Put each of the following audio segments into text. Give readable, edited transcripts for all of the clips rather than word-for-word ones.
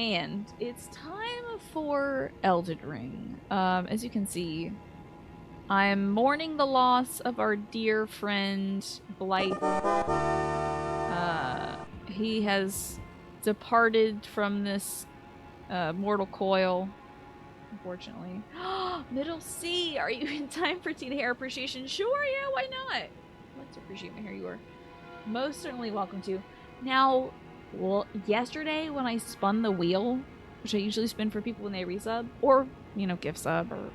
And it's time for Elden Ring. As you can see, I'm mourning the loss of our dear friend Blythe. He has departed from this mortal coil, unfortunately. Middle C, are you in time for teen hair appreciation? Sure, yeah, why not? Let's appreciate my hair. You are most certainly welcome to. Now, well, yesterday when I spun the wheel, which I usually spin for people when they resub, or, you know, gift sub, or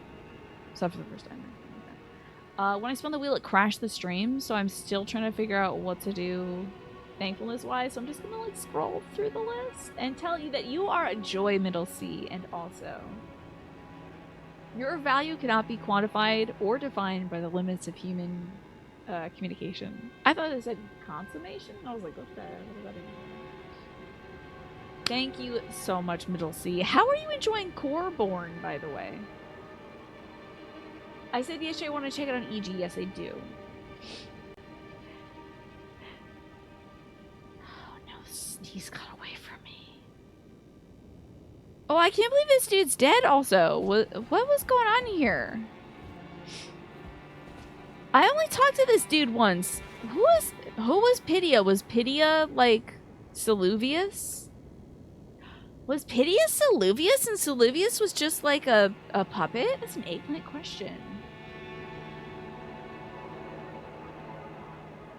sub for the first time, or anything like that. When I spun the wheel, it crashed the stream, so I'm still trying to figure out what to do thankfulness-wise, so I'm just gonna, like, scroll through the list and tell you that you are a joy, Middle C, and also your value cannot be quantified or defined by the limits of human communication. I thought it said consummation. I was like, what does that mean? Thank you so much, Middle C. How are you enjoying Coreborn, by the way? I said yesterday I want to check it on EG. Yes, I do. Oh no, he's got away from me. Oh, I can't believe this dude's dead also. What was going on here? I only talked to this dude once. Who was Pidia? Was Pidia like Saluvius? Was Pidia Saluvius and Saluvius was just like a puppet? That's an eggplant question.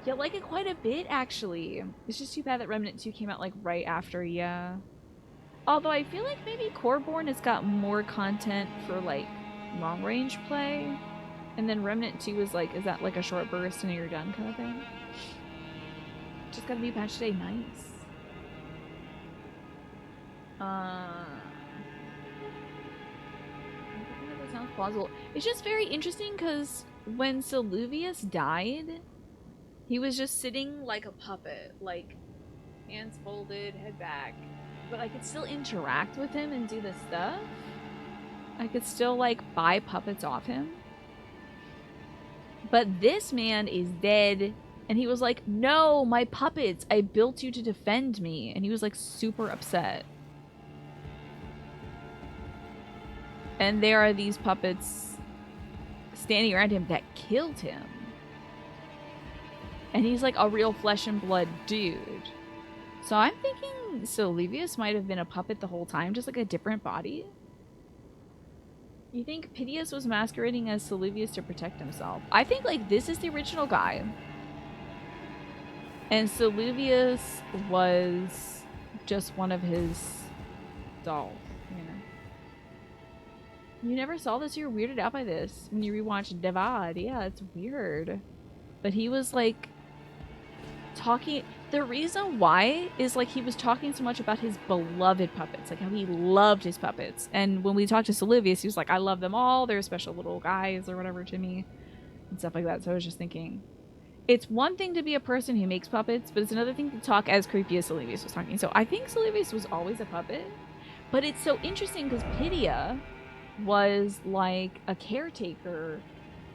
Yeah, like it quite a bit actually. It's just too bad that Remnant 2 came out like right after, yeah. Although I feel like maybe Coreborn has got more content for like long range play. And then Remnant 2 is like, is that like a short burst and you're done kind of thing? Just got a new patch today. Nice. That sounds plausible. It's just very interesting because when Saluvius died, he was just sitting like a puppet, like hands folded, head back. But I could still interact with him and do the stuff. I could still like buy puppets off him. But this man is dead. And he was like, no, my puppets, I built you to defend me. And he was like super upset. And there are these puppets standing around him that killed him. And he's like a real flesh and blood dude. So I'm thinking Saluvius might have been a puppet the whole time, just like a different body. You think Pidius was masquerading as Saluvius to protect himself? I think like this is the original guy. And Saluvius was just one of his dolls, you know. You never saw this? You were weirded out by this when you rewatched Devad. Yeah, it's weird. But he was like talking. The reason why is like he was talking so much about his beloved puppets, like how he loved his puppets. And when we talked to Saluvius, he was like, I love them all. They're special little guys or whatever to me and stuff like that. So I was just thinking, it's one thing to be a person who makes puppets, but it's another thing to talk as creepy as Saluvius was talking. So I think Saluvius was always a puppet. But it's so interesting because Pidia was like a caretaker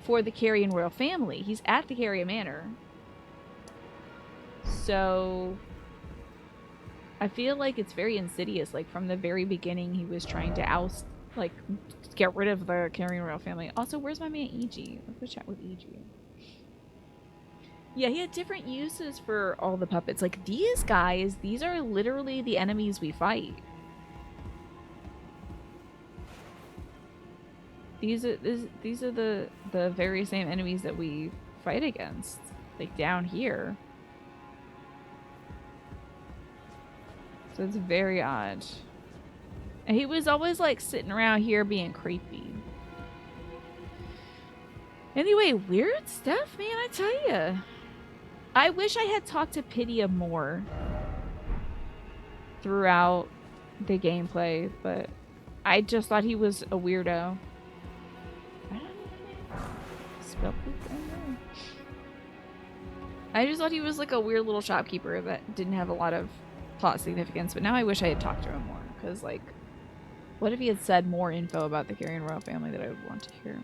for the Carrion royal family. He's at the Carrion Manor. So I feel like it's very insidious. Like from the very beginning, he was trying to oust, like, get rid of the Carrion royal family. Also, where's my man EG? Let's go chat with EG. Yeah, he had different uses for all the puppets. Like these guys, these are literally the enemies we fight. These are the very same enemies that we fight against. Like down here. So it's very odd. And he was always like sitting around here being creepy. Anyway, weird stuff, man, I tell ya. I wish I had talked to Pidia more throughout the gameplay, but I just thought he was a weirdo. I just thought he was like a weird little shopkeeper that didn't have a lot of plot significance, but now I wish I had talked to him more, because like, what if he had said more info about the Carrion royal family that I would want to hear?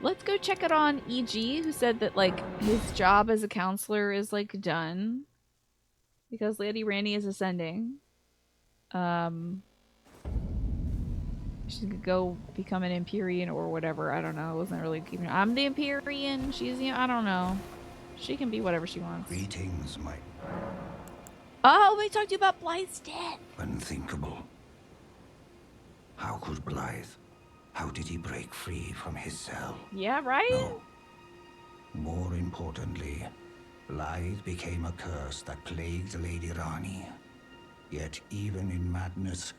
Let's go check it on EG, who said that like his job as a counselor is like done because Lady Randy is ascending. She could go become an Empyrean or whatever. I don't know. I wasn't really keeping. I'm the Empyrean. She's the. I don't know. She can be whatever she wants. Greetings, my. Oh, we talked to you about Blythe's death. Unthinkable. How could Blythe? How did he break free from his cell? Yeah, right? No. More importantly, Blythe became a curse that plagued Lady Rani. Yet even in madness,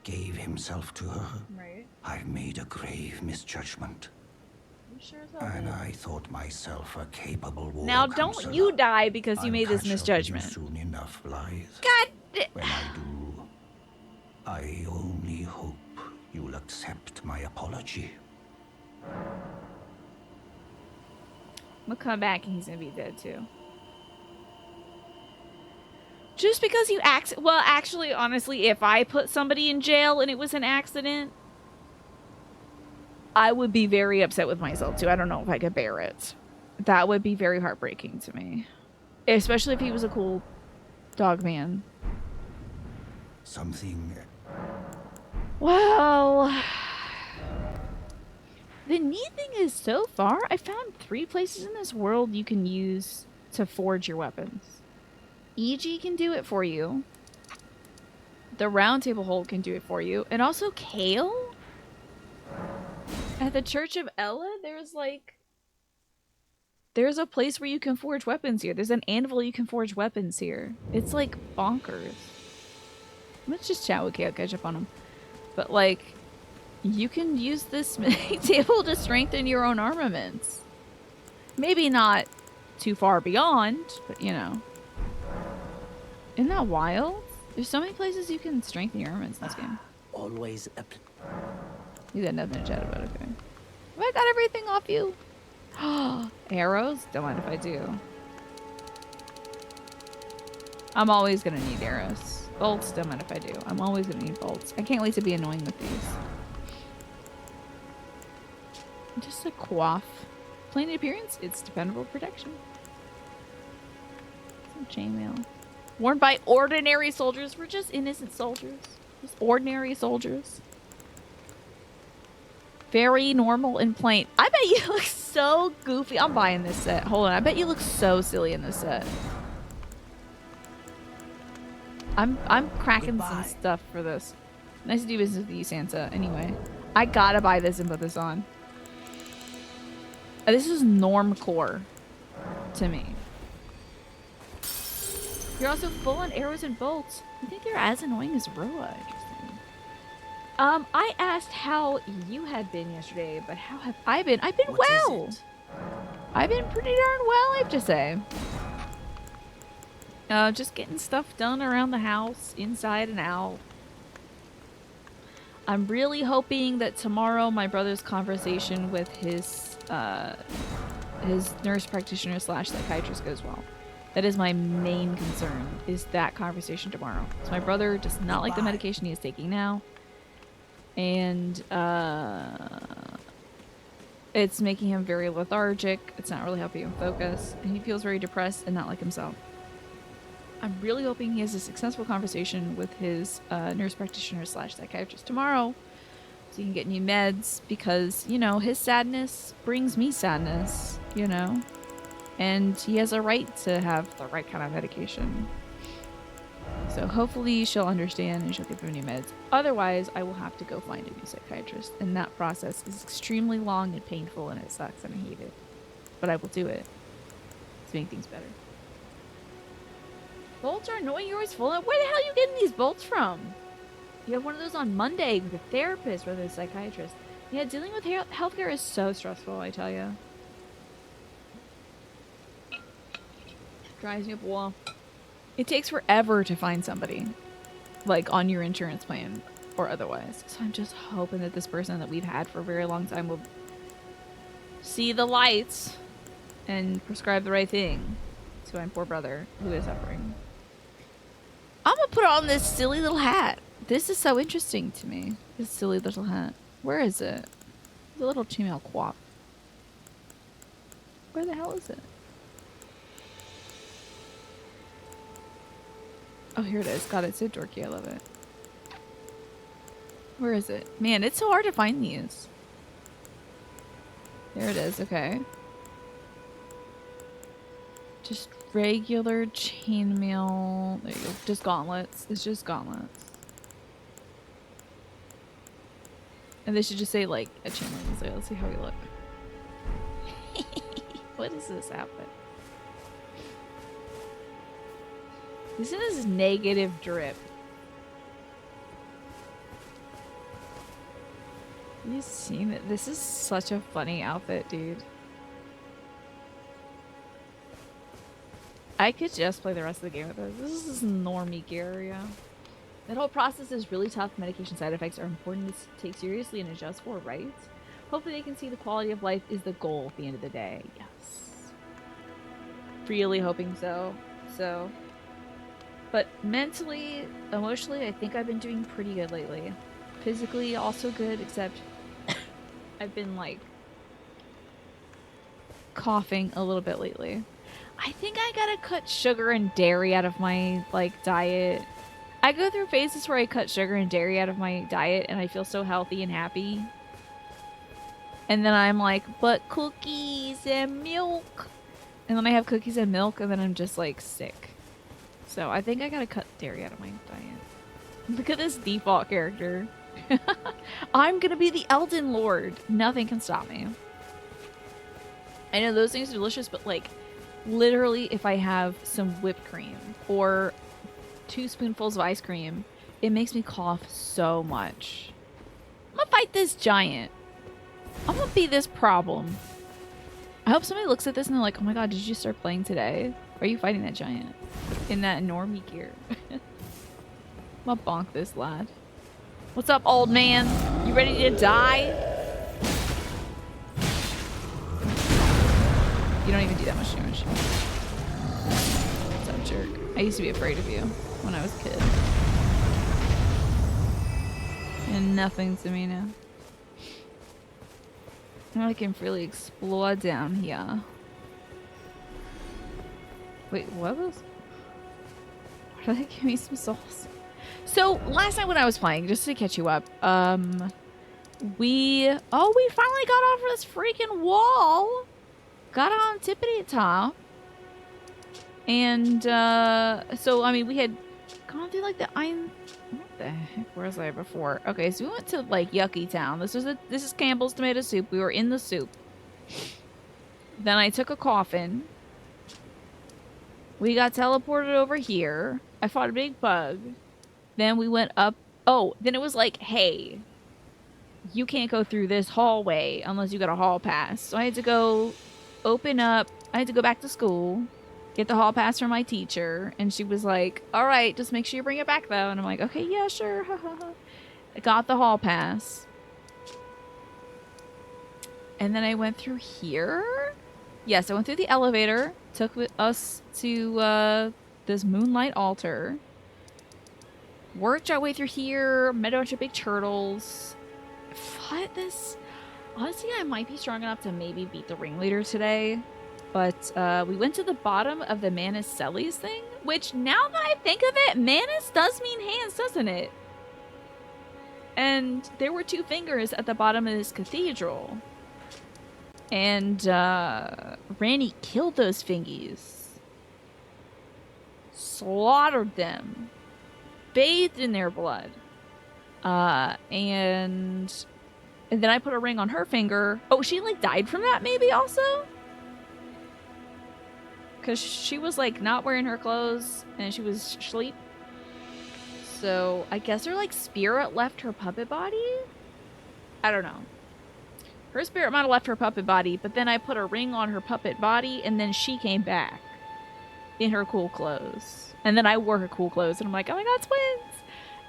gave himself to her. Right. I've made a grave misjudgment. You sure as And I thought myself a capable war Now counselor. don't you die because you I'll made this catch up with misjudgment. you soon enough, Blythe. God. When I do, I only hope you'll accept my apology. I'm gonna come back and he's gonna be dead too. Just because you well, actually, honestly, if I put somebody in jail and it was an accident, I would be very upset with myself too. I don't know if I could bear it. That would be very heartbreaking to me. Especially if he was a cool dog man. Something... Well... The neat thing is, so far, I found 3 places in this world you can use to forge your weapons. EG can do it for you. The round table hole can do it for you. And also Kale? At the Church of Ella, there's a place where you can forge weapons here. There's an anvil you can forge weapons here. It's like bonkers. Let's just chat with Kale, catch up on him. But like, you can use this table to strengthen your own armaments. Maybe not too far beyond, but you know. Isn't that wild? There's so many places you can strengthen your armaments in this game. Always a... You got nothing to chat about, okay. Have I got everything off you? Arrows? Don't mind if I do. I'm always gonna need arrows. Bolts? Don't mind if I do. I'm always gonna need bolts. I can't wait to be annoying with these. Just a coif. Plain appearance, it's dependable protection. Some chainmail. Worn by ordinary soldiers. We're just innocent soldiers. Just ordinary soldiers. Very normal and plain. I bet you look so goofy. I'm buying this set. Hold on. I bet you look so silly in this set. I'm cracking some stuff for this. Nice to do business with you, Sansa. Anyway, I gotta buy this and put this on. This is normcore to me. You're also full on arrows and bolts. I think you're as annoying as Roa. Interesting. I asked how you had been yesterday, but how have I been? I've been well. I've been pretty darn well, I have to say. Just getting stuff done around the house, inside and out. I'm really hoping that tomorrow my brother's conversation with his nurse practitioner / psychiatrist goes well. That is my main concern, is that conversation tomorrow. So my brother does not like the medication he is taking now. And it's making him very lethargic. It's not really helping him focus. And he feels very depressed and not like himself. I'm really hoping he has a successful conversation with his nurse practitioner / psychiatrist tomorrow. So he can get new meds because, you know, his sadness brings me sadness, you know? And he has a right to have the right kind of medication. So hopefully she'll understand and she'll give him new meds. Otherwise, I will have to go find a new psychiatrist. And that process is extremely long and painful and it sucks and I hate it. But I will do it to make things better. Bolts are annoying. You're always full of... Where the hell are you getting these bolts from? You have one of those on Monday with a therapist rather than a psychiatrist. Yeah, dealing with healthcare is so stressful, I tell you. Drives me up a wall. It takes forever to find somebody, like on your insurance plan or otherwise. So I'm just hoping that this person that we've had for a very long time will see the lights and prescribe the right thing to my poor brother who is suffering. I'm gonna put on this silly little hat. This is so interesting to me. This silly little hat. Where is it? The little chainmail quap. Where the hell is it? Oh, here it is. God, it's so dorky. I love it. Where is it? Man, it's so hard to find these. There it is, okay. Just regular chainmail. There you go. Just gauntlets. It's just gauntlets. And they should just say, like, a chainmail. So let's see how we look. What is this outfit? This is negative drip. You seen it? This is such a funny outfit, dude. I could just play the rest of the game with this. This is normie gear, yeah. That whole process is really tough. Medication side effects are important to take seriously and adjust for, right? Hopefully they can see the quality of life is the goal at the end of the day. Yes. Really hoping so. But mentally, emotionally, I think I've been doing pretty good lately. Physically, also good, except I've been, like, coughing a little bit lately. I think I gotta cut sugar and dairy out of my, like, diet. I go through phases where I cut sugar and dairy out of my diet and I feel so healthy and happy. And then I'm like, but cookies and milk. And then I have cookies and milk and then I'm just, like, sick. So I think I gotta cut dairy out of my diet. Look at this default character. I'm gonna be the Elden Lord. Nothing can stop me. I know those things are delicious, but, like, literally if I have some whipped cream or 2 spoonfuls of ice cream, it makes me cough so much. I'm gonna fight this giant. I'm gonna be this problem. I hope somebody looks at this and they're like, oh my god, did you start playing today? Are you fighting that giant? In that normie gear. I'm gonna bonk this lad. What's up, old man? You ready to die? You don't even do that much damage. What's up, jerk? I used to be afraid of you when I was a kid. And nothing to me now. I can freely explore down here. Wait, what was... Why did they give me some souls? So, last night when I was playing, just to catch you up, we finally got off this freaking wall. Got on tippity top. And, so, I mean, we had gone through, like, what the heck? Where was I before? Okay, so we went to, like, Yucky Town. This is Campbell's tomato soup. We were in the soup. Then I took a coffin. We got teleported over here. I fought a big bug. Then we went up. Oh, then it was like, hey, you can't go through this hallway unless you got a hall pass. So I had to go open up. I had to go back to school, get the hall pass from my teacher. And she was like, all right, just make sure you bring it back, though. And I'm like, okay, yeah, sure. I got the hall pass. And then I went through here. Yes, I went through the elevator. Took us to this moonlight altar. Worked our way through here. Met a bunch of big turtles. Fought this. Honestly, I might be strong enough to maybe beat the ringleader today. But we went to the bottom of the Manus Celes thing. Which, now that I think of it, Manus does mean hands, doesn't it? And there were 2 fingers at the bottom of this cathedral. And Randy killed those fingies. Slaughtered them. Bathed in their blood. And then I put a ring on her finger. Oh, she, like, died from that maybe also? Because she was, like, not wearing her clothes and she was asleep. So I guess her, like, spirit left her puppet body? I don't know. Her spirit might have left her puppet body, but then I put a ring on her puppet body, and then she came back in her cool clothes. And then I wore her cool clothes, and I'm like, oh my god, twins!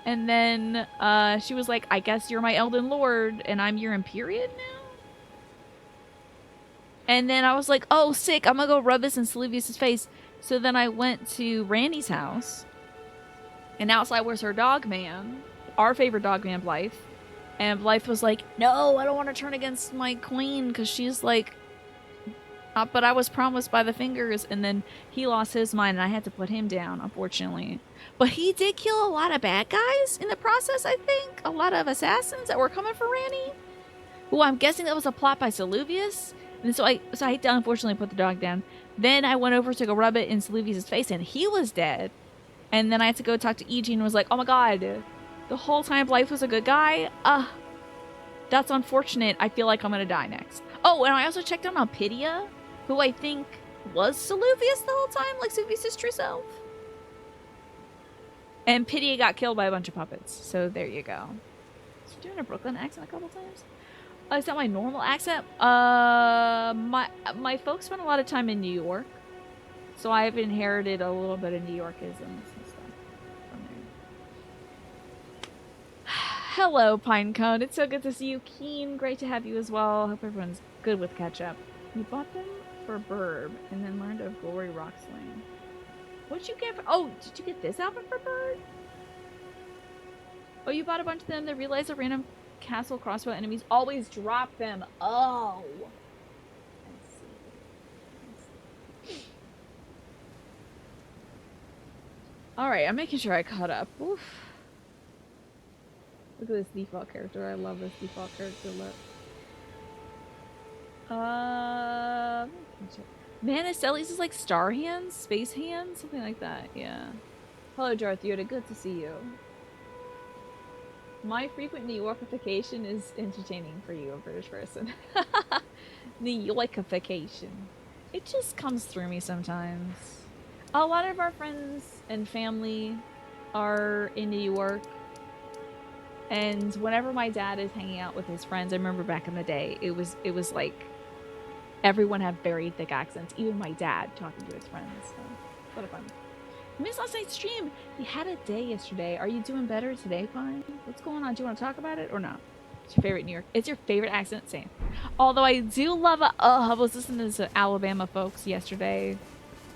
And then she was like, I guess you're my Elden Lord, and I'm your Empyrean now? And then I was like, oh, sick, I'm gonna go rub this in Sylvius' face. So then I went to Randy's house, and outside was her dog man, our favorite dog man, Blythe. And Blythe was like, no, I don't want to turn against my queen because she's, like, But I was promised by the fingers, and then he lost his mind, and I had to put him down, unfortunately. But he did kill a lot of bad guys in the process, I think. A lot of assassins that were coming for Ranny. Who I'm guessing that was a plot by Saluvius. And so I had to unfortunately put the dog down. Then I went over to go rub it in Saluvius' face, and he was dead. And then I had to go talk to EG and was like, oh my god, the whole time Blythe was a good guy? That's unfortunate. I feel like I'm gonna die next. Oh, and I also checked on Alpidia, who I think was Saluvius the whole time, like Saluvius' true self. And Pidia got killed by a bunch of puppets. So there you go. Is she doing a Brooklyn accent a couple times? Is that my normal accent? My folks spent a lot of time in New York. So I've inherited a little bit of New Yorkisms and stuff from there. Hello, Pinecone. It's so good to see you. Keen, great to have you as well. Hope everyone's good with ketchup. You bought them for Burb and then learned of Glory Rock Sling. What'd you get for— oh, did you get this outfit for Bird? Oh, you bought a bunch of them. They realized the random castle crossbow enemies always drop them. Oh. I see. Alright, I'm making sure I caught up. Oof. Look at this default character. I love this default character look. Manicelli's is like star hands? Space hands? Something like that, yeah. Hello, Darth Yoda. Good to see you. My frequent New Yorkification is entertaining for you, a British person. New Yorkification. It just comes through me sometimes. A lot of our friends and family are in New York. And whenever my dad is hanging out with his friends, I remember back in the day, it was like everyone had very thick accents. Even my dad talking to his friends. So, what a fun. I missed last night's stream. He had a day yesterday. Are you doing better today, Pine? What's going on? Do you want to talk about it or not? It's your favorite New York. It's your favorite accent. Same. Although I do love I was listening to Alabama folks yesterday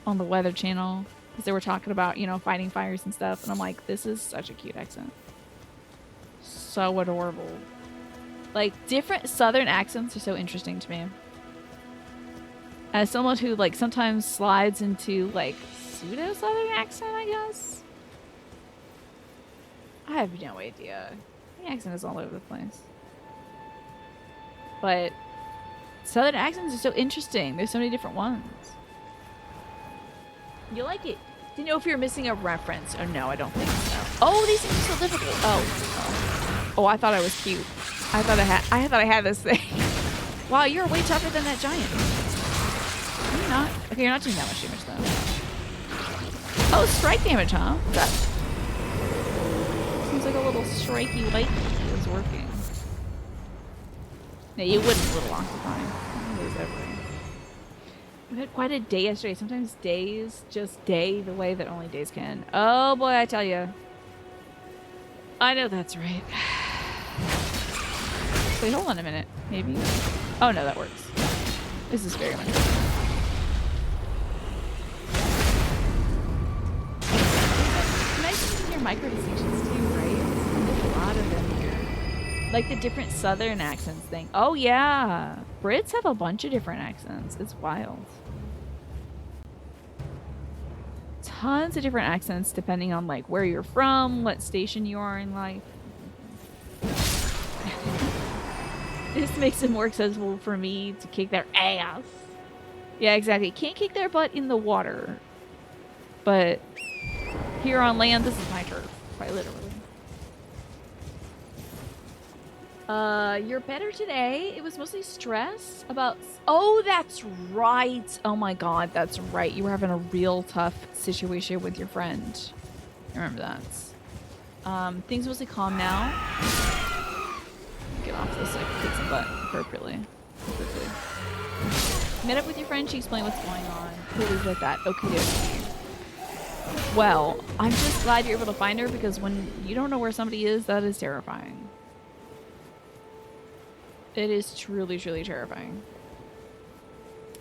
on the Weather Channel because they were talking about, you know, fighting fires and stuff. And I'm like, this is such a cute accent. So adorable. Like, different Southern accents are so interesting to me. As someone who, like, sometimes slides into, like, pseudo-Southern accent, I guess? I have no idea. The accent is all over the place. But Southern accents are so interesting. There's so many different ones. You like it? Didn't know if you were missing a reference. Oh, no, I don't think so. Oh, these things are so difficult. Oh, I thought I was cute. I thought I had this thing. Wow, you're way tougher than that giant. You're not. Okay, you're not doing that much damage, though. Oh, strike damage, huh? That seems like a little strikey likey is working. Yeah, you wouldn't little octopine. We had quite a day yesterday. Sometimes days just day the way that only days can. Oh boy, I tell you. I know that's right. Wait, hold on a minute. Maybe. Oh no, that works. This is very much. Nice in your micro distinctions too, right? There's a lot of them here. Like the different Southern accents thing. Oh yeah, Brits have a bunch of different accents. It's wild. Tons of different accents depending on like where you're from, what station you are in life. This makes it more accessible for me to kick their ass. Yeah, exactly. Can't kick their butt in the water. But here on land, this is my turf. Quite literally. You're better today. It was mostly stress about... Oh, that's right. Oh my god, that's right. You were having a real tough situation with your friend. I remember that. Things mostly calm now. Get off this, like, kick some butt appropriately. Quickly. Met up with your friend. She explained what's going on. Please like that. Okay, okay. Well, I'm just glad you're able to find her because when you don't know where somebody is, that is terrifying. It is truly, truly terrifying.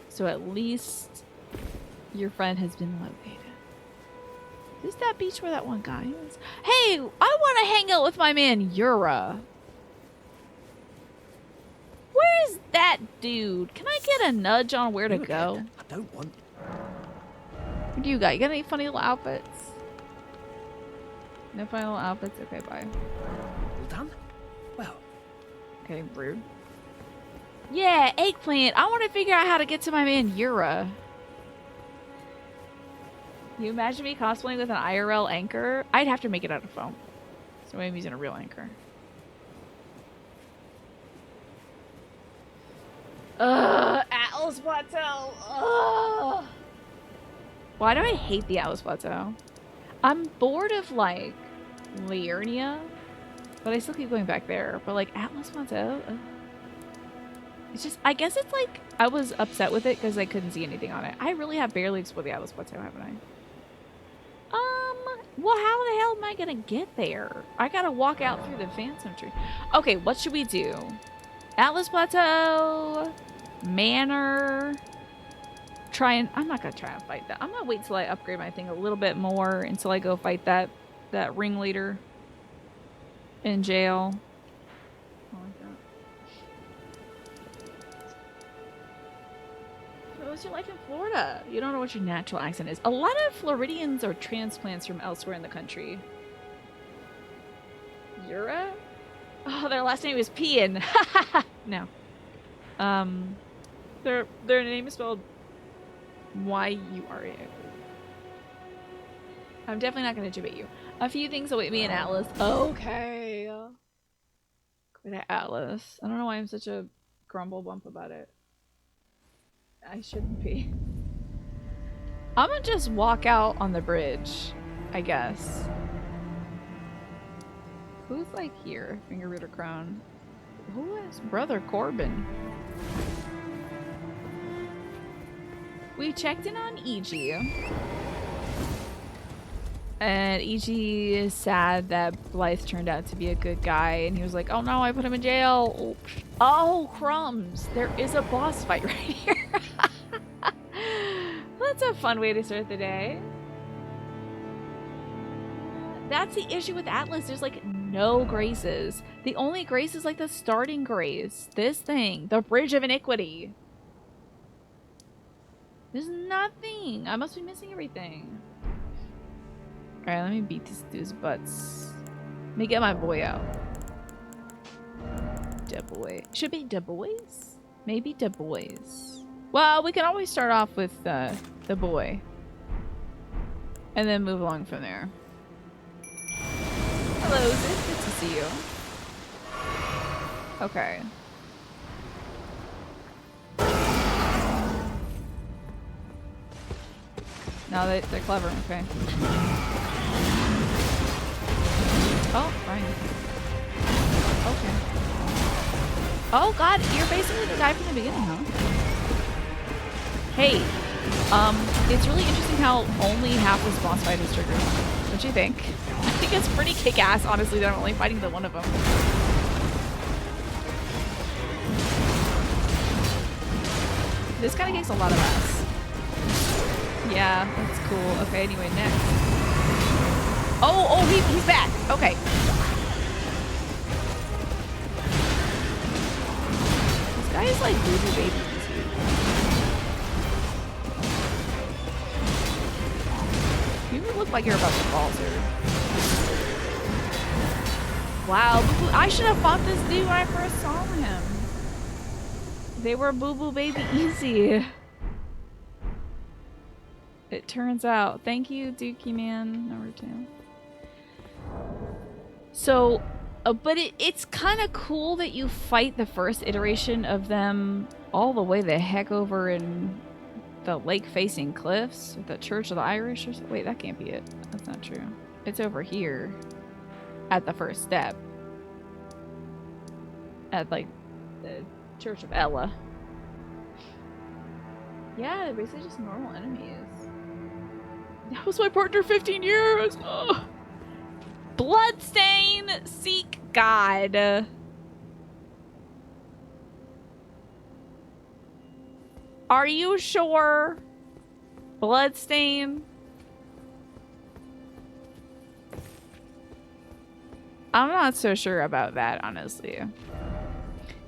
So at least your friend has been located. Is that beach where that one guy is? Hey, I want to hang out with my man Yura. Where is that dude? Can I get a nudge on where to go? I don't want. What do you got? You got any funny little outfits? No funny little outfits? Okay, bye. All done? Well. Okay, rude. Yeah, eggplant. I want to figure out how to get to my man Yura. You imagine me cosplaying with an IRL anchor? I'd have to make it out of foam. So I'm using a real anchor. Atlas Plateau. Ugh. Why do I hate the Atlas Plateau? I'm bored of, like, Liurnia, but I still keep going back there. But, like, Atlas Plateau? Ugh. It's just, I guess it's like, I was upset with it because I couldn't see anything on it. I really have barely explored the Atlas Plateau, haven't I? Well, how the hell am I gonna get there? I gotta walk out through the Phantom Tree. Okay, what should we do? Atlas Plateau, Manor. I'm not gonna try and fight that. I'm gonna wait till I upgrade my thing a little bit more until I go fight that ringleader in jail. What's your life in Florida? You don't know what your natural accent is. A lot of Floridians are transplants from elsewhere in the country. Yura? Oh, their last name is Pian. No. Their name is spelled Y-U-R-A. I'm definitely not going to debate you. A few things await me in Atlas. Okay. Go to Atlas. I don't know why I'm such a grumble bump about it. I shouldn't be. I'm gonna just walk out on the bridge, I guess. Who's like here? Finger Rooter Crown. Who is Brother Corbin? We checked in on EG. And EG is sad that Blythe turned out to be a good guy. And he was like, oh no, I put him in jail. Oh, crumbs. There is a boss fight right here. That's a fun way to start the day. That's the issue with Atlas. There's like no graces. The only grace is like the starting grace. This thing. The Bridge of Iniquity. There's nothing. I must be missing everything. Alright, let me beat these dudes' butts. Let me get my boy out. Da boy. Should be da boys? Maybe da boys. Well, we can always start off with the boy. And then move along from there. Hello, Zip. Good to see you. Okay. No, they're clever. Okay. Oh, fine. Okay. Oh god, you're basically the guy from the beginning, huh? Hey, it's really interesting how only half this boss fight is triggered. What do you think? I think it's pretty kick-ass, honestly, that I'm only fighting the one of them. This kind of kicks a lot of ass. Yeah, that's cool. Okay, anyway, next. Oh, he's back. Okay. This guy is like voodoo baby. You look like you're about to fall, sir. Wow, I should have fought this dude when I first saw him. They were boo-boo baby easy. It turns out. Thank you, Dookie Man number 2. So, but it's kind of cool that you fight the first iteration of them all the way the heck over in the lake-facing cliffs with the Church of the Irish or something. Wait, that can't be it. That's not true. It's over here at the first step. At, like, the Church of Ella. Yeah, they're basically just normal enemies. That was my partner 15 years! Oh. Bloodstain! Seek God. Are you sure? Bloodstain? I'm not so sure about that, honestly.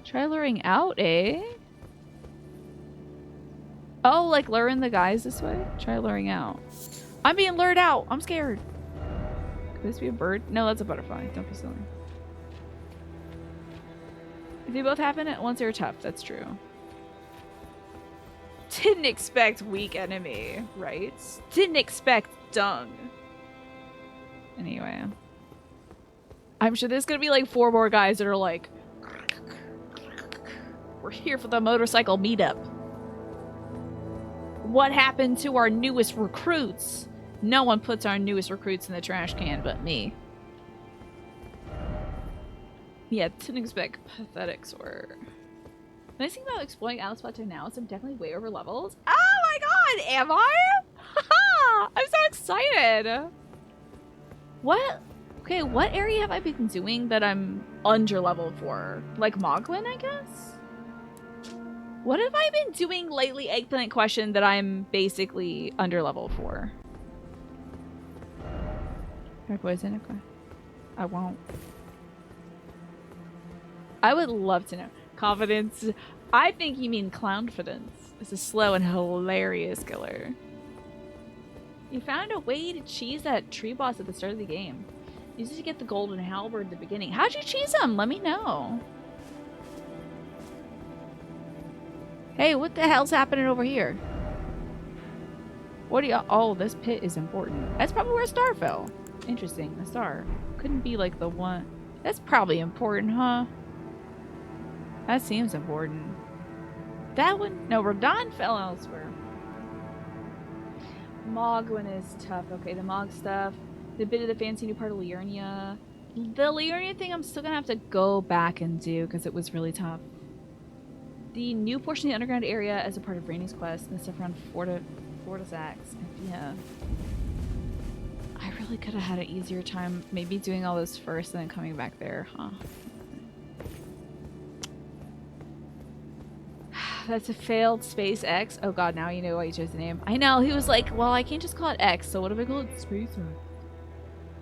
Try luring out, eh? Oh, like luring the guys this way? Try luring out. I'm being lured out. I'm scared. Could this be a bird? No, that's a butterfly. Don't be silly. If they both happen at once, they're tough. That's true. Didn't expect weak enemy, right? Didn't expect dung. Anyway. I'm sure there's gonna be like 4 more guys that are like, we're here for the motorcycle meetup. What happened to our newest recruits? No one puts our newest recruits in the trash can but me. Yeah, didn't expect pathetic sword. The nice thing about exploring ALL-TUS Plateau now is I'm definitely way over levels. Oh my god, am I? I'm so excited. What? Okay, what area have I been doing that I'm under leveled for? Like Moglin, I guess? What have I been doing lately, Eggplant question, that I'm basically under leveled for? Hair poison, okay. I won't. I would love to know. Confidence. I think you mean clownfidence. It's a slow and hilarious killer. You found a way to cheese that tree boss at the start of the game. Use it to get the golden halberd at the beginning. How'd you cheese him? Let me know. Hey, what the hell's happening over here? What do you... Oh, this pit is important. That's probably where a star fell. Interesting, a star. Couldn't be like the one... That's probably important, huh? That seems important. That one? No, Radon fell elsewhere. Moglin is tough. Okay, the Mog stuff. The bit of the fancy new part of Liurnia. The Liurnia thing I'm still gonna have to go back and do because it was really tough. The new portion of the underground area as a part of Rainy's quest and the stuff around Fortisax. Yeah. I really could have had an easier time maybe doing all those first and then coming back there, huh? That's a failed Space X. Oh god, now you know why you chose the name. I know, he was like, well, I can't just call it X, so what if I call it Space X?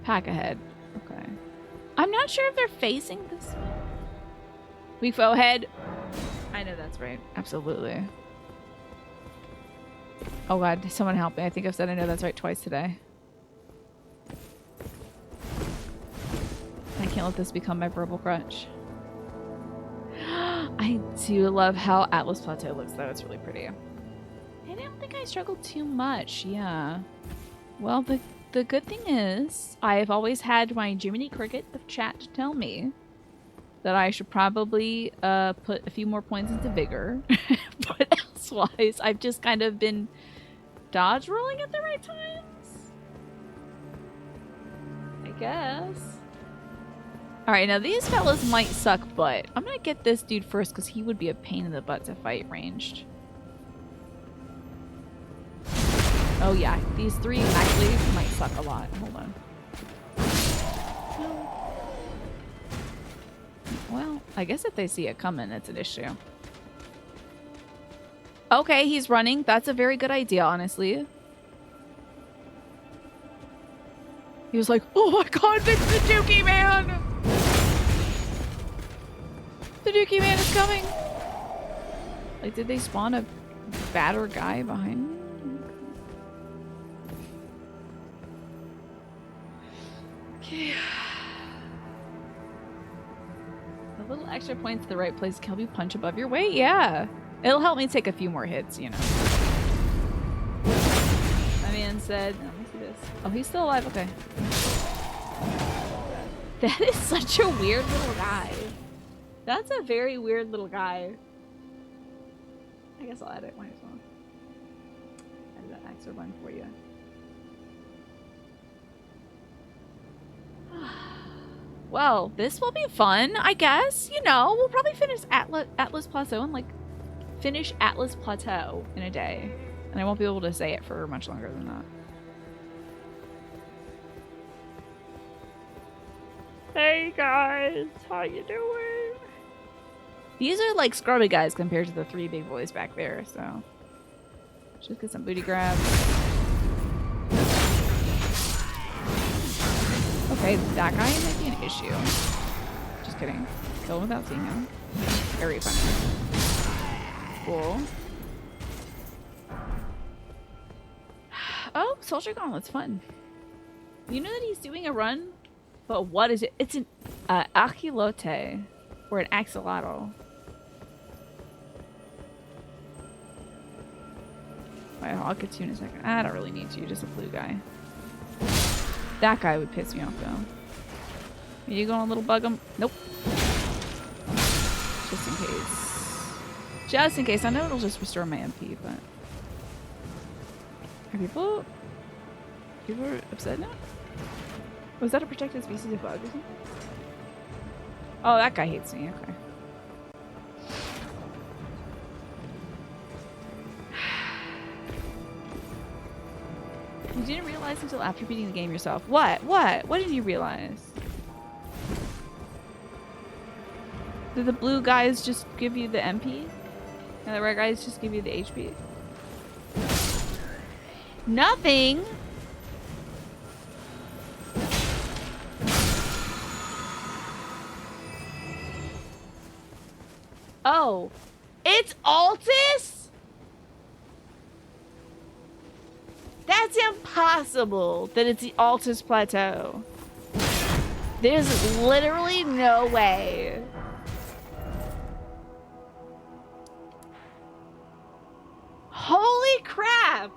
Pack ahead. Okay. I'm not sure if they're facing this way. Weak foe head. I know that's right. Absolutely. Oh god, someone help me. I think I've said I know that's right twice today. I can't let this become my verbal crutch. I do love how ALL-TUS Plateau looks though. It's really pretty. And I don't think I struggled too much. Yeah. Well, the good thing is I've always had my Jiminy Cricket of chat to tell me that I should probably put a few more points into Vigor. But elsewise, I've just kind of been dodge rolling at the right times. I guess. Alright, now these fellas might suck butt. I'm gonna get this dude first because he would be a pain in the butt to fight ranged. Oh yeah, these 3 actually might suck a lot. Hold on. Well, I guess if they see it coming, it's an issue. Okay, he's running. That's a very good idea, honestly. He was like, oh my god, it's the Dookie Man! The Dookie Man is coming! Like, did they spawn a badder guy behind me? Okay. A little extra points to the right place can help you punch above your weight? Yeah. It'll help me take a few more hits, you know. My man said... Oh, let me see this. Oh, he's still alive. Okay. That is such a weird little guy. That's a very weird little guy. I guess I'll add it. Might as well. Add that extra one for you. Well, this will be fun, I guess. You know, we'll probably finish ALL-TUS Plateau and, like, finish ALL-TUS Plateau in a day. And I won't be able to say it for much longer than that. Hey, guys. How you doing? These are, like, scrubby guys compared to the 3 big boys back there, so... Just get some booty grabs. Okay, that guy might be an issue. Just kidding. Kill him without seeing him. Very funny. Cool. Oh, Soldier Gauntlet's fun. You know that he's doing a run? But what is it? It's an Achilote. Or an Axolotl. Alright, I'll get to you in a second. I don't really need you, just a blue guy. That guy would piss me off though. Are you going to little bug him? Nope. Just in case. Just in case. I know it'll just restore my MP, but... Are people... People are upset now? Was that a protected species of bug or something? Oh, that guy hates me. Okay. You didn't realize until after beating the game yourself. What? What? What did you realize? Did the blue guys just give you the MP? And the red guys just give you the HP? Nothing! Oh. It's ALL-TUS? That's impossible that it's the ALL-TUS plateau. There's literally no way. Holy crap!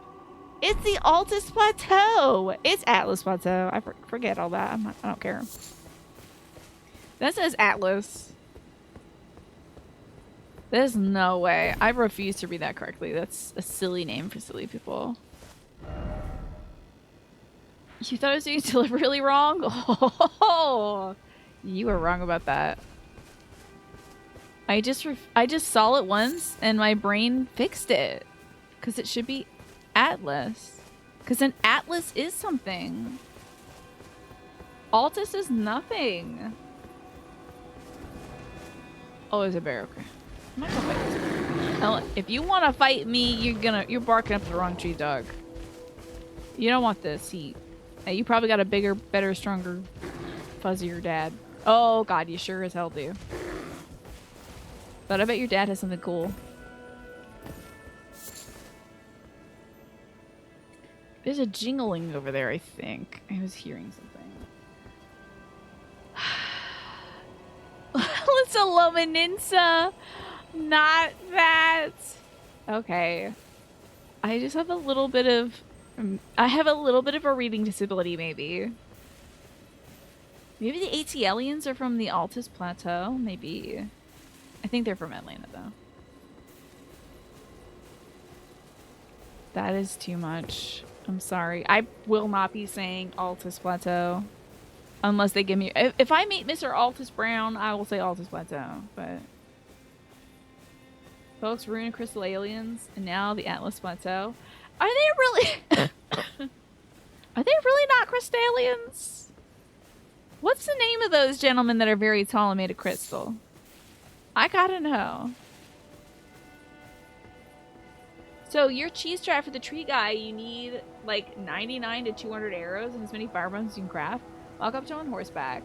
It's the ALL-TUS plateau. It's Atlas plateau. I forget all that. I don't care. That says Atlas. There's no way. I refuse to read that correctly. That's a silly name for silly people. You thought I was doing it deliberately wrong? Oh, you were wrong about that. I just saw it once and my brain fixed it. Because it should be Atlas. Because an Atlas is something. ALL-TUS is nothing. Oh, there's a bear. Okay. I'm not gonna fight this bear. If you want to fight me, you're barking up the wrong tree, dog. You don't want this heat. Hey, you probably got a bigger, better, stronger, fuzzier dad. Oh god, you sure as hell do. But I bet your dad has something cool. There's a jingling over there, I think. I was hearing something. Let's a Lomaninsa. Not that. Okay. I just have a little bit of... I have a little bit of a reading disability, maybe. Maybe the AT-aliens are from the ALL-TUS plateau? Maybe. I think they're from Atlanta, though. That is too much. I'm sorry. I will not be saying ALL-TUS plateau. Unless they give me... If I meet Mr. ALL-TUS Brown, I will say ALL-TUS plateau. But... Folks, Rune and Crystal Aliens, and now the Atlas Plateau. Are they really... Are they really not Crystalians? What's the name of those gentlemen that are very tall and made of crystal? I gotta know. So your cheese trap for the tree guy, you need like 99 to 200 arrows and as many firebombs as you can craft. Walk up to him on horseback.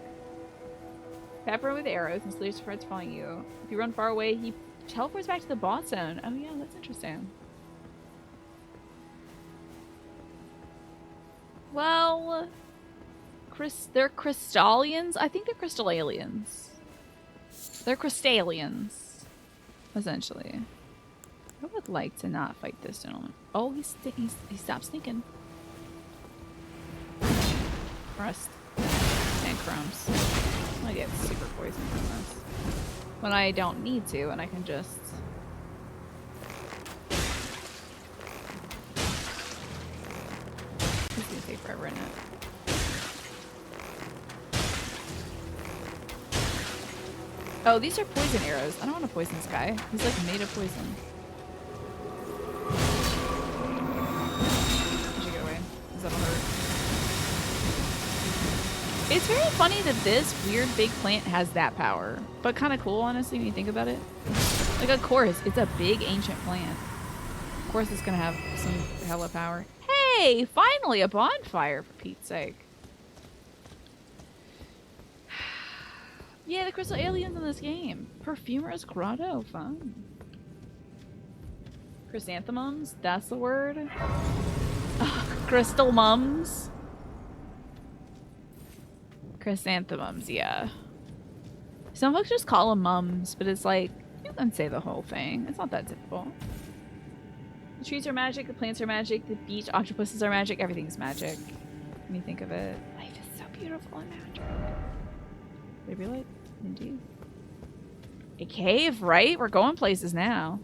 Pepper him with arrows and Slayer starts following you. If you run far away, he teleports back to the boss zone. Oh yeah, that's interesting. Well, they're Crystallians? I think they're Crystal Aliens. They're Crystalians, essentially. I would like to not fight this gentleman. Oh, he stopped sneaking. Rust. And crumbs. I'm gonna get super poisoned from this. When I don't need to, and I can just... This is gonna take forever, isn't it? Oh, these are poison arrows. I don't want to poison this guy. He's like made of poison. I should get away. Because that'll hurt. It's very funny that this weird big plant has that power. But kind of cool, honestly, when you think about it. Like, of course, it's a big ancient plant. Of course it's going to have some hella power. Hey, finally a bonfire, for Pete's sake. Yeah, the crystal aliens in this game. Perfumer's Grotto, fun. Chrysanthemums, that's the word. Crystal mums. Chrysanthemums, yeah. Some folks just call them mums, but it's like, you can say the whole thing. It's not that difficult. The trees are magic, the plants are magic, the beach octopuses are magic, everything's magic. When you think of it. Life is so beautiful and magic. Maybe like, indeed. A cave, right? We're going places now.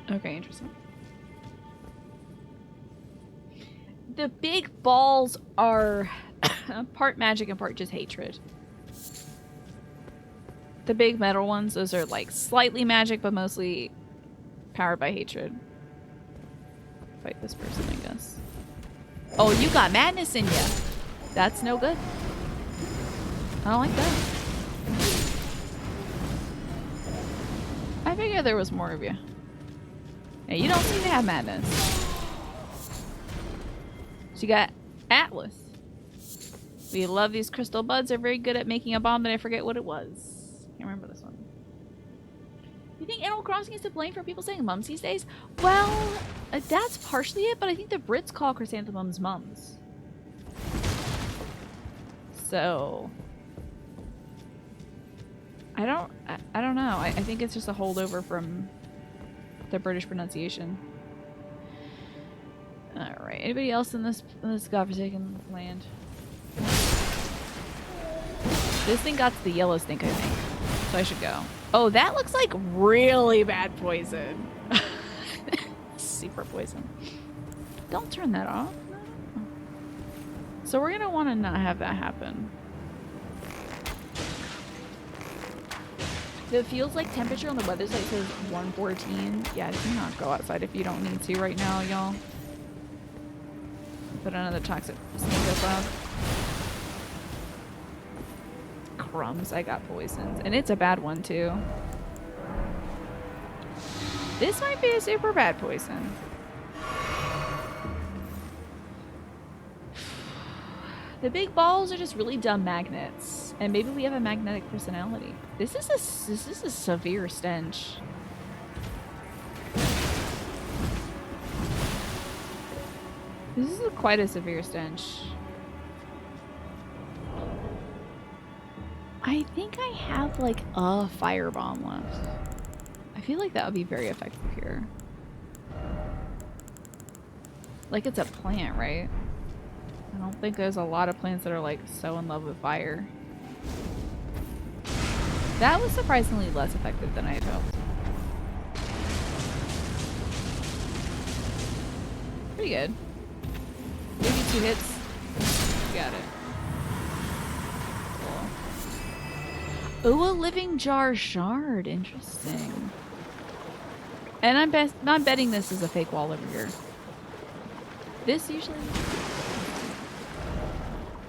Okay, interesting. The big balls are part magic and part just hatred. The big metal ones, those are like slightly magic, but mostly powered by hatred. Fight this person, I guess. Oh, you got madness in ya. That's no good. I don't like that. I figured there was more of you. Hey, you don't seem to have madness. So you got Atlas. We love these crystal buds. They're very good at making a bomb that I forget what it was. Can't remember this one. You think Animal Crossing is to blame for people saying mums these days? Well, that's partially it, but I think the Brits call chrysanthemums mums. So I don't know. I think it's just a holdover from the British pronunciation. Alright, anybody else in this godforsaken land? This thing got to the yellow stink, I think. So I should go. Oh, that looks like really bad poison. Super poison. Don't turn that off. No. So we're gonna want to not have that happen. It feels like temperature on the weather site says 114. Yeah, do not go outside if you don't need to right now, y'all. Put another toxic snake up. Crumbs, I got poisoned. And it's a bad one, too. This might be a super bad poison. The big balls are just really dumb magnets. And maybe we have a magnetic personality. This is a severe stench. This is quite a severe stench. I think I have like a firebomb left. I feel like that would be very effective here. Like it's a plant, right? I don't think there's a lot of plants that are like so in love with fire. That was surprisingly less effective than I had hoped. Pretty good. Maybe 2 hits. Got it. Cool. Ooh, a living jar shard. Interesting. And I'm betting this is a fake wall over here. This usually...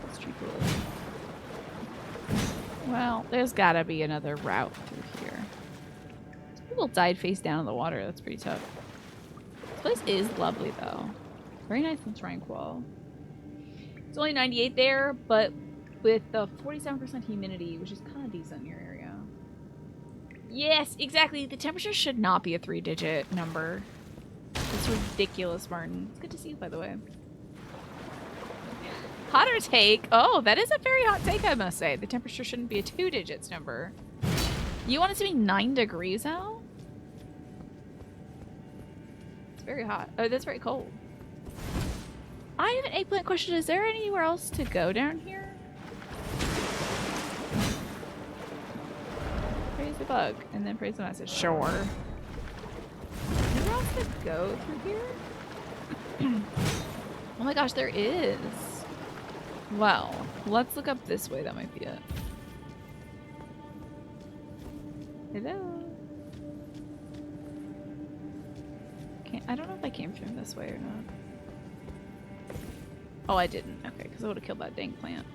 Let's treat it. Well, there's gotta be another route through here. People died face down in the water. That's pretty tough. This place is lovely, though. Very nice and tranquil. It's only 98 there, but with the 47% humidity, which is kind of decent in your area. Yes, exactly. The temperature should not be a 3-digit number. It's ridiculous, Martin. It's good to see you, by the way. Hotter take. Oh, that is a very hot take, I must say. The temperature shouldn't be a 2-digits number. You want it to be 9 degrees out? It's very hot. Oh, that's very cold. I have an eggplant question. Is there anywhere else to go down here? Praise the bug and then praise the message. Sure. Anywhere else to go through here? Oh my gosh, there is. Well, let's look up this way. That might be it. Hello. I don't know if I came from this way or not. Oh, I didn't. Okay, because I would have killed that dang plant.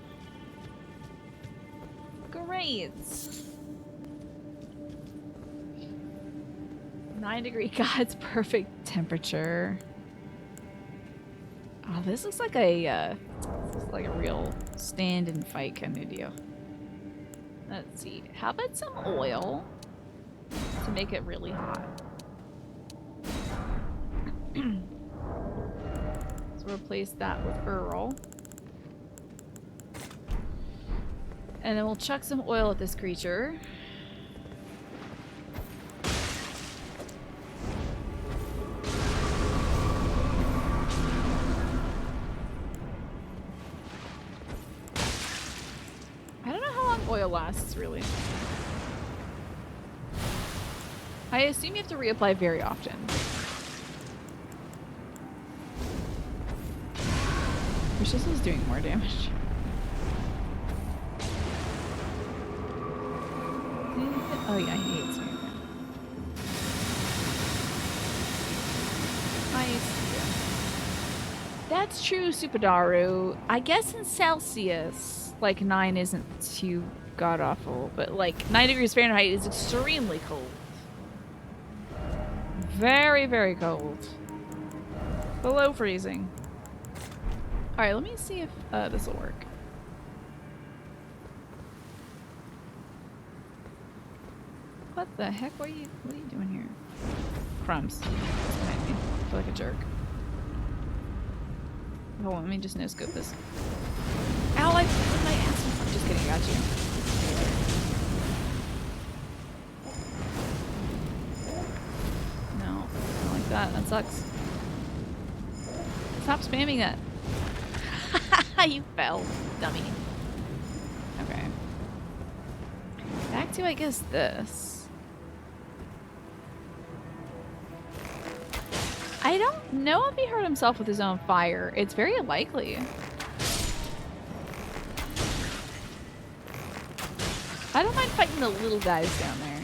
Great. 9-degree God's perfect temperature. Oh, this looks like a It's like a real stand and fight kind of deal. Let's see. How about some oil to make it really hot? So replace that with Earl. And then we'll chuck some oil at this creature. I don't know how long oil lasts, really. I assume you have to reapply very often. Wish this was doing more damage. Oh yeah, he hates me. That's true, Supadaru. I guess in Celsius, like 9 isn't too god awful, but like 9 degrees Fahrenheit is extremely cold. Very, very cold. Below freezing. Alright, let me see if this will work. What the heck? What are you doing here? Crumbs. That's behind me. I feel like a jerk. Hold on, let me just no-scope this. Ow, I put my ass. I'm just kidding, got you. No, I don't like that. That sucks. Stop spamming that. You fell, dummy. Okay. Back to, I guess, this. I don't know if he hurt himself with his own fire. It's very unlikely. I don't mind fighting the little guys down there.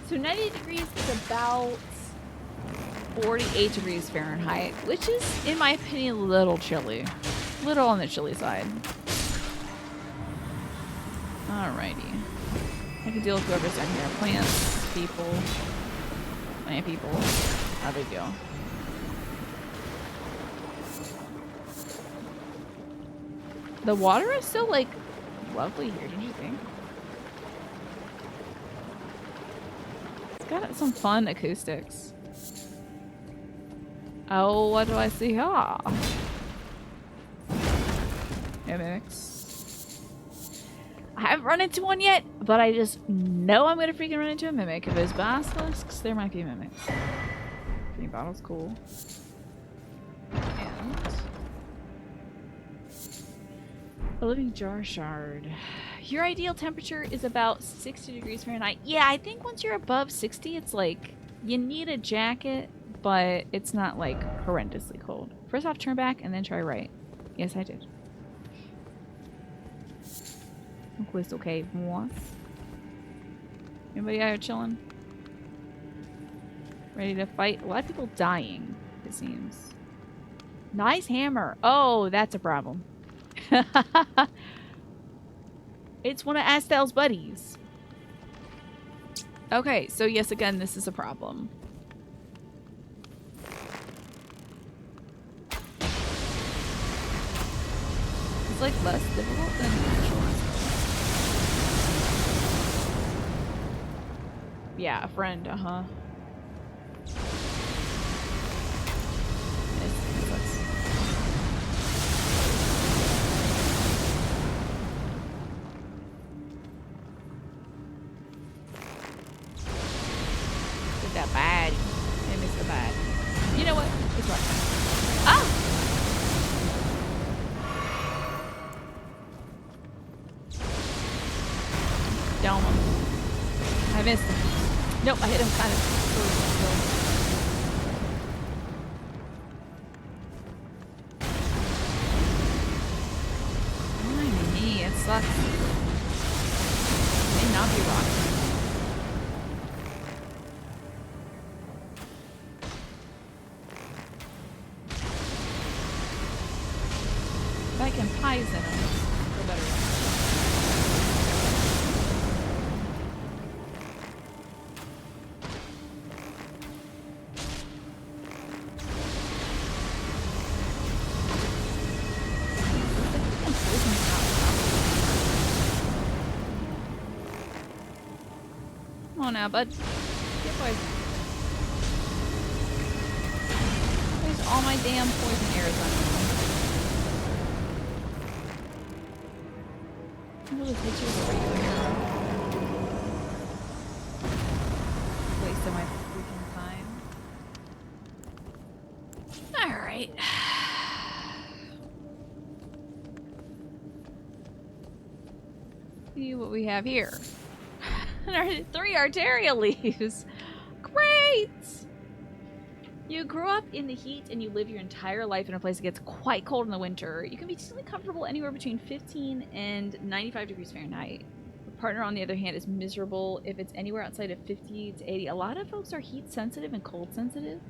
So 90 degrees is about 48 degrees Fahrenheit, which is, in my opinion, a little chilly. A little on the chilly side. Alrighty. I can deal with whoever's down here. Plants, people. Plant people. Not a big deal. The water is still, like, lovely here, don't you think? It's got some fun acoustics. Oh, what do I see here? Mimics. I haven't run into one yet, but I just know I'm gonna freaking run into a mimic. If there's basilisks, there might be mimics. Green bottle's cool. And a living jar shard. Your ideal temperature is about 60 degrees Fahrenheit. Yeah, I think once you're above 60, it's like you need a jacket, but it's not like horrendously cold. First off, turn back and then try right. Yes, I did. Crystal cave. What? Anybody out here chilling? Ready to fight? A lot of people dying, it seems. Nice hammer. Oh, that's a problem. It's one of Astel's buddies. Okay, so yes, again, this is a problem. It's like less difficult than natural. Yeah, a friend, uh-huh. This sucks. Get that bad. I miss the bad. You know what? It's right. Ah! Dome him. I missed him. Nope, I hit him kind of. My knee, it sucks. It may not be rocking. If I can poison him, feel better. on now, bud. Get poisoned. There's all my damn poison arrows on you. I'll just hit you with a regular arrow. Wasting my freaking time. Alright. See what we have here. 3 arterial leaves. Great! You grew up in the heat and you live your entire life in a place that gets quite cold in the winter. You can be decently comfortable anywhere between 15 and 95 degrees Fahrenheit. Your partner, on the other hand, is miserable if it's anywhere outside of 50 to 80. A lot of folks are heat sensitive and cold sensitive.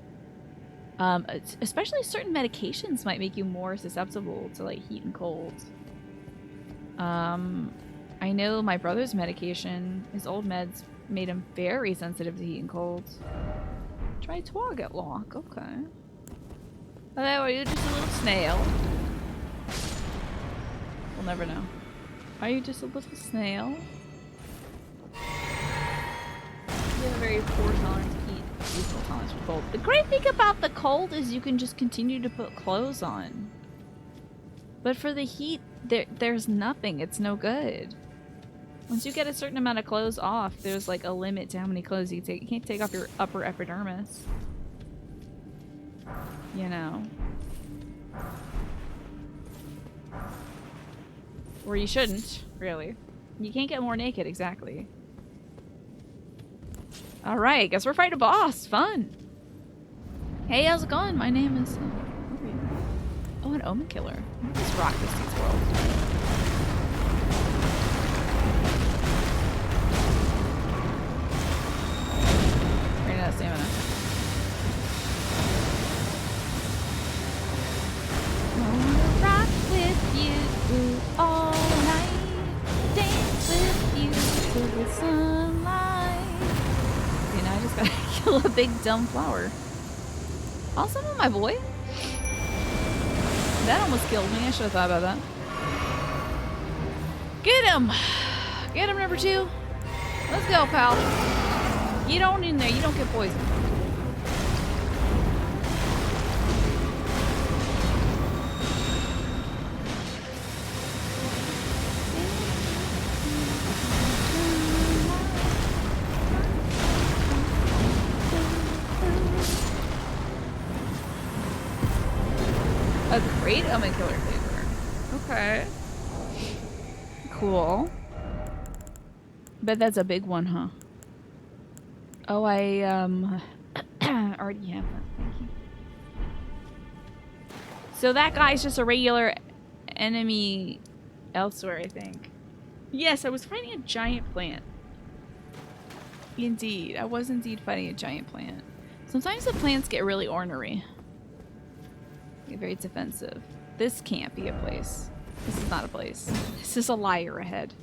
Especially certain medications might make you more susceptible to like heat and cold. I know my brother's medication, his old meds, made him very sensitive to heat and cold. Try target lock, okay. Oh, are you just a little snail? We'll never know. Are you just a little snail? You have a very poor tolerance to heat, useful tolerance for cold. The great thing about the cold is you can just continue to put clothes on. But for the heat, there's nothing. It's no good. Once you get a certain amount of clothes off, there's like a limit to how many clothes you can take. You can't take off your upper epidermis. You know. Or you shouldn't, really. You can't get more naked, exactly. Alright, guess we're fighting a boss. Fun. Hey, how's it going? My name is... Oh, an omen killer. Let's rock this dude's world. Ran out of stamina. I wanna rock with you all night. Dance with you through the sunlight. Okay, now I just gotta kill a big dumb flower. Awesome, my boy. That almost killed me. I should have thought about that. Get him! Get him, number 2. Let's go, pal. Get on in there. You don't get poisoned. A great omen killer flavor. Okay. Cool. Bet that's a big one, huh? Oh, I already have that. Thank you. So that guy's just a regular enemy elsewhere, I think. Yes, I was fighting a giant plant. Indeed, I was indeed fighting a giant plant. Sometimes the plants get really ornery. Get very defensive. This can't be a place. This is not a place. This is a liar ahead.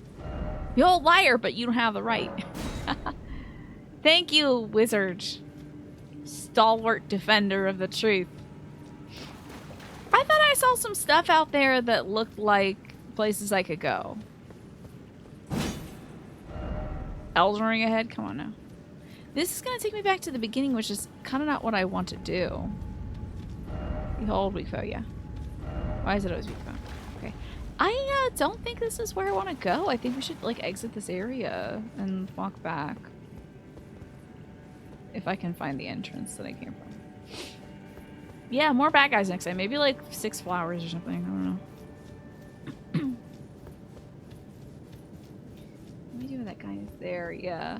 You're a liar, but you don't have the right. Thank you, wizard. Stalwart defender of the truth. I thought I saw some stuff out there that looked like places I could go. Elden Ring ahead? Come on now. This is going to take me back to the beginning, which is kind of not what I want to do. Behold, weak foe, yeah. Why is it always weak foe? Okay. I don't think this is where I want to go. I think we should, like, exit this area and walk back. If I can find the entrance that I came from. Yeah, more bad guys next time. Maybe, like, 6 flowers or something. I don't know. What do we do with that guy there? Yeah.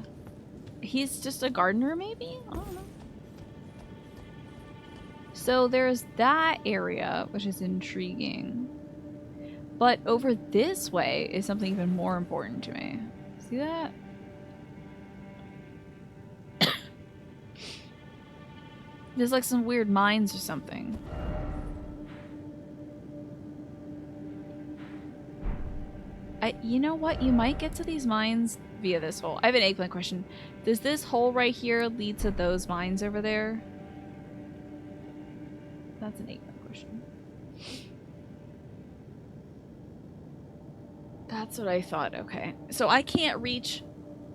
He's just a gardener, maybe? I don't know. So there's that area, which is intriguing. But over this way is something even more important to me. See that? There's like some weird mines or something. You know what? You might get to these mines via this hole. I have an eggplant question. Does this hole right here lead to those mines over there? That's an eggplant question. That's what I thought. Okay. So I can't reach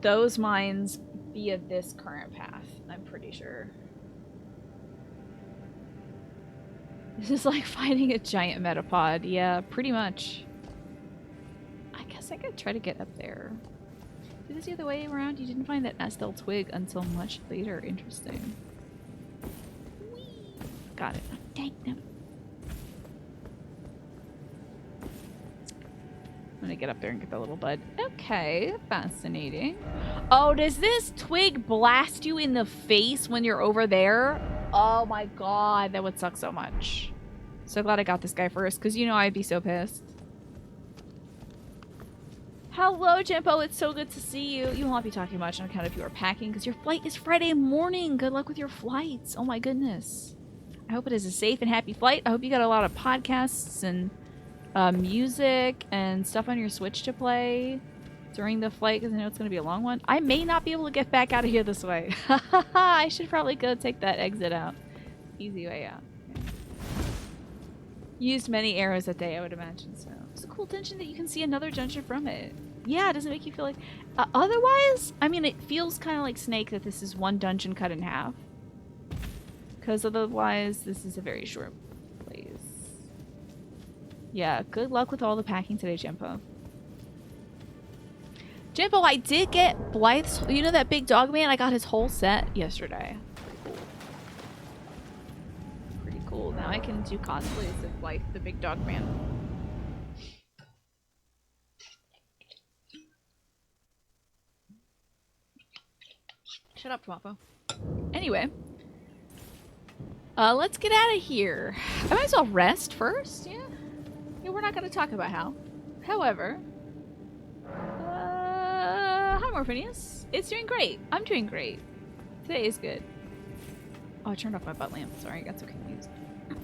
those mines via this current path, I'm pretty sure. This is like finding a giant metapod. Yeah, pretty much. I guess I could try to get up there. Did this the other way around? You didn't find that Estel twig until much later. Interesting. Whee! Got it. Dang them. I'm gonna get up there and get the little bud. Okay, fascinating. Oh, does this twig blast you in the face when you're over there? Oh my god, that would suck so much. So glad I got this guy first, because you know I'd be so pissed. Hello, Jimpo. It's so good to see you. You will not be talking much on account of you are packing, because your flight is Friday morning. Good luck with your flights. Oh my goodness. I hope it is a safe and happy flight. I hope you got a lot of podcasts and music and stuff on your Switch to play during the flight, because I know it's going to be a long one. I may not be able to get back out of here this way. I should probably go take that exit out. Easy way out. Okay. Used many arrows that day, I would imagine. So it's a cool dungeon that you can see another dungeon from it. Yeah, does it make you feel like... otherwise, I mean, it feels kind of like Snake that this is one dungeon cut in half. Because otherwise, this is a very short place. Yeah, good luck with all the packing today, Jimpo. Jimpo, I did get Blythe's... You know that big dog man? I got his whole set yesterday. Pretty cool. Now I can do cosplays of Blythe, the big dog man. Shut up, Tomapo. Anyway. Let's get out of here. I might as well rest first, yeah? Yeah, we're not going to talk about how. However... hi, Morphinius. It's doing great. I'm doing great. Today is good. Oh, I turned off my butt lamp. Sorry, I got so confused.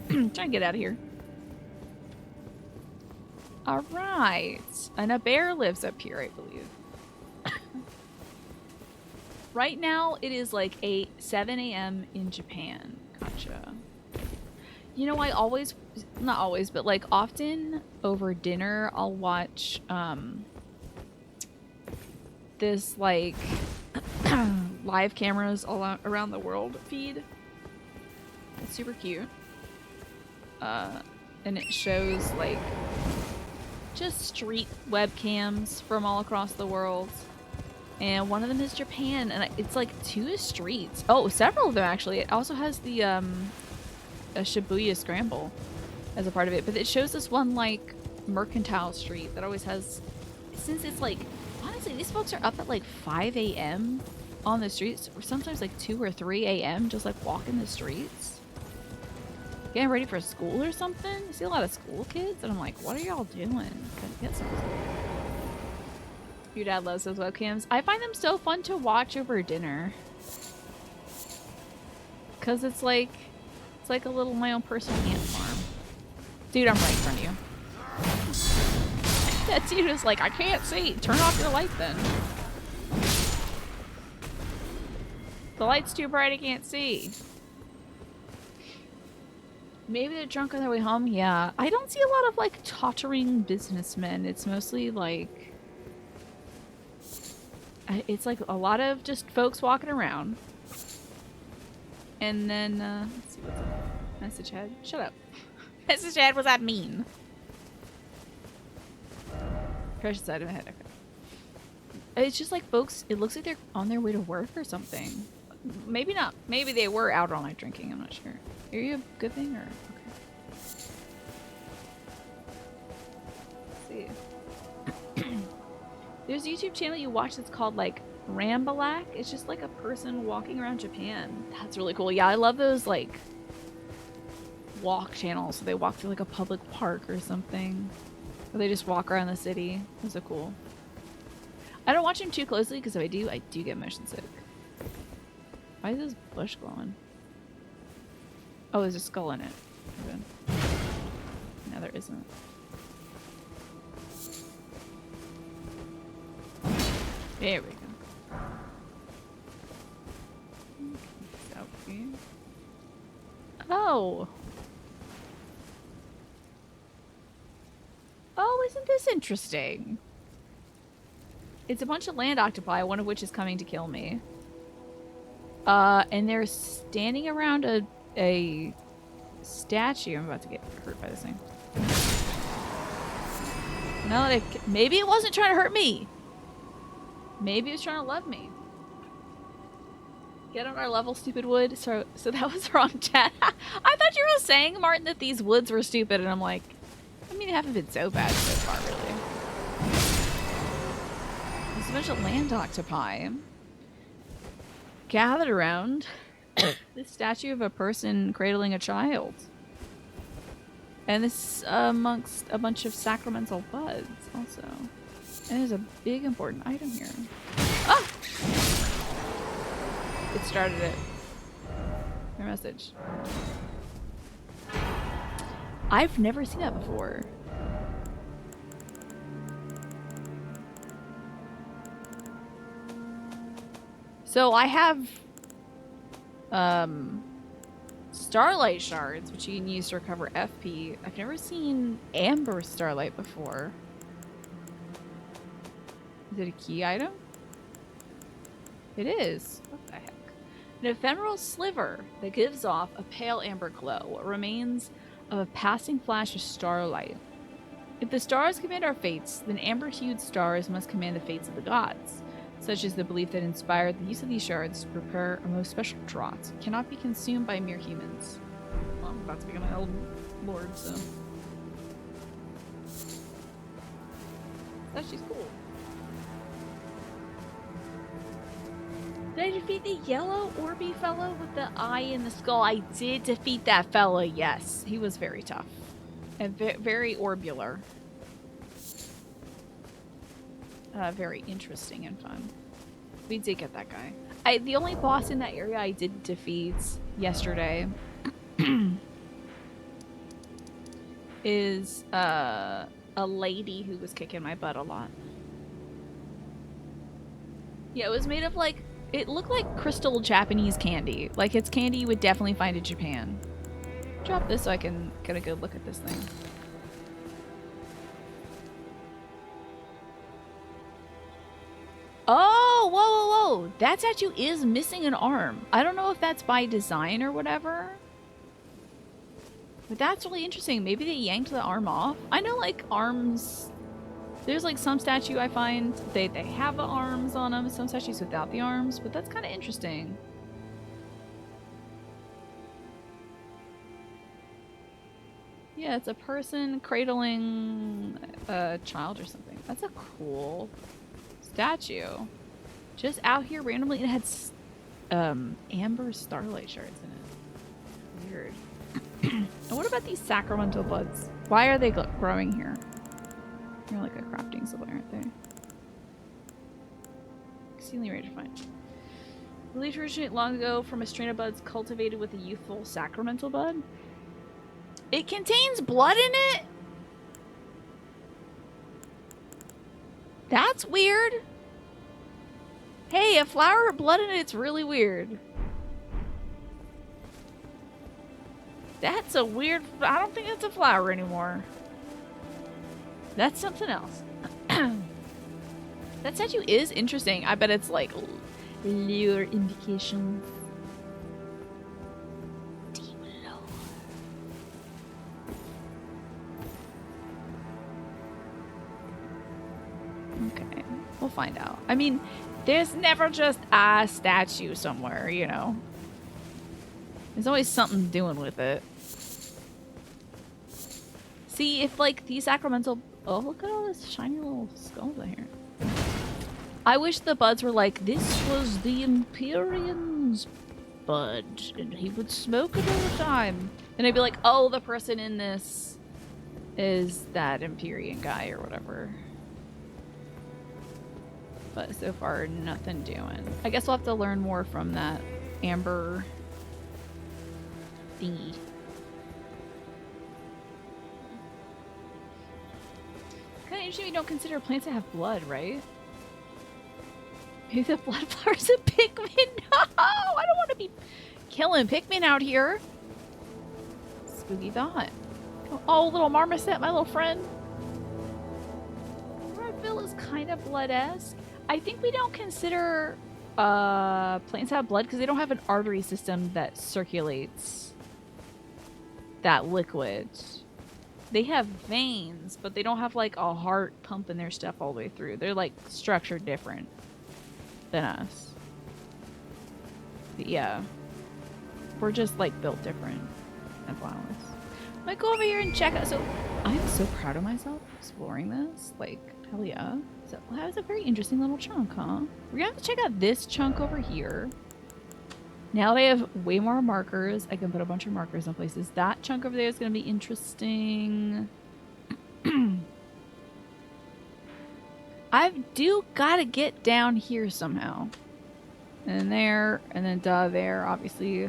Trying to get out of here. Alright. And a bear lives up here, I believe. Right now, it is like 7 a.m. in Japan. Gotcha. You know, I always, not always, but like often over dinner, I'll watch this like live cameras all around the world feed. It's super cute. And it shows like just street webcams from all across the world. And one of them is Japan, and it's like 2 streets. Oh, several of them actually. It also has the a Shibuya Scramble as a part of it, but it shows this one like mercantile street that always has, since it's like, honestly, these folks are up at like 5 a.m. on the streets, or sometimes like 2 or 3 a.m. just like walking the streets. Getting ready for school or something. I see a lot of school kids, and I'm like, what are y'all doing? Gotta get some sleep. Your dad loves those webcams. I find them so fun to watch over dinner. Cause it's like a little my own personal ant farm. Dude, I'm right in front of you. That dude was like, I can't see. Turn off your light then. The light's too bright, I can't see. Maybe they're drunk on their way home. Yeah. I don't see a lot of like tottering businessmen. It's mostly like, it's like a lot of just folks walking around. And then, let's see what's up. Message head. Shut up. Message head, was that mean? Precious item ahead. Okay. It's just like folks, it looks like they're on their way to work or something. Maybe not. Maybe they were out all night drinking. I'm not sure. Are you a good thing or? Okay. Let's see. There's a YouTube channel you watch that's called like Rambalak. It's just like a person walking around Japan. That's really cool. Yeah, I love those like walk channels. So they walk through like a public park or something. Or they just walk around the city. Those are cool. I don't watch them too closely because if I do get motion sick. Why is this bush glowing? Oh, there's a skull in it. Good. No, there isn't. There we go. Selfie. Oh! Oh, isn't this interesting? It's a bunch of land octopi, one of which is coming to kill me. And they're standing around a statue. I'm about to get hurt by this thing. No, maybe it wasn't trying to hurt me. Maybe it was trying to love me. Get on our level, stupid wood. So that was wrong, chat. I thought you were saying, Martin, that these woods were stupid, and I'm like, I mean, they haven't been so bad so far, really. There's a bunch of land octopi gathered around this statue of a person cradling a child. And this amongst a bunch of sacramental buds, also. And there's a big important item here. Ah! It started it. Your message. I've never seen that before. So I have starlight shards, which you can use to recover FP. I've never seen amber starlight before. Is it a key item? It is. What the heck? An ephemeral sliver that gives off a pale amber glow. What remains of a passing flash of starlight. If the stars command our fates, then amber-hued stars must command the fates of the gods. Such is the belief that inspired the use of these shards to prepare a most special draught. Cannot be consumed by mere humans. Well, I'm about to become an Elden Lord, so. That's just cool. Did I defeat the yellow Orby fellow with the eye in the skull? I did defeat that fella, yes. He was very tough. And very orbular. Very interesting and fun. We did get that guy. The only boss in that area I did defeat yesterday is a lady who was kicking my butt a lot. Yeah, it was made of like, it looked like crystal Japanese candy. Like it's candy you would definitely find in Japan. Drop this so I can get a good look at this thing. Oh, whoa, whoa, whoa. That statue is missing an arm. I don't know if that's by design or whatever. But that's really interesting. Maybe they yanked the arm off. I know like arms... There's like some statue I find they have the arms on them, some statues without the arms, but that's kind of interesting. Yeah, it's a person cradling a child or something. That's a cool statue. Just out here randomly, it had amber starlight shards in it. Weird. And what about these sacramental buds? Why are they growing here? They're like a crafting supply, aren't they? Exceedingly rare to find. Believed to originate long ago from a strain of buds cultivated with a youthful sacramental bud. It contains blood in it? That's weird. Hey, a flower with blood in it, it's really weird. That's a weird... I don't think it's a flower anymore. That's something else. That statue is interesting. I bet it's like lure indications. Deep lore. Okay, we'll find out. I mean, there's never just a statue somewhere, you know. There's always something doing with it. See, if like these sacramental... Oh, look at all this shiny little skulls out here. I wish the buds were like, this was the Empyrean's bud, and he would smoke it all the time. And I'd be like, oh, the person in this is that Empyrean guy or whatever. But so far, nothing doing. I guess we'll have to learn more from that amber thingy. Kind of interesting we don't consider plants that have blood, right? Maybe the blood flower's a Pikmin? No! I don't want to be killing Pikmin out here. Spooky thought. Oh, little marmoset, my little friend. Redville is kind of blood-esque. I think we don't consider Plants have blood because they don't have an artery system that circulates that liquid. They have veins, but they don't have like a heart pumping their stuff all the way through. They're like structured different than us. But yeah. We're just like built different and flowers. I might go over here and check out. So I'm so proud of myself for exploring this. Like, hell yeah. So that was a very interesting little chunk, huh? We're gonna have to check out this chunk over here. Now they have way more markers. I can put a bunch of markers in places. That chunk over there is gonna be interesting. I do gotta get down here somehow. And there, and then there, obviously.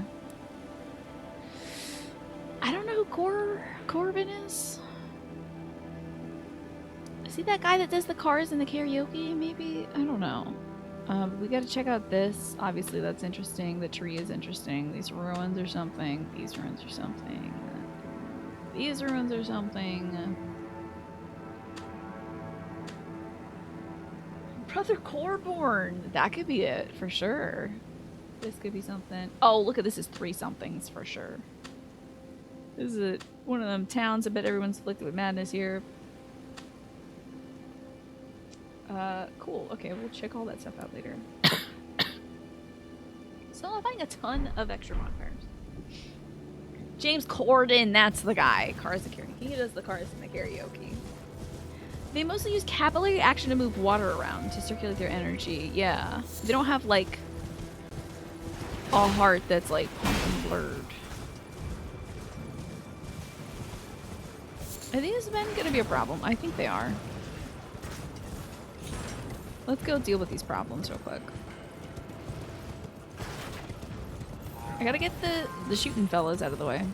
I don't know who Corbin is. Is he that guy that does the cars and the karaoke, maybe? I don't know. We gotta check out this. Obviously, that's interesting. The tree is interesting. These ruins are something. These ruins are something. These ruins are something. Brother Corborn! That could be it, for sure. This could be something. Oh, look at this is 3 somethings, for sure. This is one of them towns. I bet everyone's afflicted with madness here. Cool. Okay, we'll check all that stuff out later. So I'm finding a ton of extra bonfires. James Corden, that's the guy. Cars and karaoke. He does the cars and the karaoke. They mostly use capillary action to move water around to circulate their energy. Yeah. They don't have, like, a heart that's, like, pumping blurred. Are these men gonna be a problem? I think they are. Let's go deal with these problems real quick. I gotta get the shooting fellas out of the way.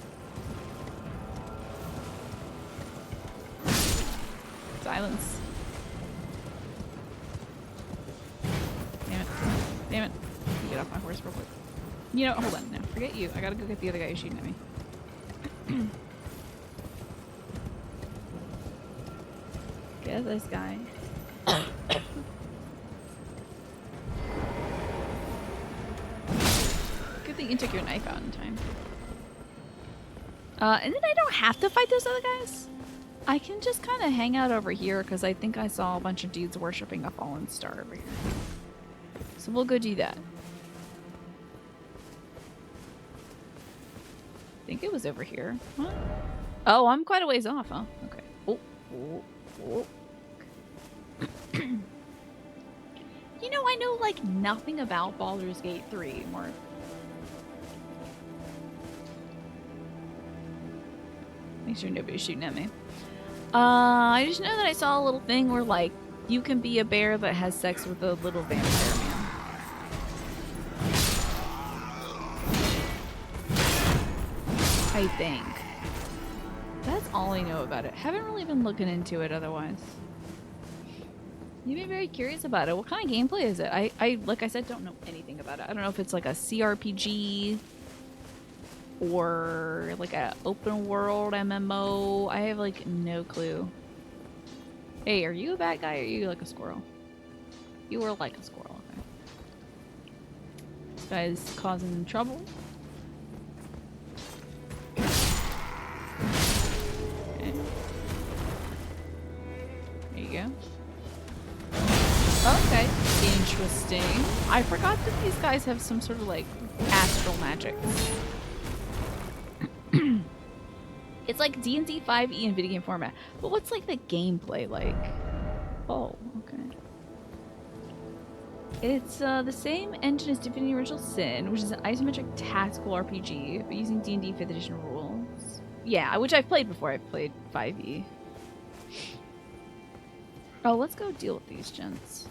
Silence. Damn it. Damn it. Get off my horse real quick. You know, hold on. No, forget you. I gotta go get the other guy who's shooting at me. Get this guy. Good thing you took your knife out in time. And then I don't have to fight those other guys. I can just kind of hang out over here because I think I saw a bunch of dudes worshipping a fallen star over here. So we'll go do that. I think it was over here. Huh? Oh, I'm quite a ways off, huh? Okay. Oh, oh, oh. You know, I know like nothing about Baldur's Gate 3 more. Make sure nobody's shooting at me. I just know that I saw a little thing where like you can be a bear that has sex with a little vampire man. I think. That's all I know about it. Haven't really been looking into it otherwise. You've been very curious about it. What kind of gameplay is it? I like I said, don't know anything about it. I don't know if it's like a CRPG or like a open world MMO. I have like no clue. Hey, are you a bad guy or are you like a squirrel? You were like a squirrel, okay. This guy's causing trouble. Okay. There you go. Okay, interesting. I forgot that these guys have some sort of like astral magic. It's like D&D 5e in video game format. But what's like the gameplay like? Oh, okay. It's the same engine as Divinity Original Sin, which is an isometric tactical RPG, but using D&D 5th edition rules. Yeah, which I've played before. I've played 5e. Oh, let's go deal with these gents.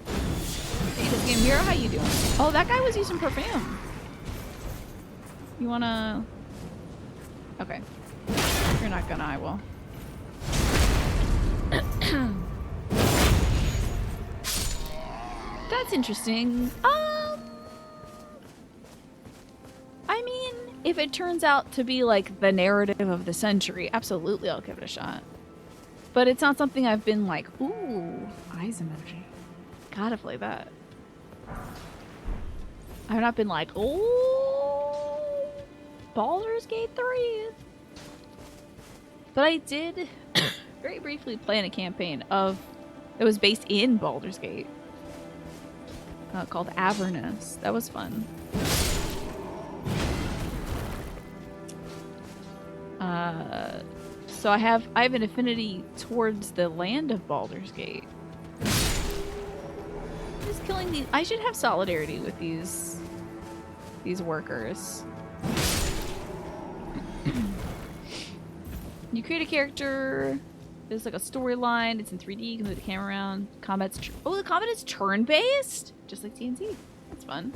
Hey, this game hero, how you doing? Oh, that guy was using perfume. You wanna... Okay. You're not gonna, I will. That's interesting. I mean, if it turns out to be like the narrative of the century, absolutely I'll give it a shot. But it's not something I've been like, ooh, eyes emoji. Gotta play that. I've not been like, oh, Baldur's Gate 3. But I did very briefly play in a campaign that was based in Baldur's Gate. Called Avernus. That was fun. So I have an affinity towards the land of Baldur's Gate. Just killing these. I should have solidarity with these workers. You create a character. There's like a storyline. It's in 3D. You can move the camera around. The combat is turn-based, just like TNT. That's fun.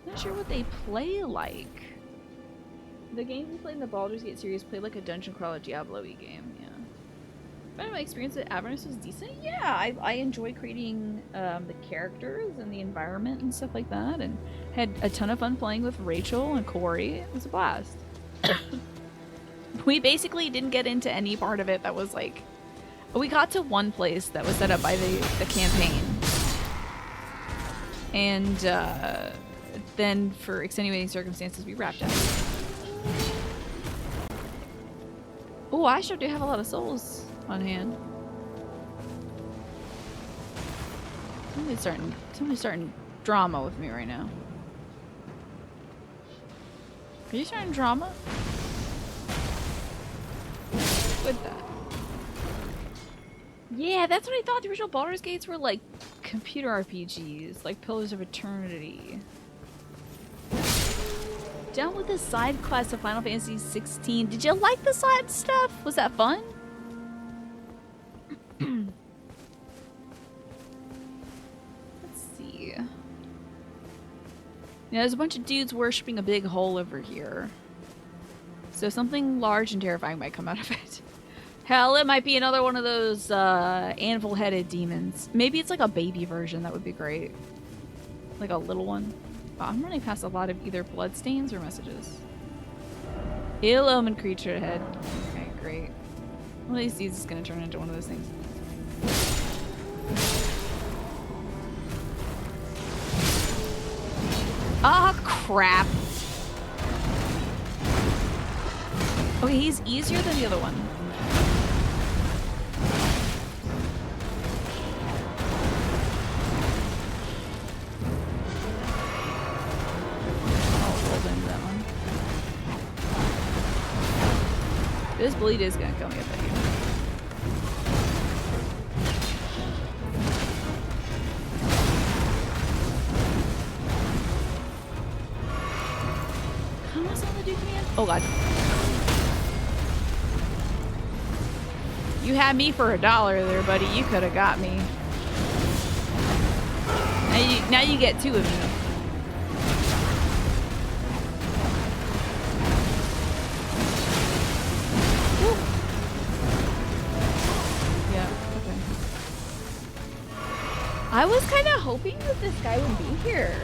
Not sure what they play like. The games we played in the Baldur's Gate series play like a dungeon crawler Diablo-y game. Yeah. But my experience with Avernus was decent. Yeah, I enjoy creating the characters and the environment and stuff like that, and had a ton of fun playing with Rachel and Corey. It was a blast. We basically didn't get into any part of it that was like... We got to one place that was set up by the campaign. And then for extenuating circumstances, we wrapped up. Oh, I sure do have a lot of souls on hand. Somebody's starting drama with me right now. Are you starting drama? With that. Yeah, that's what I thought. The original Baldur's Gates were like computer RPGs, like Pillars of Eternity. Down with the side quest of Final Fantasy 16. Did you like the side stuff? Was that fun? Let's see. Yeah, there's a bunch of dudes worshipping a big hole over here. So something large and terrifying might come out of it. Hell, it might be another one of those anvil-headed demons. Maybe it's like a baby version. That would be great. Like a little one. Wow, I'm running past a lot of either bloodstains or messages. Ill-omened creature ahead. Okay, great. One of these dudes is going to turn into one of those things. Ah, crap. Okay, he's easier than the other one. This bleed is gonna kill me if I do. How am I supposed to do command? Oh god. You had me for $1 there, buddy. You could have got me. Now you get 2 of me. I was kind of hoping that this guy would be here.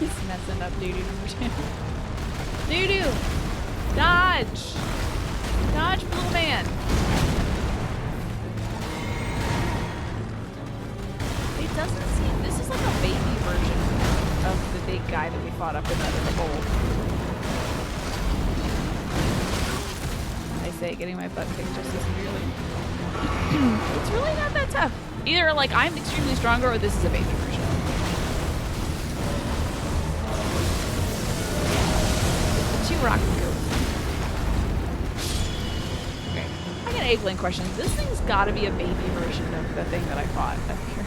He's messing up doo-doo number 2. Doo-doo! Dodge! Dodge, blue man! It doesn't seem... This is like a baby version of the big guy that we fought up in that other bowl. I say, getting my butt kicked just as severely. It's really not that tough. Either like I'm extremely stronger or this is a baby version. The 2 rock goats. Okay. I got an egg-link question. This thing's gotta be a baby version of the thing that I fought up here.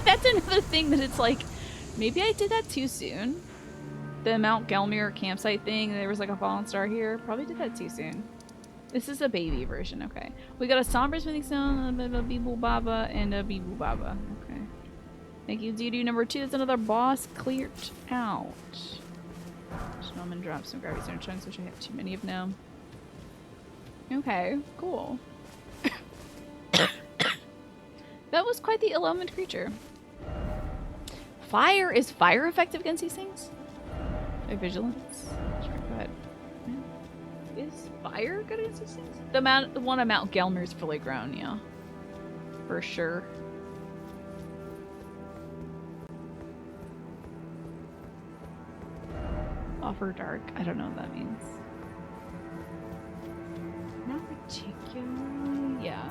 That's another thing that it's like, maybe I did that too soon. The Mount Gelmir campsite thing, there was like a fallen star here. Probably did that too soon. This is a baby version, okay. We got a somber smithing stone, a Beeble Baba, and a Beeble Baba. Okay. Thank you, Doo-Doo number 2. That's another boss cleared out. Snowman dropped some gravity stone chunks, which I have too many of now. Okay, cool. That was quite the ill-omened creature. Fire? Is fire effective against these things? By vigilance? Sure, go ahead. Is fire good against these things? The one on Mount Gelmir is fully grown, yeah. for sure. Offer dark. I don't know what that means. Not particularly. Yeah.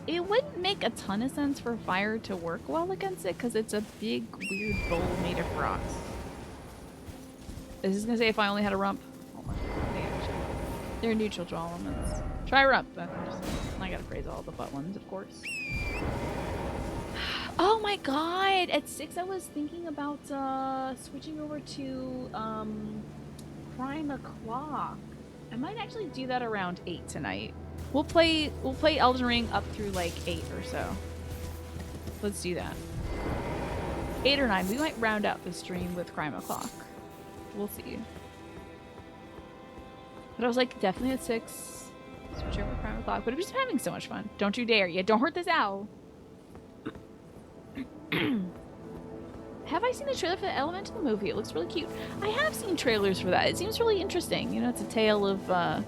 It wouldn't make a ton of sense for fire to work well against it because it's a big, weird bowl made of rocks. Is this gonna say if I only had a rump? Hold on. They're neutral to all elements. Try rump. I gotta praise all the butt ones, of course. Oh my god! At 6 I was thinking about switching over to Prime O'Clock. I might actually do that around 8 tonight. We'll play Elden Ring up through like 8 or so. Let's do that. 8 or 9. We might round out the stream with Crime O'Clock. We'll see. But I was like, definitely at 6. Switch over to Crime O'Clock. But I'm just having so much fun. Don't you dare. Yeah, don't hurt this owl. Have I seen the trailer for the Elemental movie? It looks really cute. I have seen trailers for that. It seems really interesting. You know, it's a tale of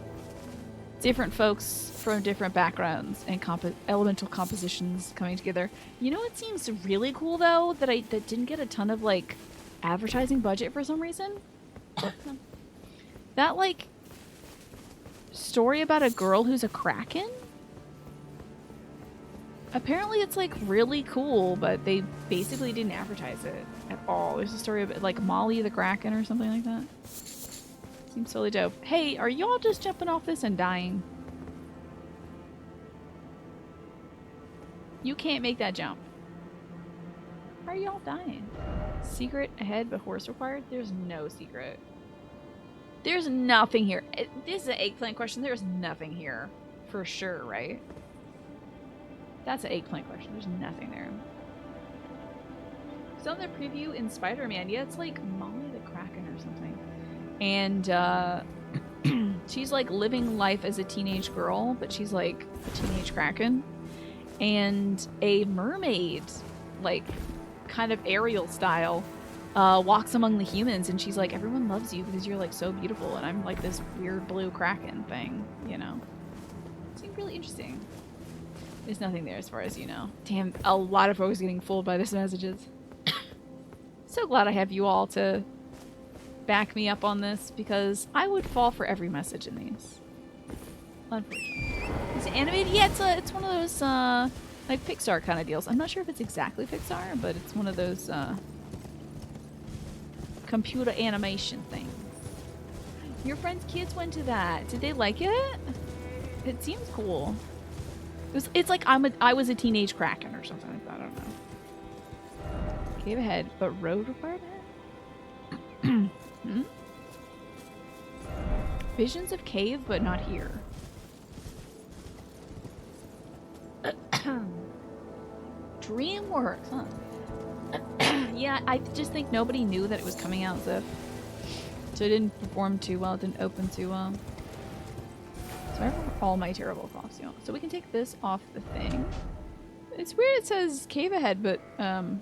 different folks from different backgrounds and elemental compositions coming together. You know what seems really cool though that didn't get a ton of like advertising budget for some reason? That like story about a girl who's a kraken? Apparently it's like really cool, but they basically didn't advertise it at all. There's a story about like Molly the Kraken or something like that. Seems totally dope. Hey, are y'all just jumping off this and dying? You can't make that jump. How are y'all dying? Secret ahead but horse required? There's no secret. There's nothing here. This is an eggplant question. There's nothing here. For sure, right? That's an eggplant question. There's nothing there. So in the preview in Spider-Man, yeah, it's like Molly the Kraken or something. And she's like living life as a teenage girl, but she's like a teenage kraken. And a mermaid, like kind of Ariel style, walks among the humans, and she's like, everyone loves you because you're like so beautiful, and I'm like this weird blue kraken thing, you know? Seems really interesting. There's nothing there as far as you know. Damn, a lot of folks getting fooled by these messages. So glad I have you all to back me up on this, because I would fall for every message in these. Unfortunately. Is it animated? Yeah, it's one of those like Pixar kind of deals. I'm not sure if it's exactly Pixar, but it's one of those computer animation things. Your friend's kids went to that. Did they like it? It seems cool. It's like I was a teenage kraken or something like that. I don't know. Cave ahead, but road required ahead? Hmm? Visions of cave, but not here. DreamWorks, huh? Yeah, I just think nobody knew that it was coming out, so it didn't perform too well. It didn't open too well. So I remember all my terrible coughs, you know. So we can take this off the thing. It's weird it says cave ahead, but road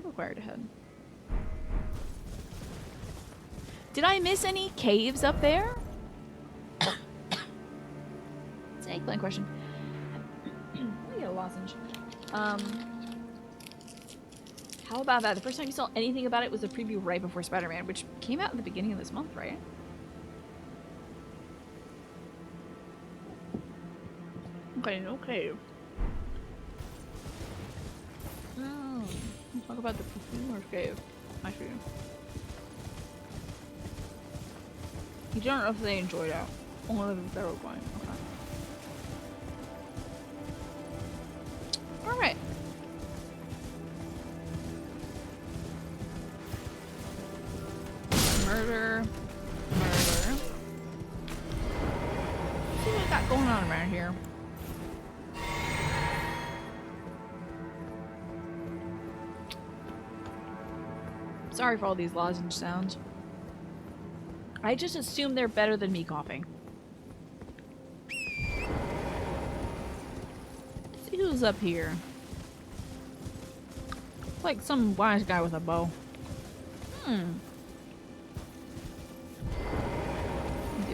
required ahead. Did I miss any caves up there? It's an eggplant question. Let me get a lozenge. How about that? The first time you saw anything about it was a preview right before Spider-Man, which came out in the beginning of this month, right? Okay, no cave. Oh, let's talk about the perfumer's cave. I see. You don't know if they enjoyed it. Only if they were going. Okay. Alright. Murder. Murder. Let's see what we got going on around here. Sorry for all these lozenge sounds. I just assume they're better than me coughing. Let's see who's up here. Like some wise guy with a bow. Deal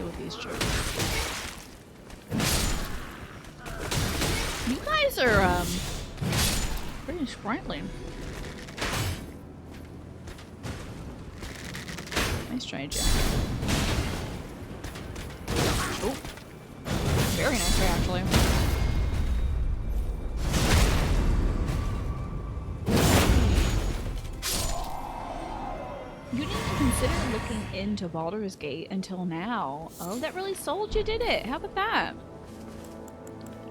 with these children. These are, pretty sprightly. Nice try, Jack. Oh. Very nice try, actually. You didn't even consider looking into Baldur's Gate until now. Oh, that really sold you, did it? How about that?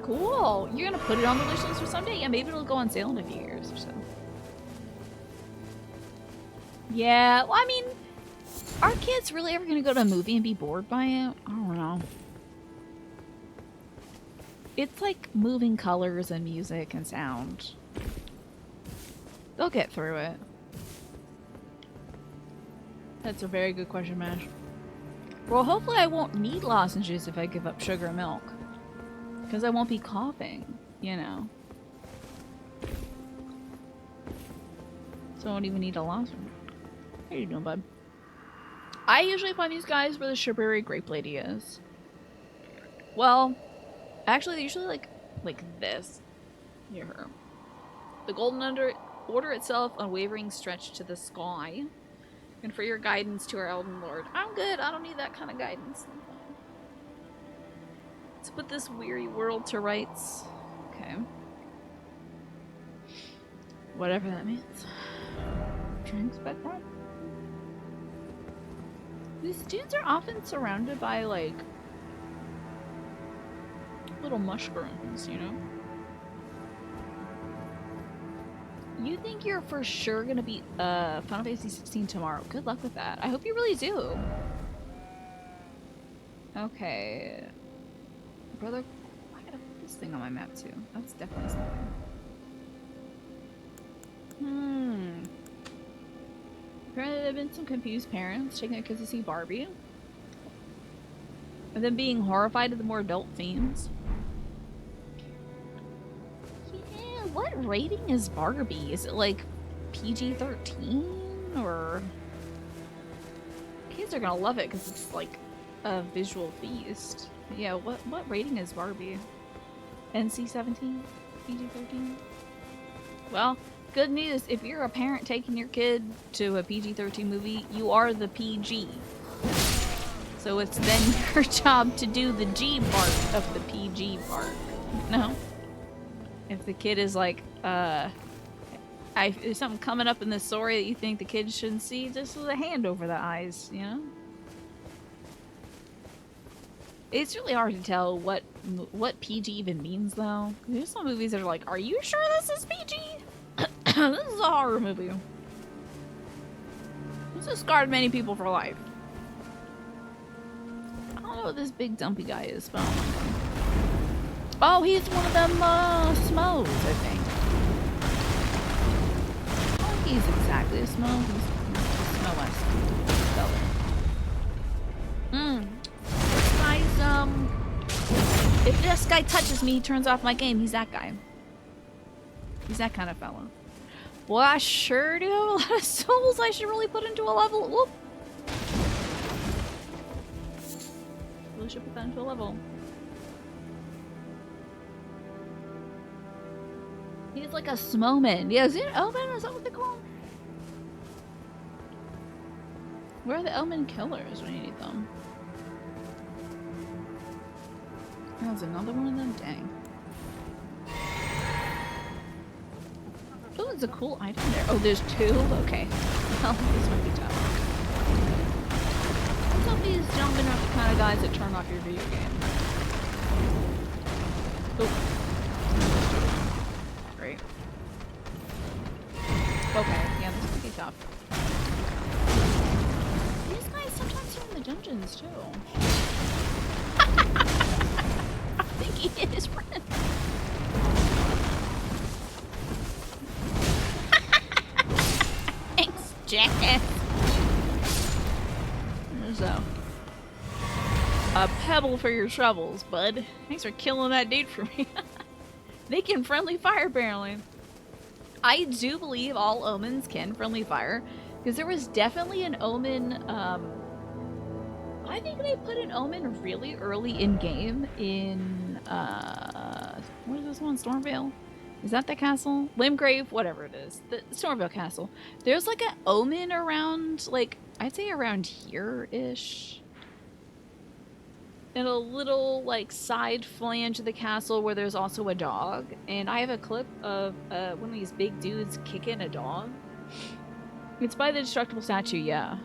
Cool. You're gonna put it on the wish list for someday? Yeah, maybe it'll go on sale in a few years or so. Yeah, well, I mean, are kids really ever gonna go to a movie and be bored by it? I don't know. It's like moving colors and music and sound. They'll get through it. That's a very good question, Mash. Well, hopefully I won't need lozenges if I give up sugar and milk. Because I won't be coughing, you know. So I won't even need a lozenge. How you doing, bud? I usually find these guys where the Shrubbery Grape Lady is. Well, actually they're usually like this. Near her. The Golden Order itself, unwavering stretch to the sky. And for your guidance to our Elden Lord. I'm good, I don't need that kind of guidance. Let's put this weary world to rights. Okay. Whatever that means. Can I expect that? These dudes are often surrounded by, like, little mushrooms, you know? You think you're for sure gonna beat Final Fantasy 16 tomorrow. Good luck with that. I hope you really do. Okay. Brother, I gotta put this thing on my map too. That's definitely something. Apparently there have been some confused parents taking their kids to see Barbie. And then being horrified at the more adult themes. Yeah, what rating is Barbie? Is it like PG-13 or... Kids are gonna love it because it's like a visual feast. Yeah, what rating is Barbie? NC-17? PG-13? Well, good news, if you're a parent taking your kid to a PG-13 movie, you are the PG. So it's then your job to do the G part of the PG part. No? If the kid is like, there's something coming up in the story that you think the kid shouldn't see, just with a hand over the eyes, you know? It's really hard to tell what PG even means, though. There's some movies that are like, are you sure this is PG? This is a horror movie. This has scarred many people for life. I don't know what this big dumpy guy is, but oh, he's one of them Smoes, I think. I don't think he's exactly a Smo. He's a Smo-esque fella. This guy's, if this guy touches me, he turns off my game. He's that guy. He's that kind of fella. Well, I sure do have a lot of souls I should really put into a level. Whoop. Really should put that into a level. He's like a Smoman. Yeah, is it Omen? Is that what they call him? Where are the Omen killers when you need them? Oh, there's another one of them? Dang. Oh, there's a cool item there. Oh, there's two? Okay. Well, this might be tough. What's up these gentlemen are the kind of guys that turn off your video game? Oh. Great. Okay, yeah, this might be tough. These guys sometimes are in the dungeons, too. I think he hit his friend. Thanks, jackass. There's a pebble for your troubles, bud. Thanks for killing that dude for me. They can friendly fire, apparently. I do believe all omens can friendly fire, because there was definitely an omen, I think they put an omen really early in game in, What is this one? Stormvale? Is that the castle? Limgrave? Whatever it is. The Stormvale Castle. There's like an omen around, like, I'd say around here-ish. And a little, like, side flange of the castle where there's also a dog. And I have a clip of one of these big dudes kicking a dog. It's by the destructible statue, yeah.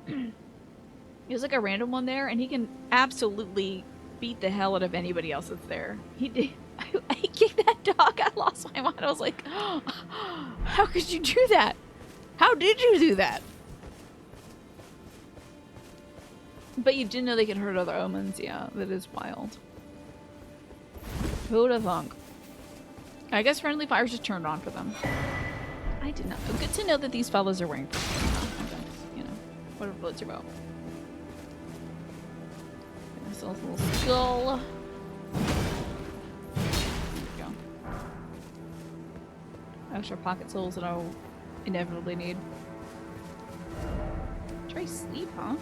There's like a random one there, and he can absolutely beat the hell out of anybody else that's there. He did. I kicked that dog. I lost my mind. I was like, oh, how could you do that? How did you do that? But you didn't know they could hurt other omens. Yeah, that is wild. Who'd have thunk? I guess friendly fire's just turned on for them. I did not know. Good to know that these fellas are wearing, you know, whatever floats your boat. This little skull. Extra pocket souls that I'll inevitably need. Try sleep, huh?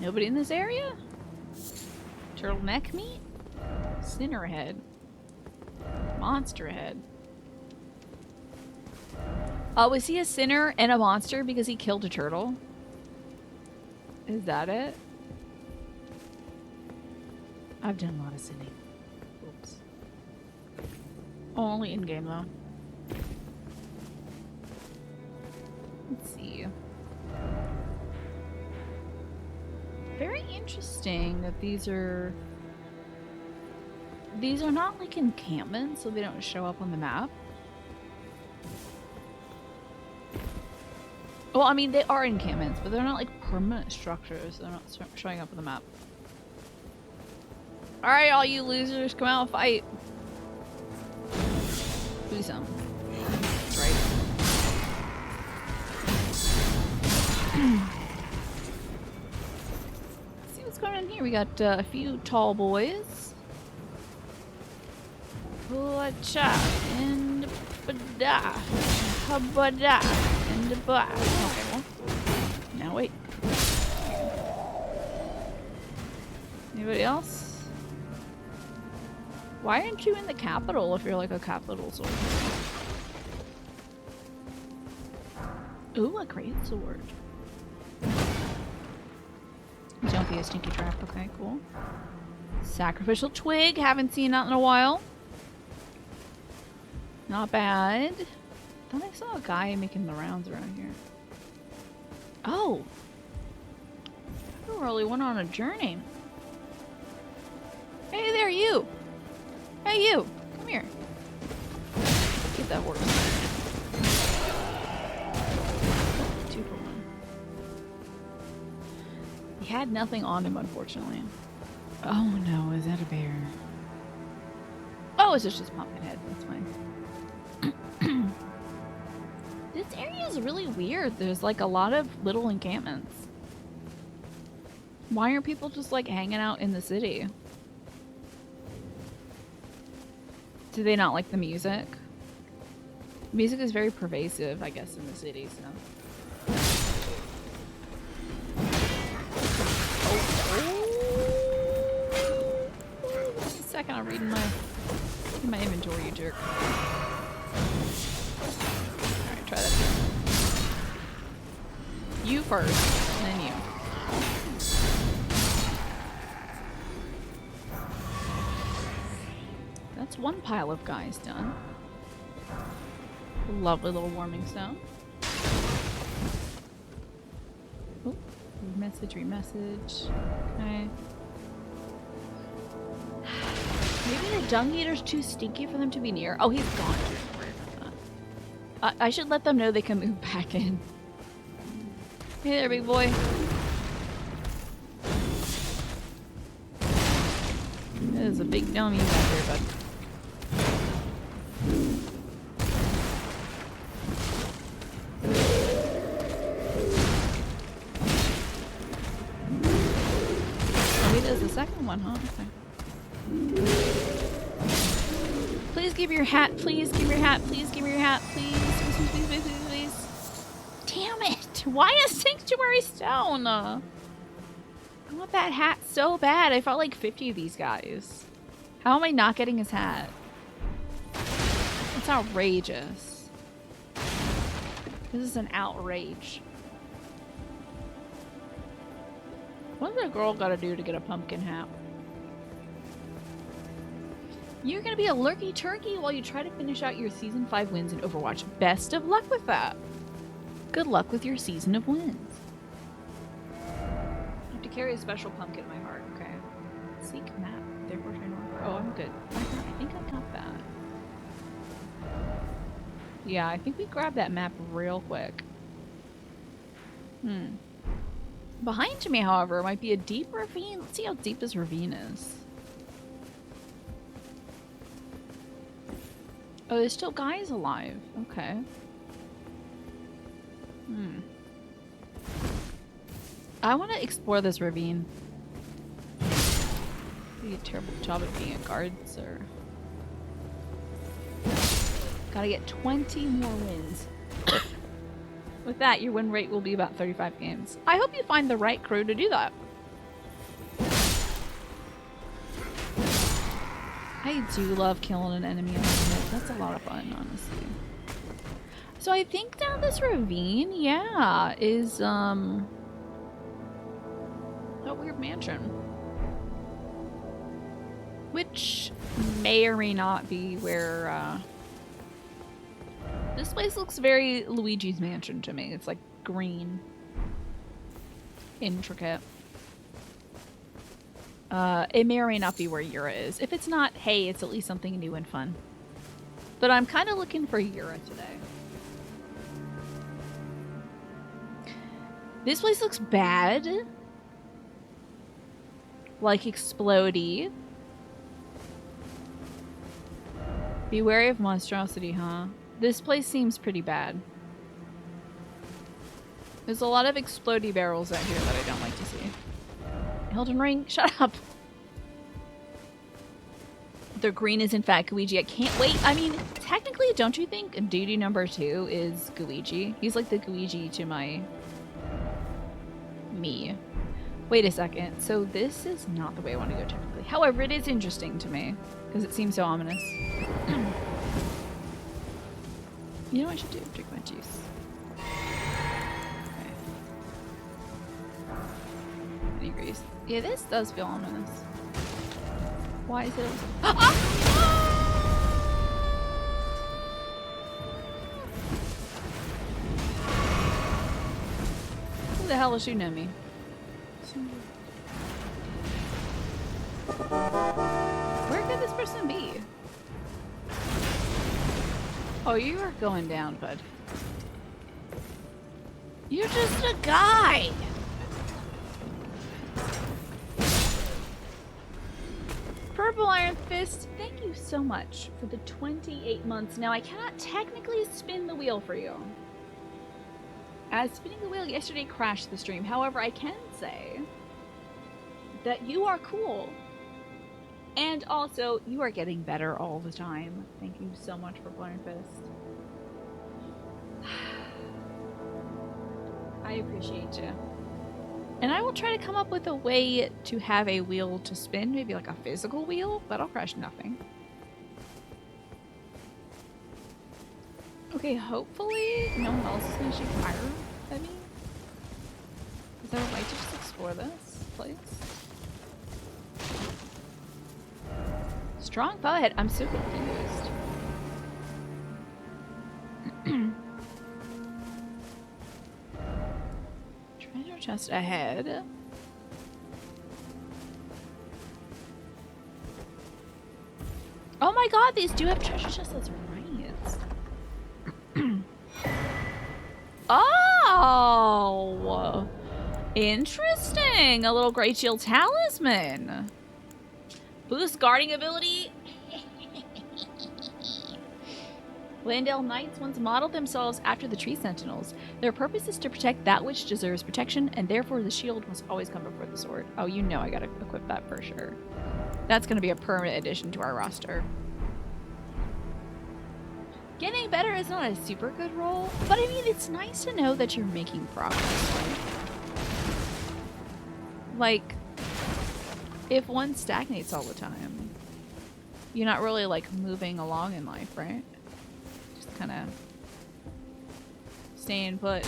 Nobody in this area? Turtleneck meat? Sinner head. Monster head. Oh, was he a sinner and a monster because he killed a turtle? Is that it? I've done a lot of sinning. Oops. Only in-game, though. Let's see. Very interesting that these are not like encampments, so they don't show up on the map. Well, I mean, they are encampments, but they're not like permanent structures. They're not showing up on the map. Alright, all you losers, come out and fight. Do some. That's right. Let's see what's going on here. We got a few tall boys. Cha and bada. Habada and ba. Okay, well. Now wait. Anybody else? Why aren't you in the capital if you're like a capital sword? Ooh, a great sword. Don't be a stinky trap. Okay, cool. Sacrificial twig. Haven't seen that in a while. Not bad. Thought I saw a guy making the rounds around here. Oh! I really went on a journey. Hey there, you! Hey, you! Come here. Get that horse. 2 for 1. He had nothing on him, unfortunately. Oh no, is that a bear? Oh, it's just Pumpkinhead. That's fine. This area is really weird. There's like a lot of little encampments. Why aren't people just like hanging out in the city? Do they not like the music? Music is very pervasive, I guess, in the city, so. Just a second, I'm reading my inventory, you jerk. Alright, try that again. You first, and then you. That's one pile of guys done. Lovely little warming stone. Oh, remessage. Okay. Maybe the dung eater's too stinky for them to be near. Oh, he's gone. I should let them know they can move back in. Hey there, big boy. There's a big dummy back there, bud. There's the second one, huh? Okay. Please give me your hat. Please give me your hat. Please give me your hat. Please. Please. Damn it. Why a sanctuary stone? I want that hat so bad. I fought like 50 of these guys. How am I not getting his hat? It's outrageous. This is an outrage. What's a girl gotta do to get a pumpkin hat? You're gonna be a lurky turkey while you try to finish out your Season 5 wins in Overwatch. Best of luck with that. Good luck with your season of wins. I have to carry a special pumpkin in my heart. Okay. Seek map. Therefore, try north. Oh, I'm good. I think I got that. Yeah, I think we grabbed that map real quick. Behind me, however, might be a deep ravine. Let's see how deep this ravine is. Oh, there's still guys alive. Okay. I want to explore this ravine. Do a terrible job at being a guard, sir. Gotta get 20 more wins. With that, your win rate will be about 35 games. I hope you find the right crew to do that. I do love killing an enemy on the hit. That's a lot of fun, honestly. So I think down this ravine, yeah, is a weird mansion. Which may or may not be where this place looks very Luigi's Mansion to me. It's like green. Intricate. It may or may not be where Yura is. If it's not, hey, it's at least something new and fun. But I'm kind of looking for Yura today. This place looks bad. Like explodey. Be wary of monstrosity, huh? This place seems pretty bad. There's a lot of explodey barrels out here that I don't like to see. Elden Ring, shut up. The green is in fact Guiji. I can't wait. I mean, technically, don't you think duty number 2 is Guiji? He's like the Guiji to my me. Wait a second. So this is not the way I want to go technically. However, it is interesting to me because it seems so ominous. You know what I should do? Drink my juice. Okay. 20 degrees. Yeah, this does feel ominous. Why is it? Who the hell is shooting at me? Where could this person be? Oh, you are going down, bud. You're just a guy! Purple Iron Fist, thank you so much for the 28 months. Now, I cannot technically spin the wheel for you, as spinning the wheel yesterday crashed the stream. However, I can say that you are cool. And also, you are getting better all the time. Thank you so much for Iron Fist. I appreciate you. And I will try to come up with a way to have a wheel to spin, maybe like a physical wheel, but I'll crash nothing. Okay, hopefully no one else is going to shoot fire at me. Is there a way to just explore this place? Strong bud. I'm so confused. Treasure chest ahead. Oh my god, these do have treasure chests. That's right. Oh! Interesting. A little Great Shield Talisman. Boost guarding ability. Landale Knights once modeled themselves after the Tree Sentinels. Their purpose is to protect that which deserves protection, and therefore the shield must always come before the sword. Oh, you know I gotta equip that for sure. That's gonna be a permanent addition to our roster. Getting better is not a super good role, but I mean, it's nice to know that you're making progress, right? Like, if one stagnates all the time, you're not really, like, moving along in life, right? Just kind of staying put.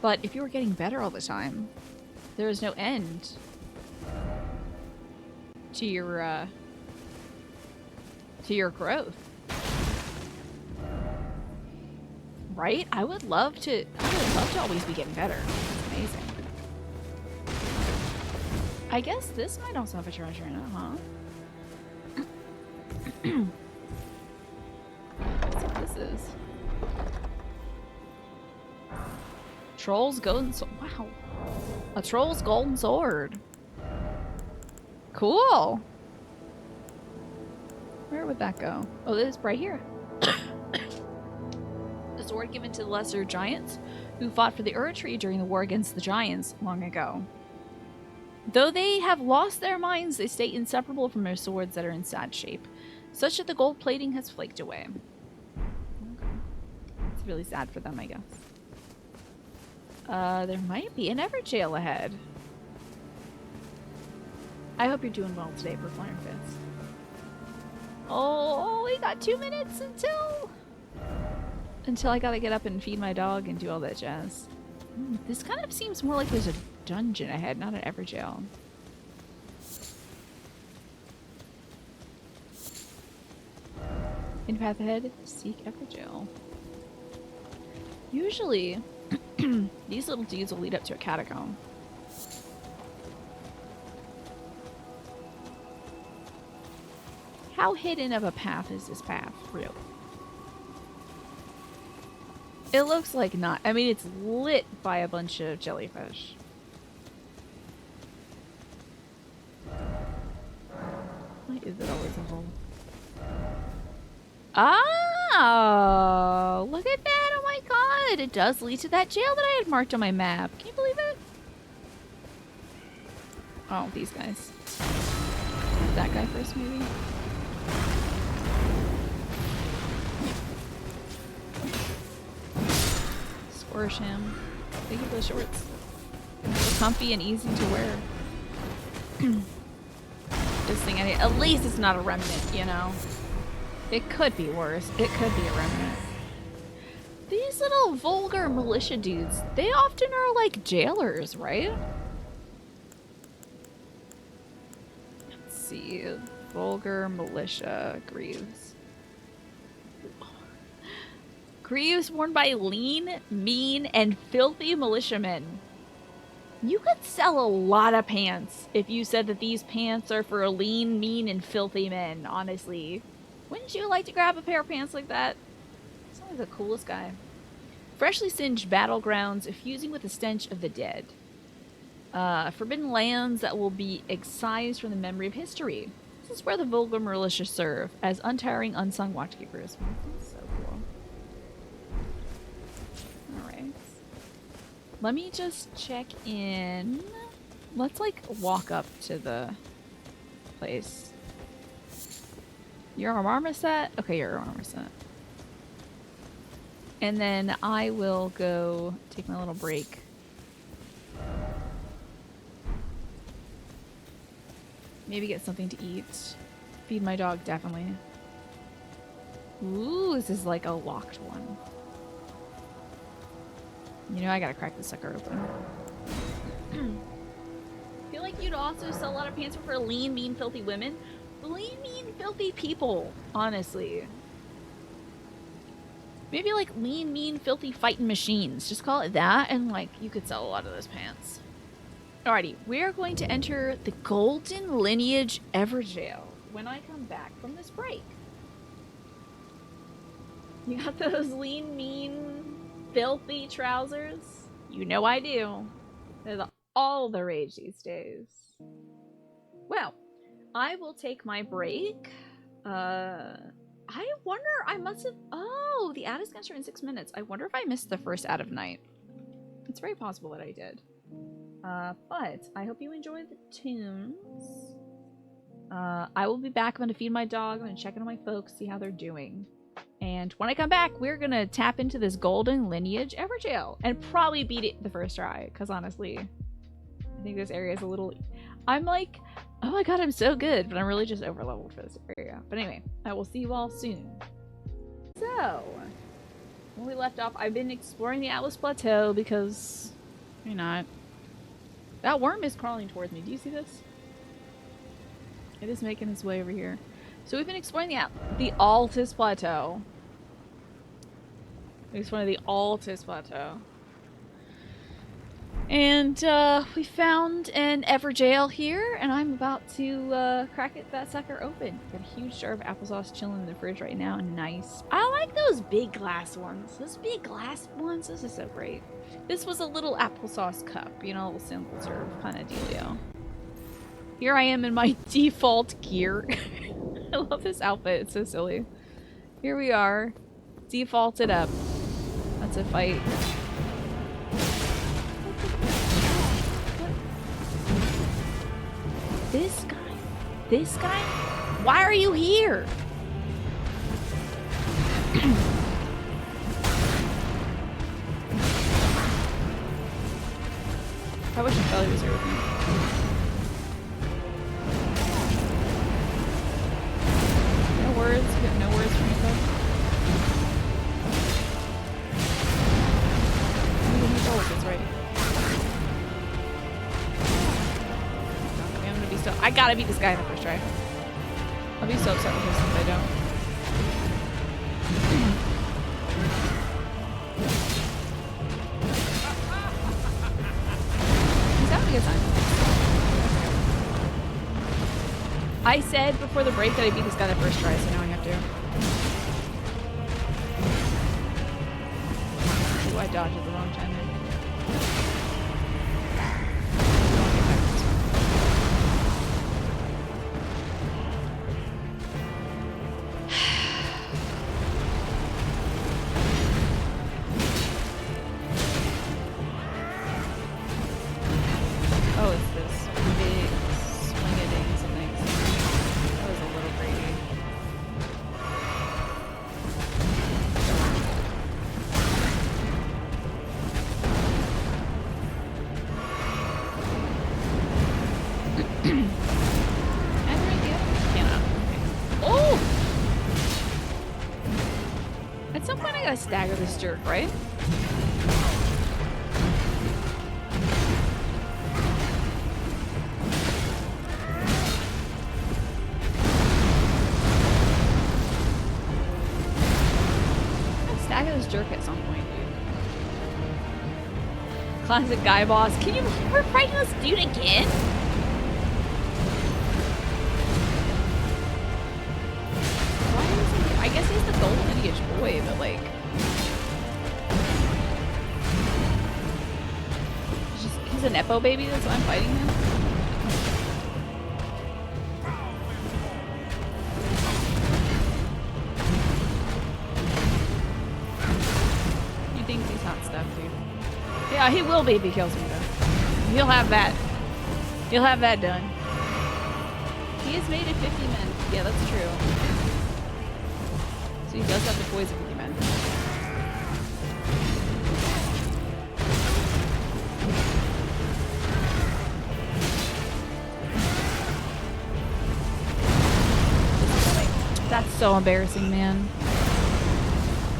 But if you were getting better all the time, there is no end to your growth. Right? I would love to always be getting better. It's amazing. I guess this might also have a treasure in it, huh? That's what this is. Troll's golden sword. Wow. A troll's golden sword. Cool. Where would that go? Oh, this is right here. The sword given to the lesser giants who fought for the Ur tree during the war against the giants long ago. Though they have lost their minds, they stay inseparable from their swords that are in sad shape, such that the gold plating has flaked away. Okay. It's really sad for them, I guess. There might be an Everjail ahead. I hope you're doing well today, Purple Iron Fist. Oh, we got 2 minutes until I gotta get up and feed my dog and do all that jazz. This kind of seems more like there's a dungeon ahead, not an Everjail. In path ahead, seek Everjail. Usually, these little dudes will lead up to a catacomb. How hidden of a path is this path, really? It looks like not. I mean, it's lit by a bunch of jellyfish. Why is it always a hole? Oh, look at that. Oh my god. It does lead to that jail that I had marked on my map. Can you believe it? Oh, these guys. That guy first, maybe? Squish him. Thank you for the shorts. They're comfy and easy to wear. This thing, at least it's not a remnant, you know? It could be worse. It could be a remnant. These little vulgar militia dudes, they often are like jailers, right? Let's see. Vulgar militia greaves. Greaves worn by lean, mean, and filthy militiamen. You could sell a lot of pants if you said that these pants are for lean, mean, and filthy men, honestly. Wouldn't you like to grab a pair of pants like that? Sounds like the coolest guy. Freshly singed battlegrounds, effusing with the stench of the dead. Forbidden lands that will be excised from the memory of history. This is where the vulgar militia serve, as untiring, unsung watchkeepers. That's so cool. Alright. Let me just check in. Let's, like, walk up to the place. You're a marmoset? Okay, you're a marmoset. And then I will go take my little break. Maybe get something to eat. Feed my dog, definitely. Ooh, this is like a locked one. You know, I gotta crack this sucker open. I feel like you'd also sell a lot of pants for lean, mean, filthy women. Lean, mean, filthy people, honestly. Maybe like lean, mean, filthy fighting machines. Just call it that, and like you could sell a lot of those pants. Alrighty, we are going to enter the Golden Lineage Everjail when I come back from this break. You got those lean, mean, filthy trousers? You know I do. They're all the rage these days. Well, I will take my break. I wonder, I must have... Oh, the ad is going to start in 6 minutes. I wonder if I missed the first ad of night. It's very possible that I did. But I hope you enjoy the tunes. I will be back. I'm going to feed my dog. I'm going to check in on my folks, see how they're doing. And when I come back, we're going to tap into this Golden Lineage Everjail. And probably beat it the first try. Because honestly, I I think this area is a little... I'm like, oh my god, I'm so good, but I'm really just overleveled for this area. But anyway, I will see you all soon. So, when we left off, I've been exploring the ALL-TUS Plateau because... why not? That worm is crawling towards me. Do you see this? It is making its way over here. So we've been exploring the ALL-TUS Plateau. It's one of the ALL-TUS Plateau. And we found an Ever jail here, and I'm about to crack that sucker open. Got a huge jar of applesauce chilling in the fridge right now. Nice. I like those big glass ones. Those big glass ones, this is so great. This was a little applesauce cup, you know, a little single serve kind of dealio. Here I am in my default gear. I love this outfit. It's so silly. Here we are, defaulted up. That's a fight. This guy? This guy? Why are you here? I wish Kelly was here with me. No words? You have no words for me, folks? That's right. So I gotta beat this guy in the first try. I'll be so upset with this if I don't. He's having a good time. I said before the break that I beat this guy the first try, so now I have to. Ooh, I dodged at the wrong time there. Stagger this jerk, right? Stagger this jerk at some point, dude. Classic guy boss. Can you believe we're fighting this dude again? Why is he? I guess he's the golden lineage boy, but like. He's a Nepo baby, that's why I'm fighting him. He thinks he's hot stuff, dude. Yeah, he will be if he kills me, though. He'll have that. He'll have that done. He has made it 50 men. Yeah, that's true. So he does have to poison 50 men. That's so embarrassing, man.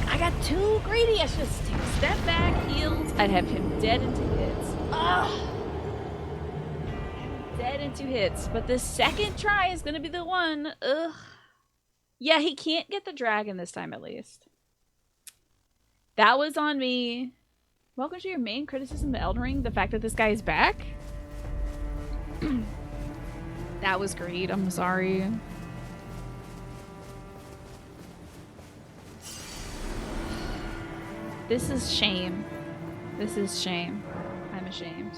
I got too greedy. I should just take a step back, healed. I'd have him dead into hits. Ugh. Dead into hits. But the second try is going to be the one. Ugh. Yeah, he can't get the dragon this time, at least. That was on me. Welcome to your main criticism of Elden Ring, the fact that this guy is back. That was great. I'm sorry. This is shame. This is shame. I'm ashamed.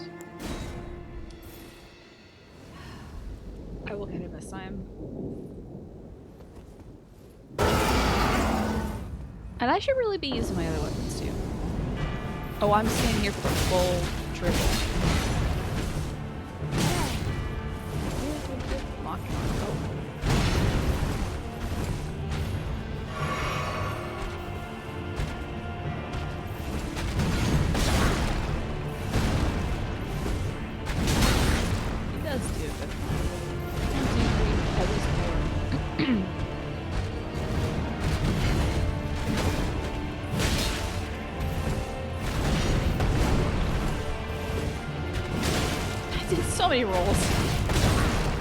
I will get him this time. And I should really be using my other weapons too. Oh, I'm staying here for full triple. Let's do a good one. 1, 2, 3, at least 4. I did so many rolls.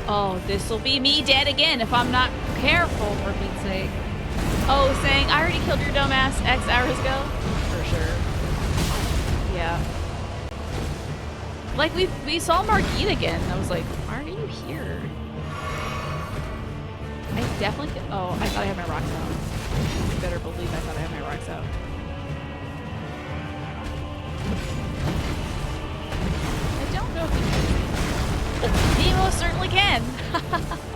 Oh, this will be me dead again if I'm not careful, for Pete's sake. Oh, saying, I already killed your dumbass X hours ago? For sure. Yeah. Like, we saw Margit again. I was like, why are you here? I definitely... Oh, I thought I had my rocks out. You better believe I thought I had my rocks out. I don't know if he can. Oh, he most certainly can. I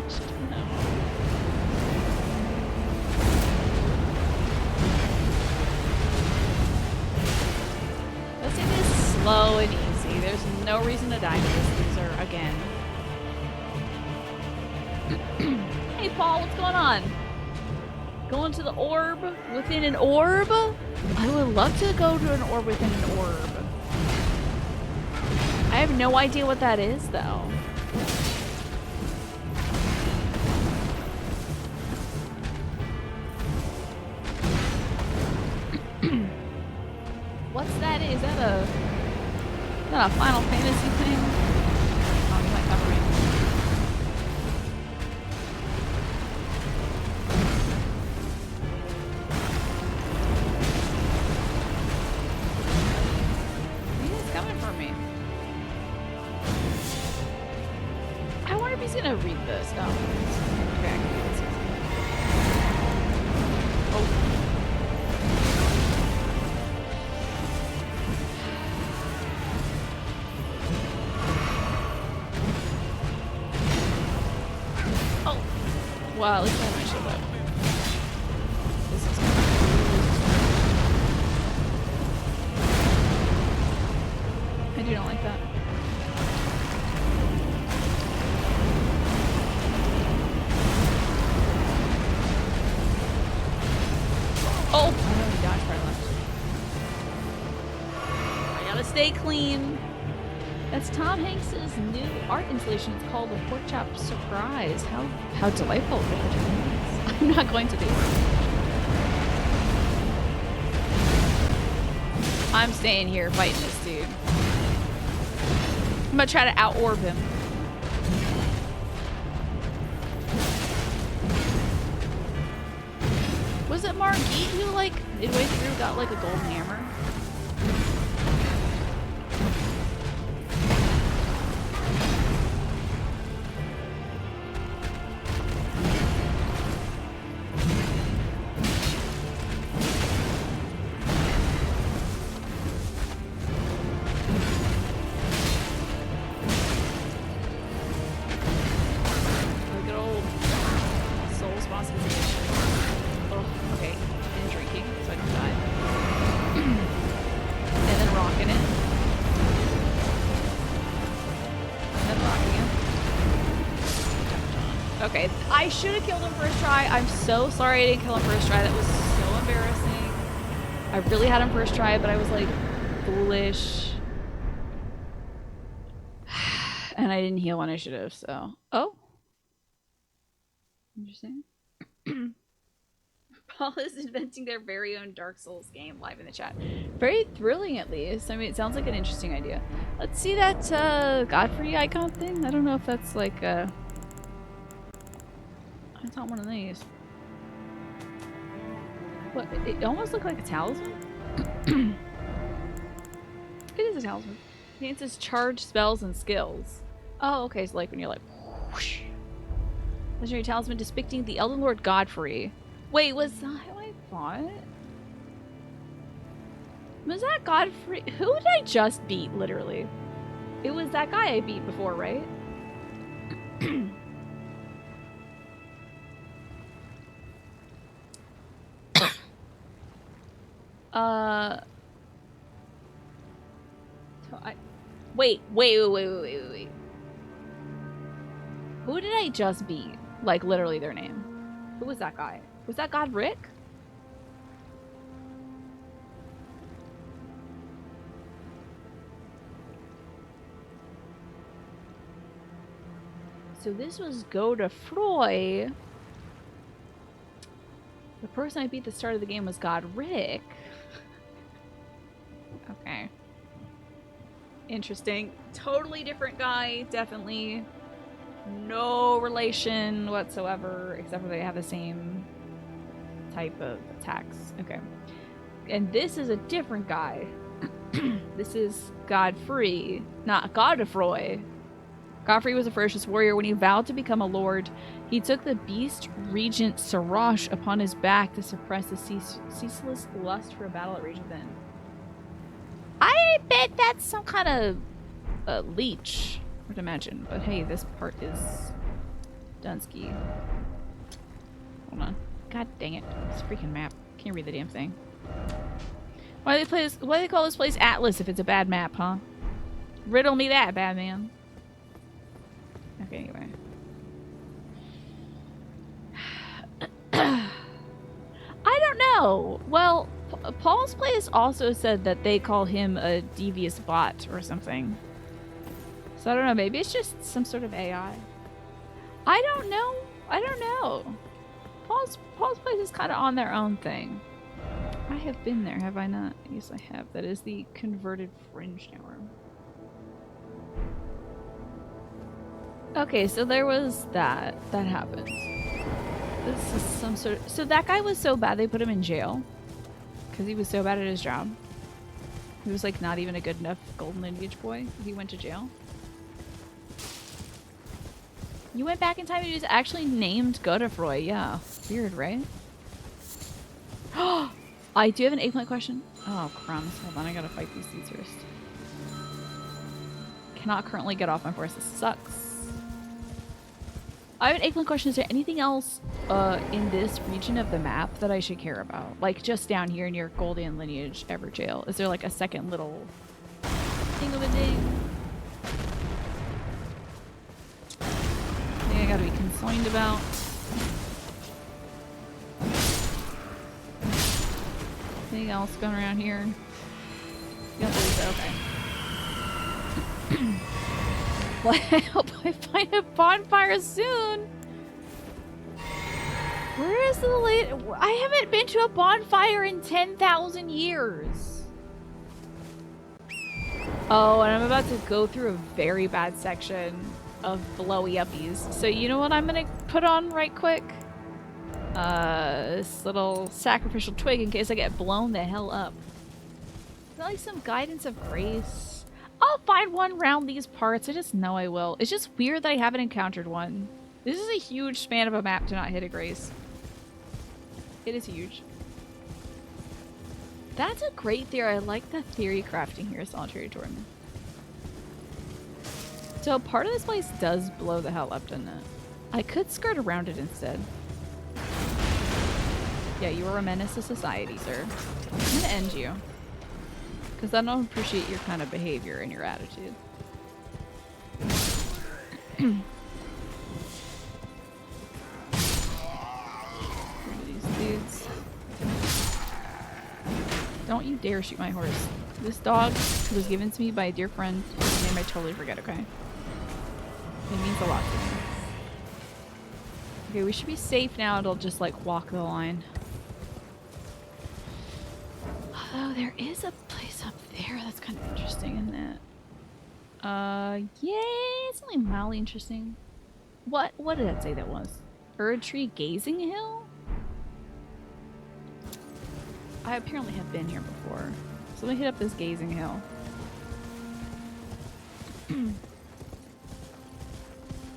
should know. Let's do this slow and easy. There's no reason to die to this. These are, again. Hey, Paul, what's going on? Going to the orb within an orb? I would love to go to an orb within an orb. I have no idea what that is, though. What's that? Is that a Final Fantasy thing? Oh, you might cover me. He's coming for me. I wonder if he's gonna read this. No. Okay, I can do this. Oh. Wow, at least I have my shield up. This is I do not like that. Oh! I already dodged right left. I gotta stay clean. That's Tom Hanks' new art installation. It's called The Pork Chop Surprise. How delightful. I'm not going to the orb. I'm staying here fighting this dude. I'm gonna try to out-orb him. Was it Margit who, like, midway through got, like, a golden hammer? Okay, I should have killed him first try. I'm so sorry I didn't kill him first try. That was so embarrassing. I really had him first try, but I was like foolish. And I didn't heal when I should have, so. Oh. Interesting. Paul is inventing their very own Dark Souls game live in the chat. Very thrilling, at least. I mean, it sounds like an interesting idea. Let's see that Godfrey icon thing. I don't know if that's like it's not one of these. What? It almost looked like a talisman? It is a talisman. It says charge spells and skills. Oh, okay. So like when you're like, whoosh. Legendary talisman depicting the Elden Lord Godfrey. Wait, was that who I thought? Was that Godfrey? Who did I just beat, literally? It was that guy I beat before, right? Wait. Who did I just beat? Like, literally their name. Who was that guy? Was that God Rick? So this was Godefroy. The person I beat at the start of the game was Godric. Okay. Interesting. Totally different guy. Definitely no relation whatsoever, except for they have the same type of attacks. Okay. And this is a different guy. This is Godfrey, not Godefroy. Godfrey was a ferocious warrior. When he vowed to become a lord, he took the beast regent Sarash upon his back to suppress the ceaseless lust for a battle that raged within. I bet that's some kind of leech, I would imagine. But hey, this part is Dunsky. Hold on. God dang it. This freaking map. Can't read the damn thing. Why do they call this place Atlas if it's a bad map, huh? Riddle me that, Batman. Okay, anyway. I don't know. Well, Paul's place also said that they call him a devious bot or something. So I don't know. Maybe it's just some sort of AI. I don't know. I don't know. Paul's place is kind of on their own thing. I have been there, have I not? Yes, I have. That is the converted fringe tower. Okay, so there was that. That happened. This is some sort of... So that guy was so bad they put him in jail. Because he was so bad at his job. He was like not even a good enough golden lineage boy. He went to jail. You went back in time and he was actually named Godefroy. Yeah. Weird, right? I do have an eggplant question. Oh, crumbs. Hold on, I gotta fight these dudes first. Cannot currently get off my horse. This sucks. I have an eggplant question. Is there anything else in this region of the map that I should care about? Like just down here near Golden Lineage Everjail. Is there like a second little thing of a ding? Thing I gotta be concerned about. Anything else going around here? You don't believe so? Okay. Well, I hope I find a bonfire soon. Where is the late? I haven't been to a bonfire in 10,000 years. Oh, and I'm about to go through a very bad section of blowy uppies. So you know what I'm gonna put on right quick? This little sacrificial twig in case I get blown the hell up. Is that like some guidance of grace? I'll find one around these parts. I just know I will. It's just weird that I haven't encountered one. This is a huge span of a map to not hit a grace. It is huge. That's a great theory. I like the theory crafting here, Solitary Torment. So part of this place does blow the hell up, doesn't it? I could skirt around it instead. Yeah, you are a menace to society, sir. I'm gonna end you. Because I don't appreciate your kind of behavior and your attitude. These dudes. Don't you dare shoot my horse. This dog was given to me by a dear friend whose name I totally forget, okay? It means a lot to me. Okay, we should be safe now. It'll just like walk the line. Although there is a place up there that's kind of interesting, isn't it? Yeah, it's only mildly interesting. What did that say that was? Erdtree Gazing Hill? I apparently have been here before. So let me hit up this Gazing Hill.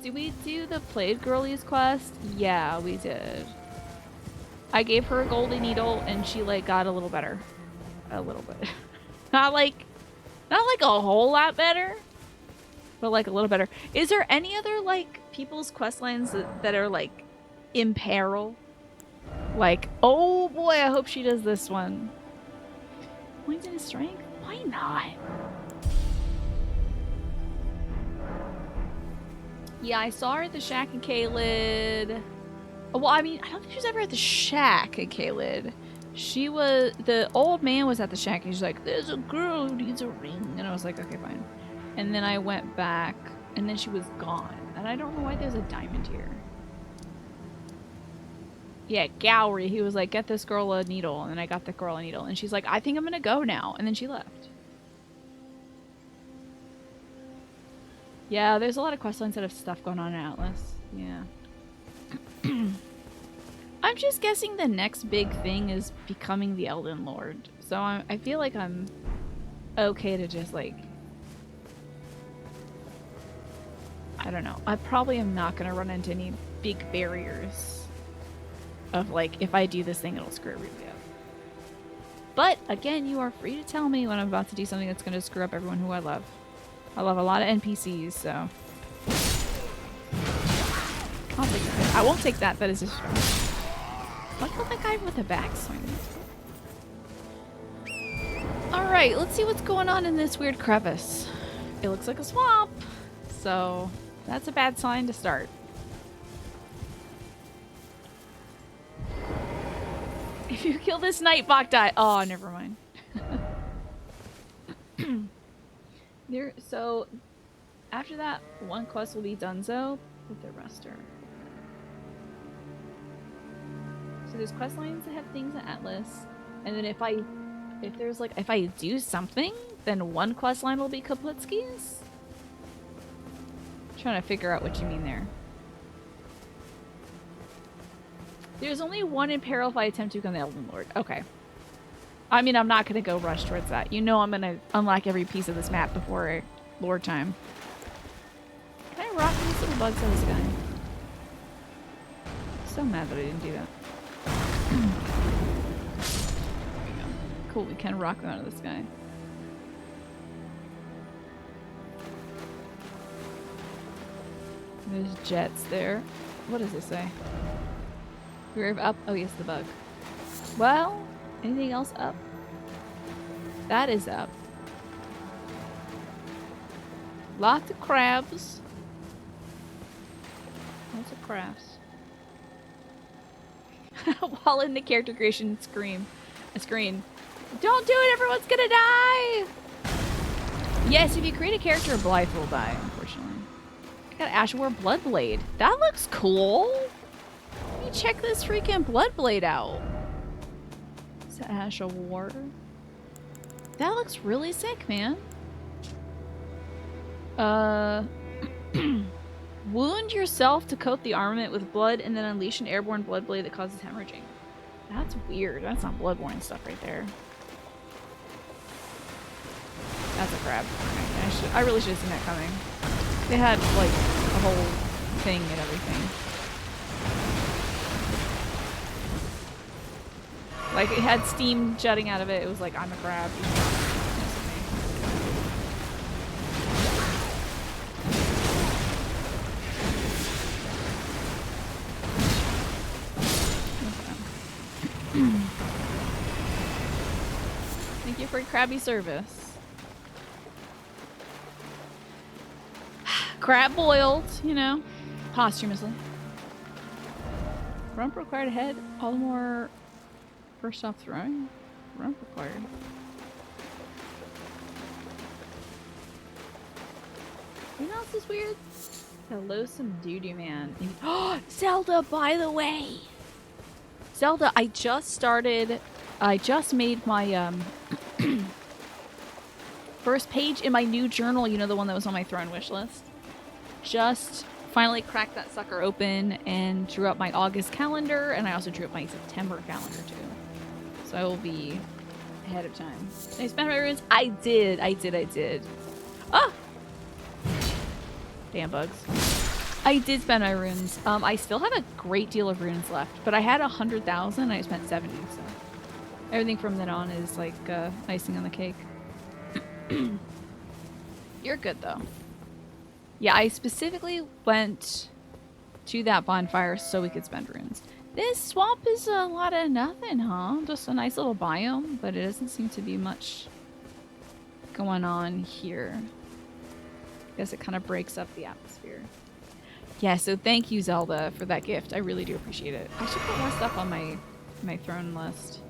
Did we do the Plague Girlies quest? Yeah, we did. I gave her a golden needle and she like got a little better. A little bit. not like a whole lot better, but like a little better. Is there any other like people's quest lines that are like in peril? Like, oh boy, I hope she does this one. Points in strength? Why not? Yeah, I saw her at the shack in Caelid. Well, I mean, I don't think she was ever at the shack at Caelid. She was, the old man was at the shack and she's like, there's a girl who needs a ring. And I was like, okay, fine. And then I went back and then she was gone. And I don't know why there's a diamond here. Yeah, Gowry. He was like, get this girl a needle. And then I got the girl a needle. And she's like, I think I'm gonna go now. And then she left. Yeah, there's a lot of questlines that have stuff going on in Atlas. Yeah. I'm just guessing the next big thing is becoming the Elden Lord. So I feel like I'm okay to just like... I don't know. I probably am not going to run into any big barriers of like, if I do this thing, it'll screw everybody up. But again, you are free to tell me when I'm about to do something that's going to screw up everyone who I love. I love a lot of NPCs, so... I'll take that. I won't take that. That is just... Look at that guy with the backswing. Alright, let's see what's going on in this weird crevice. It looks like a swamp, so that's a bad sign to start. If you kill this Nightbot, die. Oh, never mind. So, after that, one quest will be donezo with the rester. So there's quest lines that have things in Atlas, and then if I do something, then one quest line will be Kaplitsky's. Trying to figure out what you mean there. There's only one in peril if I attempt to become the Elden Lord. Okay. I mean, I'm not gonna go rush towards that. You know I'm gonna unlock every piece of this map before Lord time. Can I rock these little bugs out of the sky? So mad that I didn't do that. There we go. Cool, we can rock them out of the sky. There's jets there. What does this say? We're up. Oh, yes, the bug. Well, anything else up? That is up. Lots of crabs. Lots of crafts. While in the character creation screen. Don't do it, everyone's gonna die! Yes, if you create a character, Blythe will die, unfortunately. I got Ashwar Bloodblade. That looks cool! Let me check this freaking Bloodblade out. Is that Ashwar? That looks really sick, man. Wound yourself to coat the armament with blood and then unleash an airborne blood blade that causes hemorrhaging. That's weird. That's not bloodborne stuff right there. That's a crab. Okay, I really should have seen that coming. They had like a whole thing and everything. Like it had steam jutting out of it. It was like, I'm a crab. Thank you for your crabby service. Crab boiled, you know, posthumously. Rump required ahead. All the more first off throwing. Rump required. You know what else is weird? Hello, some doo-doo man. Oh, Zelda, by the way! Zelda, I just made my first page in my new journal, you know, the one that was on my throne wish list. Just finally cracked that sucker open and drew up my August calendar, and I also drew up my September calendar too. So I will be ahead of time. Did I spend my runes? I did. Ah! Damn bugs. I did spend my runes. I still have a great deal of runes left, but I had 100,000 and I spent 70, so everything from then on is like icing on the cake. You're good though. Yeah, I specifically went to that bonfire so we could spend runes. This swamp is a lot of nothing, huh? Just a nice little biome, but it doesn't seem to be much going on here. I guess it kind of breaks up the atmosphere. Yeah, so thank you, Zelda, for that gift. I really do appreciate it. I should put more stuff on my throne list.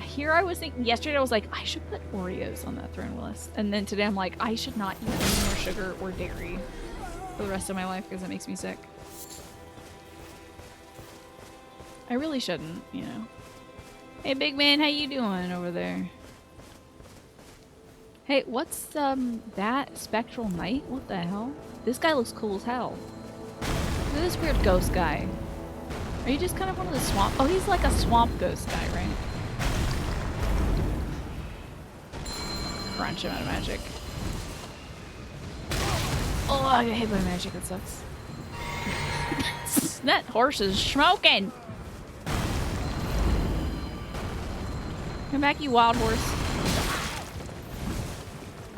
Here I was thinking, yesterday I was like, I should put Oreos on that throne list. And then today I'm like, I should not eat any more sugar or dairy. for the rest of my life because it makes me sick. I really shouldn't, you know. Hey, big man, how you doing over there? Hey, what's that spectral knight? What the hell? This guy looks cool as hell. Look at this weird ghost guy. Are you just kind of one of the swamp? Oh, he's like a swamp ghost guy, right? Crunch him out of magic. Oh, I get hit by magic. That sucks. That horse is smoking. Come back, you wild horse.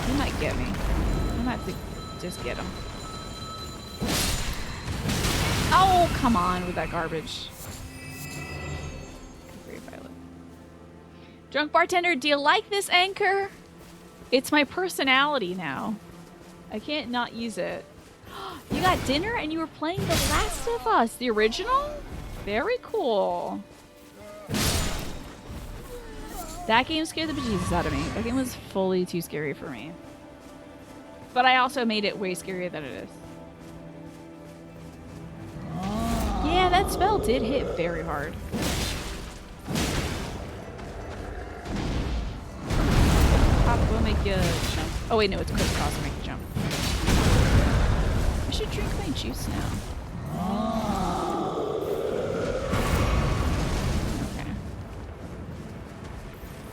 You might get me. I might have to just get him. Oh, come on with that garbage. Great Violet. Drunk bartender, do you like this anchor? It's my personality now. I can't not use it. You got dinner and you were playing The Last of Us, the original? Very cool. That game scared the bejesus out of me. That game was fully too scary for me. But I also made it way scarier than it is. Yeah, that spell did hit very hard. Pop will make you jump. Oh wait, no, it's crisscross to make you jump. I should drink my juice now. Okay.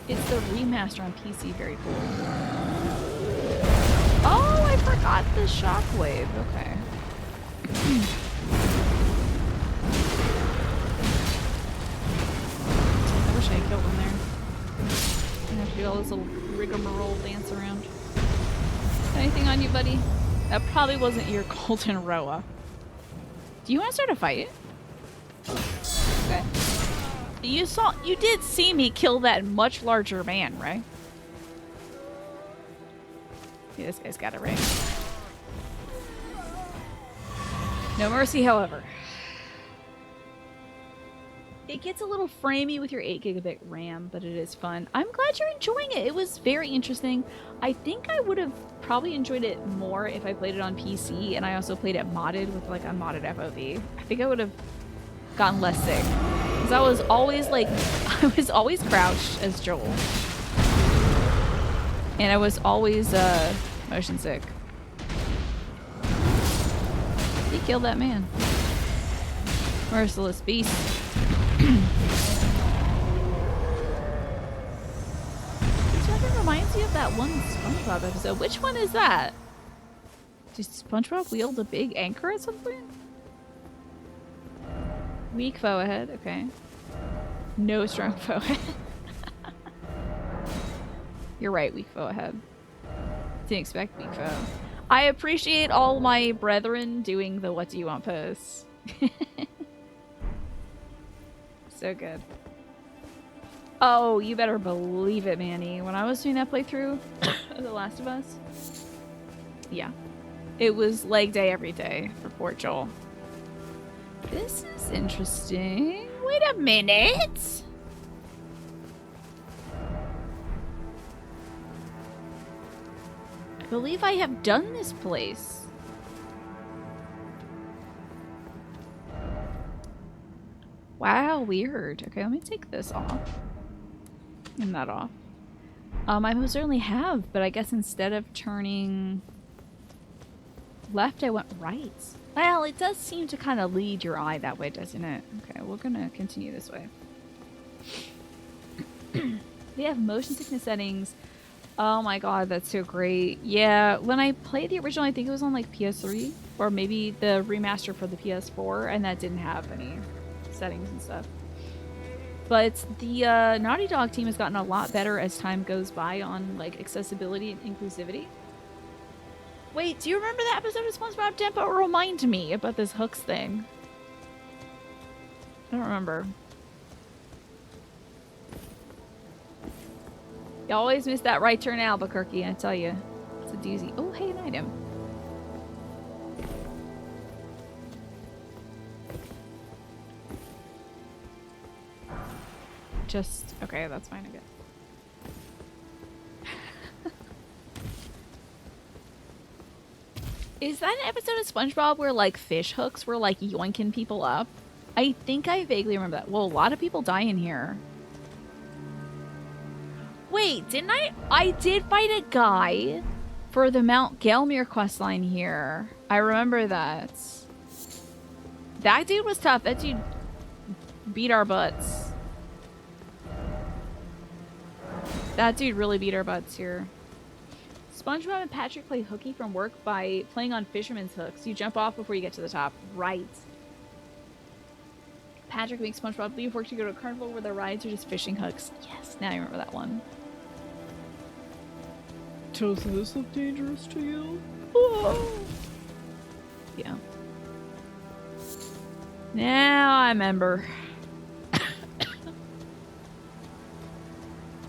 It's the remaster on PC, very cool. Oh, I forgot the shockwave. Okay. I wish I had killed him there. I have to do all this little rigmarole dance around. Anything on you, buddy? That probably wasn't your golden Roa. Do you want to start a fight? Okay. You did see me kill that much larger man, right? Yeah, this guy's got it right. No mercy, however. It gets a little framey with your 8 gigabit RAM, but it is fun. I'm glad you're enjoying it. It was very interesting. I think I would have probably enjoyed it more if I played it on PC, and I also played it modded with like a modded FOV. I think I would have gotten less sick. Because I was always like, I was always crouched as Joel. And I was always motion sick. He killed that man. Merciless beast. This weapon reminds you of that one SpongeBob episode. Which one is that? Did SpongeBob wield a big anchor at some point? Weak foe ahead, okay. No strong foe ahead. You're right, weak foe ahead. Didn't expect weak foe. I appreciate all my brethren doing the what do you want pose. So good. Oh, you better believe it, Manny. When I was doing that playthrough of The Last of Us, yeah. It was leg day every day for poor Joel. This is interesting. Wait a minute! I believe I have done this place. Wow, weird. Okay, let me take this off. And that off. I most certainly have, but I guess instead of turning left, I went right. Well, it does seem to kind of lead your eye that way, doesn't it? Okay, we're gonna continue this way. We have motion sickness settings. Oh my god, that's so great. Yeah, when I played the original, I think it was on like PS3 or maybe the remaster for the PS4, and that didn't have any settings and stuff. But the Naughty Dog team has gotten a lot better as time goes by on like accessibility and inclusivity. Wait, do you remember that episode of SpongeBob Tempo? Remind me about this hooks thing. I don't remember. You always miss that right turn, Albuquerque, I tell you. It's a doozy. Oh, hey, an item. Just, okay, that's fine, I guess. Is that an episode of SpongeBob where like fish hooks were like yoinking people up? I think I vaguely remember that. Well, a lot of people die in here. Wait, didn't I? I did fight a guy for the Mount Gelmir questline here. I remember that. That dude was tough. That dude beat our butts. That dude really beat our butts here. SpongeBob and Patrick play hooky from work by playing on fisherman's hooks. You jump off before you get to the top. Right. Patrick makes SpongeBob leave work to go to a carnival where the rides are just fishing hooks. Yes, now I remember that one. Does this look dangerous to you? Oh. Yeah. Now I remember.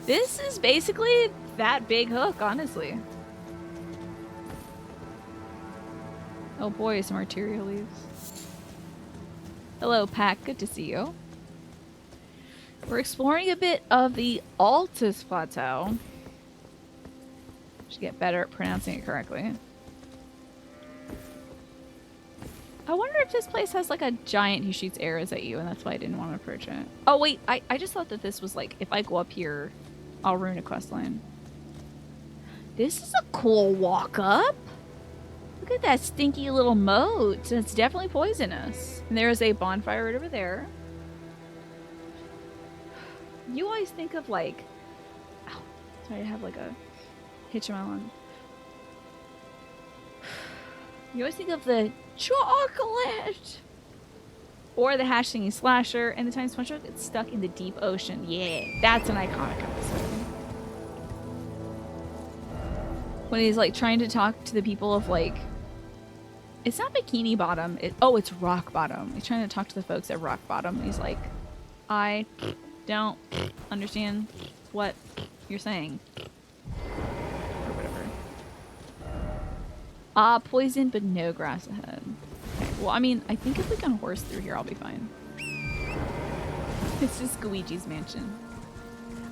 This is basically that big hook, honestly. Oh boy, some arterial leaves. Hello, Pack. Good to see you. We're exploring a bit of the ALL-TUS plateau. Should get better at pronouncing it correctly. I wonder if this place has like a giant who shoots arrows at you, and that's why I didn't want to approach it. Oh wait, I just thought that this was like, if I go up here, I'll ruin a questline. This is a cool walk up. Look at that stinky little moat. It's definitely poisonous. And there's a bonfire right over there. You always think of like... Ow, sorry, I have like a hitch in my lung. You always think of the chocolate! Or the hash thingy slasher, and the time SpongeBob gets stuck in the deep ocean. Yeah, that's an iconic episode. When he's like trying to talk to the people of like... It's not Bikini Bottom. It's Rock Bottom. He's trying to talk to the folks at Rock Bottom. And he's like, I don't understand what you're saying. Or whatever. Poison, but no grass ahead. Okay, well, I mean, I think if we can horse through here, I'll be fine. It's just Luigi's mansion.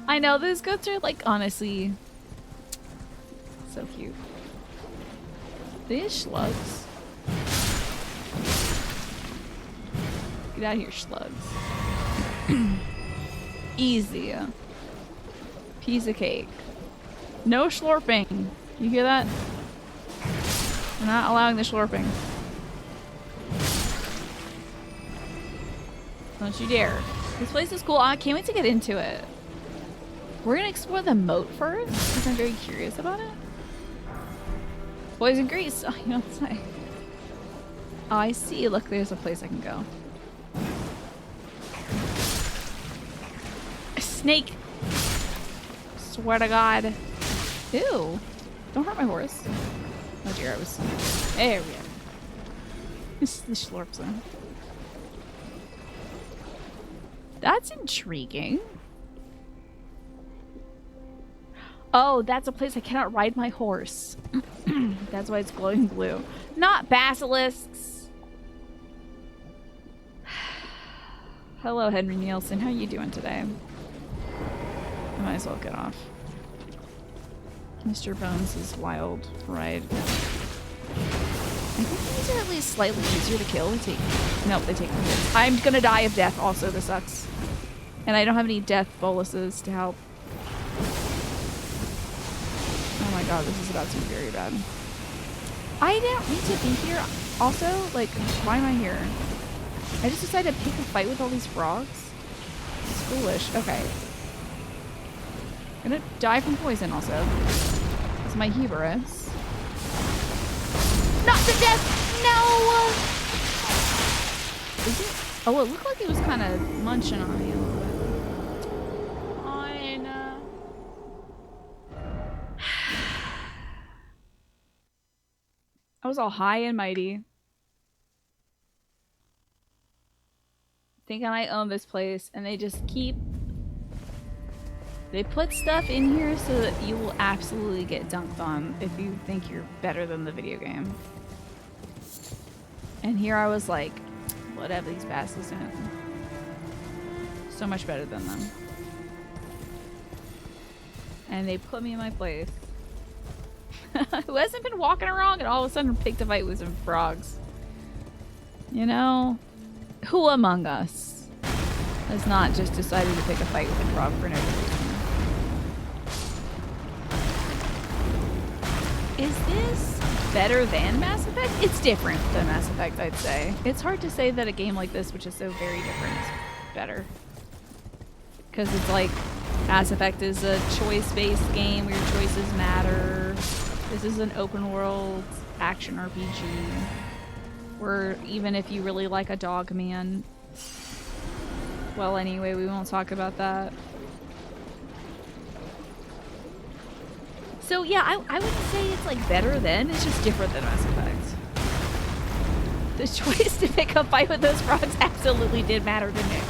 I know, those goats are like, honestly, so cute. These slugs. Get out of here, slugs. Easy. Piece of cake. No slurping. You hear that? We're not allowing the slurping. Don't you dare. This place is cool. I can't wait to get into it. We're gonna explore the moat first, because I'm very curious about it. Boys in Greece. Oh, you don't say. Oh, I see. Look, there's a place I can go. A snake! Swear to God. Ew. Don't hurt my horse. Oh dear, I was... There we go. This is the slurp zone. That's intriguing. Oh, that's a place I cannot ride my horse. That's why it's glowing blue. Not basilisks. Hello, Henry Nielsen. How are you doing today? I might as well get off. Mr. Bones' wild ride. I think these are at least slightly easier to kill. Nope, they take the hits. I'm gonna die of death also. This sucks. And I don't have any death boluses to help. Oh my god, this is about to be very bad. I didn't need to be here. Also, like, why am I here? I just decided to pick a fight with all these frogs? It's foolish. Okay. I'm gonna die from poison also. It's my hubris. Not to death! No! Is it? Oh, it looked like it was kind of munching on me a little bit. I was all high and mighty. Thinking I own this place, and they just keep... They put stuff in here so that you will absolutely get dunked on if you think you're better than the video game. And here I was like, whatever, these bastards in it. So much better than them. And they put me in my place. Who hasn't been walking around and all of a sudden picked a fight with some frogs? You know? Who among us has not just decided to pick a fight with a frog for no reason? Is this better than Mass Effect? It's different than Mass Effect, I'd say. It's hard to say that a game like this, which is so very different, is better. Because it's like, Mass Effect is a choice-based game where your choices matter. This is an open-world action RPG. Where even if you really like a dog man... Well, anyway, we won't talk about that. So yeah, I wouldn't say it's like better than, it's just different than Mass Effect. The choice to pick a fight with those frogs absolutely did matter to me.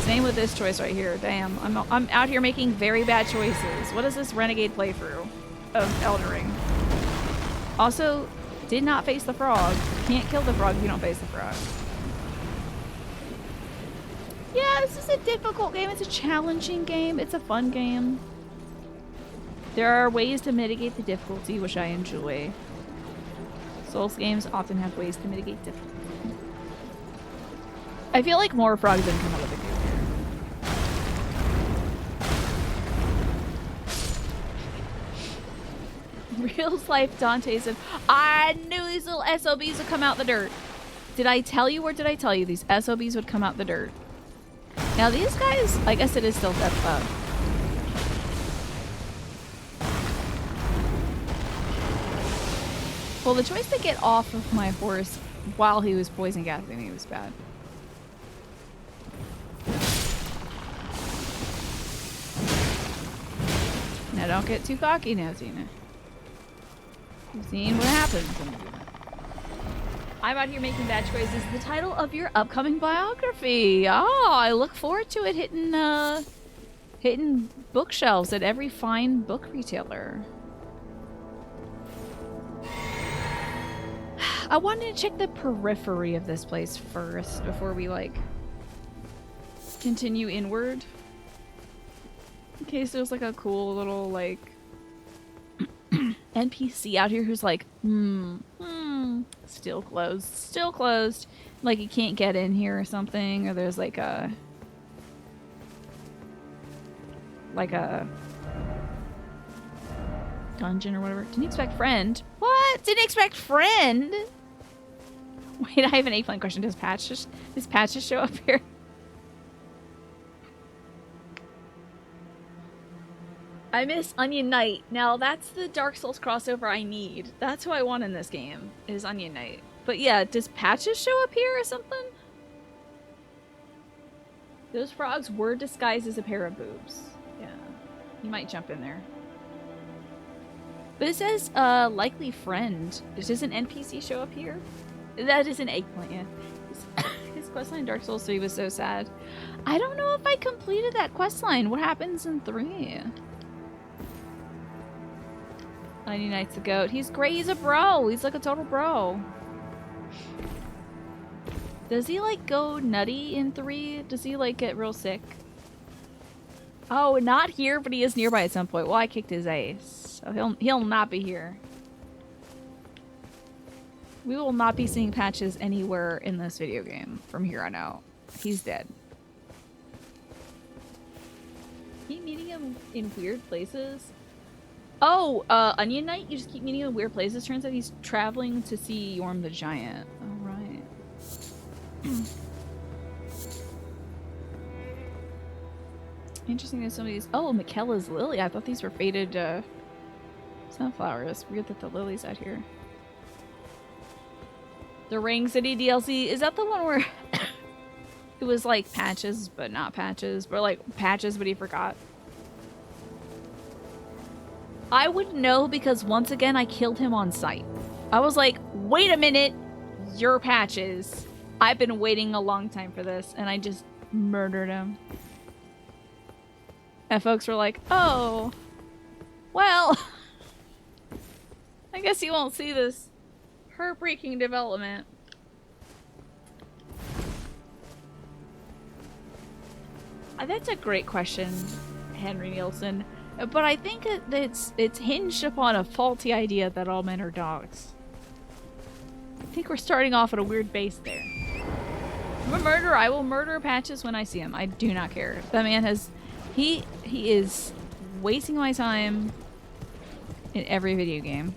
Same with this choice right here. Damn, I'm out here making very bad choices. What is this renegade playthrough of Elden Ring? Also, did not face the frog. Can't kill the frog if you don't face the frog. Yeah, this is a difficult game. It's a challenging game. It's a fun game. There are ways to mitigate the difficulty, which I enjoy. Souls games often have ways to mitigate difficulty. I feel like more frogs didn't come out of the game here. Real life Dante said, I knew these little SOBs would come out the dirt. Did I tell you or did I tell you these SOBs would come out the dirt? Now these guys, I guess it is still depth up. Well, the choice to get off of my horse while he was poison gassing me was bad. Now don't get too cocky now, Tina. You've seen what happens when you do that. I'm out here making bad choices. The title of your upcoming biography. Oh, I look forward to it hitting bookshelves at every fine book retailer. I wanted to check the periphery of this place first before we like continue inward. In case there's like a cool little like NPC out here who's like, still closed. Like you can't get in here or something, or there's like a dungeon or whatever. Didn't expect friend. What? Didn't expect friend? Wait, I have an eggplant question. Does Patch just show up here? I miss Onion Knight. Now that's the Dark Souls crossover I need. That's who I want in this game, is Onion Knight. But yeah, does Patches show up here or something? Those frogs were disguised as a pair of boobs. Yeah, he might jump in there. But it says, likely friend. Does an NPC show up here? That is an eggplant, yeah. His questline in Dark Souls 3 was so sad. I don't know if I completed that questline. What happens in 3? Onion Knight's the goat. He's great. He's a bro. He's like a total bro. Does he like go nutty in 3? Does he like get real sick? Oh, not here, but he is nearby at some point. Well, I kicked his ace, so he'll not be here. We will not be seeing Patches anywhere in this video game from here on out. He's dead. Keep meeting him in weird places. Oh, Onion Knight, you just keep meeting him in weird places. Turns out he's traveling to see Yorm the Giant. Oh, right. Interesting that some of these... Oh, Michaela's lily. I thought these were faded, sunflowers. Weird that the lily's out here. The Ring City DLC. Is that the one where... it was like Patches, but not Patches? Or like Patches, but he forgot? I would know because once again, I killed him on sight. I was like, wait a minute, you're Patches. I've been waiting a long time for this, and I just murdered him. And folks were like, oh, well, I guess you won't see this heartbreaking development. That's a great question, Henry Nielsen. But I think it's hinged upon a faulty idea that all men are dogs. I think we're starting off at a weird base there. I'm a murderer. I will murder Patches when I see him. I do not care. That man has... He is wasting my time in every video game.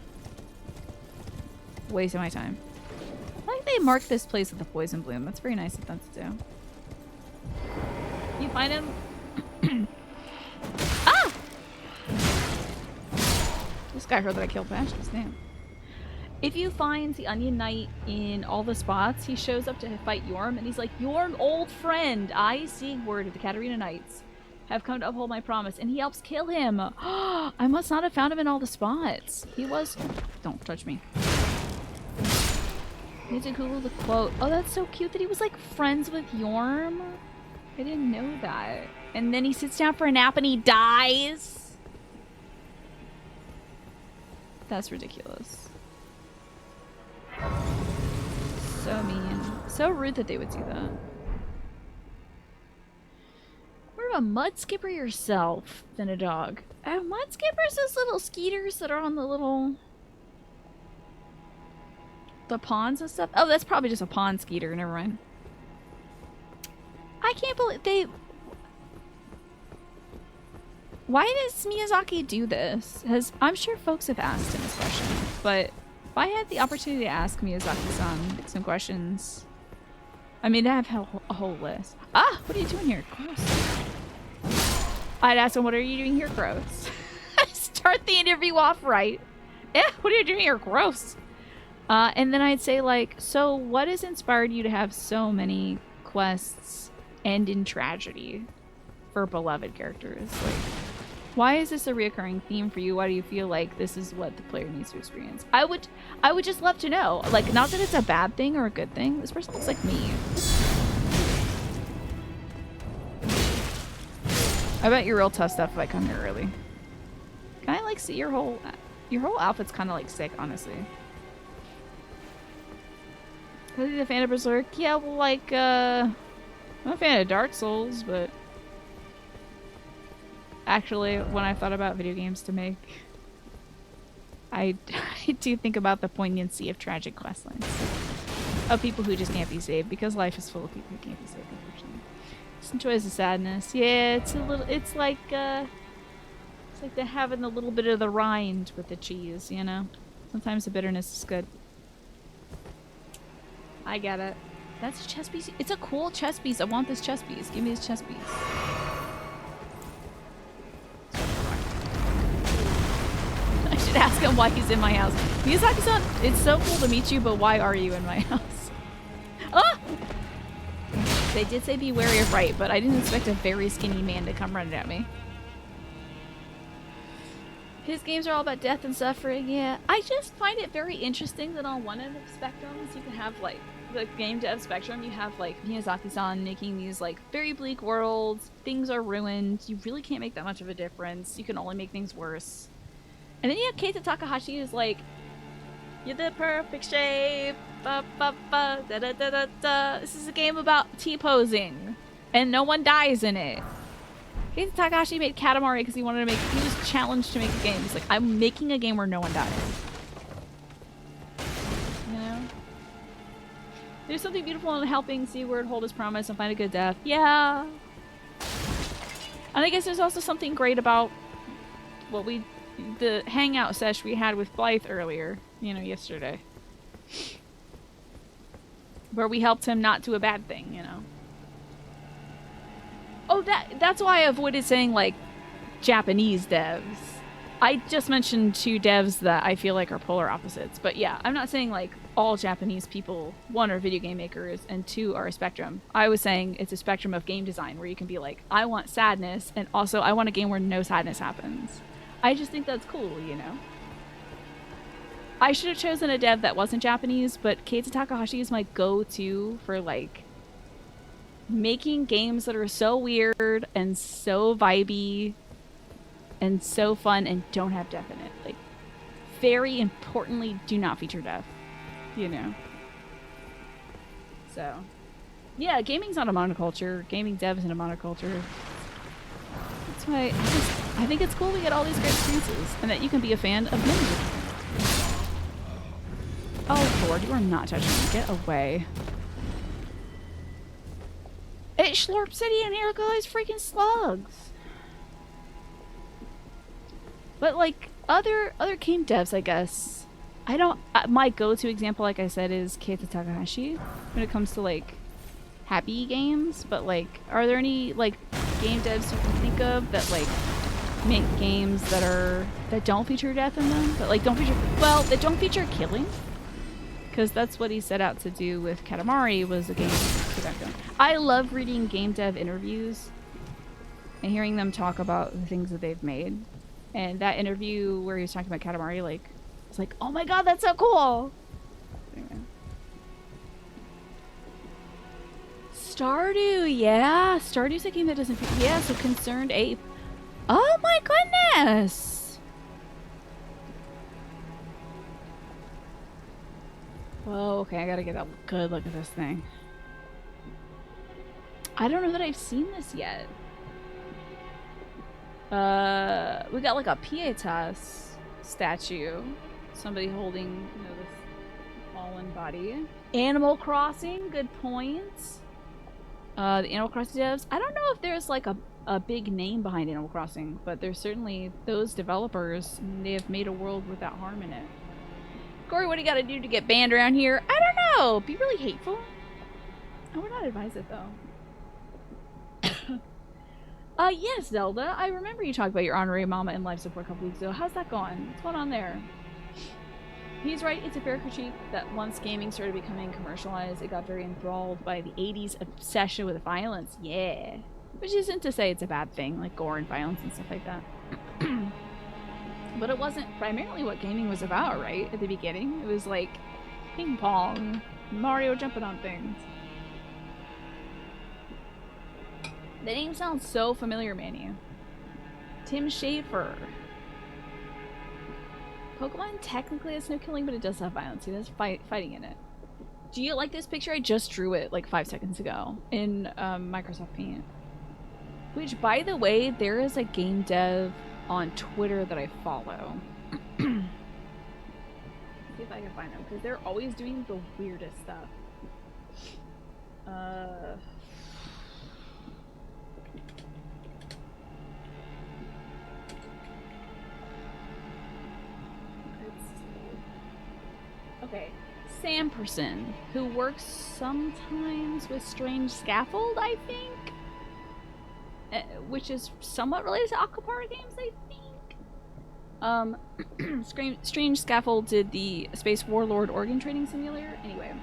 Wasting my time. I like they marked this place with the poison bloom. That's very nice of them to do. You find him... Ah! This guy heard that I killed Patches. Damn. If you find the Onion Knight in all the spots, he shows up to fight Yorm, and he's like, "Your old friend, I, Sigurd of the Katarina Knights, have come to uphold my promise," and he helps kill him. I must not have found him in all the spots. He was... Don't touch me. Need to Google the quote. Oh, that's so cute that he was, like, friends with Yorm. I didn't know that. And then he sits down for a nap and he dies. That's ridiculous. So mean. So rude that they would do that. More of a mud skipper yourself than a dog. Mud skippers, those little skeeters that are on the little... the ponds and stuff. Oh, that's probably just a pond skeeter. Never mind. I can't believe they... Why does Miyazaki do this? I'm sure folks have asked him this question, but... If I had the opportunity to ask Miyazaki-san some questions, I mean, I have a whole list. Ah, what are you doing here? Gross. I'd ask him, what are you doing here? Gross. Start the interview off right. What are you doing here? Gross. And then I'd say, like, so what has inspired you to have so many quests end in tragedy for beloved characters? Like, why is this a reoccurring theme for you? Why do you feel like this is what the player needs to experience? I would just love to know. Like, not that it's a bad thing or a good thing. This person looks like me. I bet you're real tough stuff if I come here early. Can I, like, see your whole outfit's kind of, like, sick, honestly. Are you a fan of Berserk? Yeah, well, like, I'm a fan of Dark Souls, but... Actually, when I thought about video games to make, I do think about the poignancy of tragic questlines. Of people who just can't be saved, because life is full of people who can't be saved, unfortunately. Just enjoys the sadness. Yeah, it's like the having a little bit of the rind with the cheese, you know? Sometimes the bitterness is good. I get it. That's a chess piece. It's a cool chess piece. I want this chess piece. Give me this chess piece. I should ask him why he's in my house. Miyazaki-san, it's so cool to meet you, but why are you in my house? Ah! They did say be wary of right, but I didn't expect a very skinny man to come running at me. His games are all about death and suffering, yeah. I just find it very interesting that on one end of the spectrum, you can have, like, the game dev spectrum, you have, like, Miyazaki-san making these, like, very bleak worlds. Things are ruined. You really can't make that much of a difference. You can only make things worse. And then you have Keita Takahashi who's like, you're the perfect shape, ba ba ba, da da da da da. This is a game about T-posing, and no one dies in it. Keita Takahashi made Katamari because he was challenged to make a game. He's like, I'm making a game where no one dies. You know? There's something beautiful in helping Sigurd hold his promise and find a good death. Yeah. And I guess there's also something great about the hangout sesh we had with Blythe earlier, you know, yesterday. Where we helped him not do a bad thing, you know. Oh, that's why I avoided saying, like, Japanese devs. I just mentioned two devs that I feel like are polar opposites. But yeah, I'm not saying, like, all Japanese people, one, are video game makers, and two, are a spectrum. I was saying it's a spectrum of game design where you can be like, I want sadness, and also I want a game where no sadness happens. I just think that's cool, you know? I should have chosen a dev that wasn't Japanese, but Keita Takahashi is my go-to for, like, making games that are so weird and so vibey and so fun and don't have death in it. Like, very importantly, do not feature death, you know? So, yeah, gaming's not a monoculture. Gaming dev isn't a monoculture. That's why I think it's cool we get all these great experiences and that you can be a fan of many. Oh Lord, you are not touching me. Get away. It's Slurp City in here. Look at all these freaking slugs. But like other game devs, I guess. I don't. My go-to example, like I said, is Keita Takahashi when it comes to like happy games. But like, are there any like game devs you can think of that like make games that don't feature death in them? That like that don't feature killing? Because that's what he set out to do with Katamari, was a game without killing. I love reading game dev interviews and hearing them talk about the things that they've made. And that interview where he was talking about Katamari, like, it's like, oh my god, that's so cool! Anyway. Stardew, yeah! Stardew's a game that doesn't... Yeah, so Concerned Ape. Oh my goodness! Whoa, okay, I gotta get a good look at this thing. I don't know that I've seen this yet. We got like a Pietas statue. Somebody holding, you know, this fallen body. Animal Crossing, good points. The Animal Crossing devs. I don't know if there's like a big name behind Animal Crossing, but there's certainly those developers. They have made a world without harm in it. Corey, what do you gotta do to get banned around here? I don't know. Be really hateful. I would not advise it though. Yes, Zelda. I remember you talked about your honorary mama in life support a couple weeks ago. How's that going? What's going on there? He's right. It's a fair critique that once gaming started becoming commercialized, it got very enthralled by the 80s obsession with violence. Yeah. Which isn't to say it's a bad thing, like gore and violence and stuff like that. But it wasn't primarily what gaming was about, right? At the beginning. It was like ping pong, Mario jumping on things. The name sounds so familiar, Manny. Tim Schafer. Pokemon technically has no killing, but it does have violence. It has fighting in it. Do you like this picture? I just drew it like 5 seconds ago in Microsoft Paint. Which, by the way, there is a game dev on Twitter that I follow. See if I can find them, because they're always doing the weirdest stuff. Okay, Samperson, who works sometimes with Strange Scaffold, I think? Which is somewhat related to Aquapara games, I think? Strange Scaffold did the Space Warlord Organ Trading Simulator. Anyway,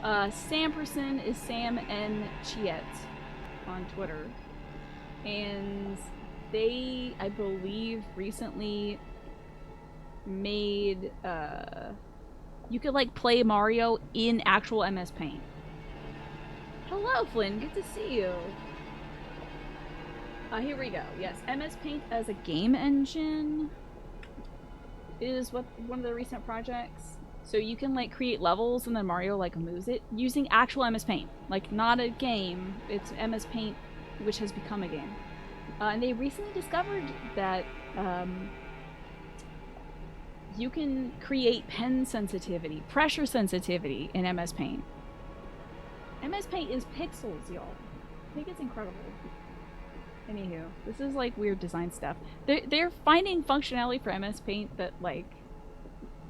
Samperson is Sam N. Chiet on Twitter. And they, I believe, recently made, you could, like, play Mario in actual MS Paint. Hello, Flynn. Good to see you. Here we go. Yes, MS Paint as a game engine is one of the recent projects. So you can, like, create levels and then Mario, like, moves it using actual MS Paint. Like, not a game. It's MS Paint, which has become a game. And they recently discovered that, you can create pen sensitivity, pressure sensitivity in MS Paint. MS Paint is pixels, y'all. I think it's incredible. Anywho, this is like weird design stuff. They're finding functionality for MS Paint that like,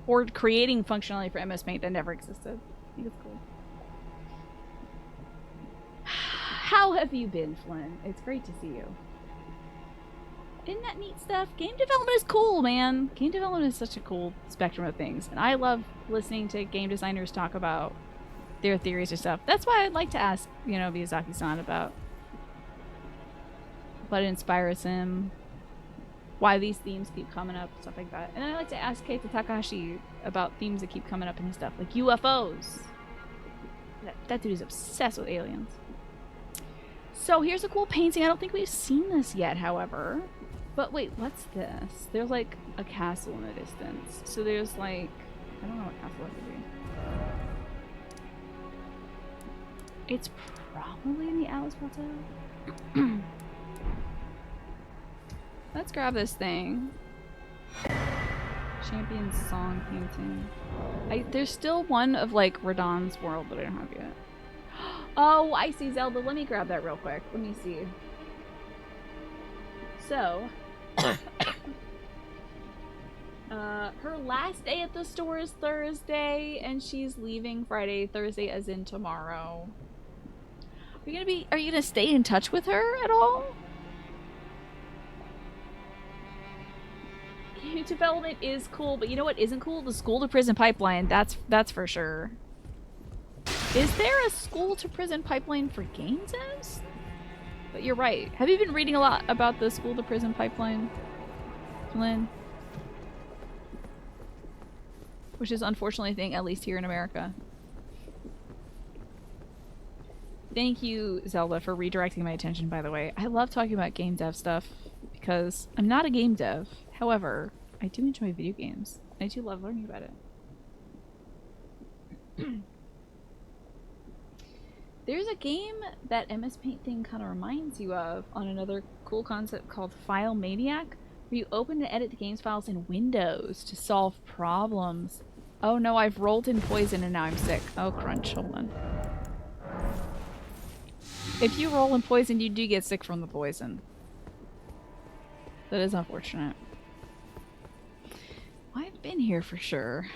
or creating functionality for MS Paint that never existed. I think it's cool. How have you been, Flynn? It's great to see you. Isn't that neat stuff? Game development is cool, man. Game development is such a cool spectrum of things. And I love listening to game designers talk about their theories or stuff. That's why I'd like to ask, you know, Miyazaki-san about what inspires him, why these themes keep coming up, stuff like that. And then I like to ask Keita Takahashi about themes that keep coming up in his stuff, like UFOs. That dude is obsessed with aliens. So here's a cool painting. I don't think we've seen this yet, however. But wait, what's this? There's like a castle in the distance. So there's like, I don't know what castle it could be. It's probably in the Alice Plateau. Let's grab this thing. Champion song painting. There's still one of like Radon's world that I don't have yet. Oh, I see Zelda. Let me grab that real quick. Let me see. So, her last day at the store is Thursday, and she's leaving Friday. Thursday, as in tomorrow. Are you gonna stay in touch with her at all? Game development is cool, but you know what isn't cool? The school to prison pipeline. That's for sure. Is there a school to prison pipeline for game devs? But you're right. Have you been reading a lot about the school to prison pipeline, Lynn? Which is unfortunately a thing, at least here in America. Thank you, Zelda, for redirecting my attention, by the way. I love talking about game dev stuff because I'm not a game dev. However, I do enjoy video games. I do love learning about it. There's a game that MS Paint thing kind of reminds you of on another cool concept called File Maniac, where you open and edit the game's files in Windows to solve problems. Oh no, I've rolled in poison and now I'm sick. Oh crunch, hold on. If you roll in poison, you do get sick from the poison. That is unfortunate. I've been here for sure.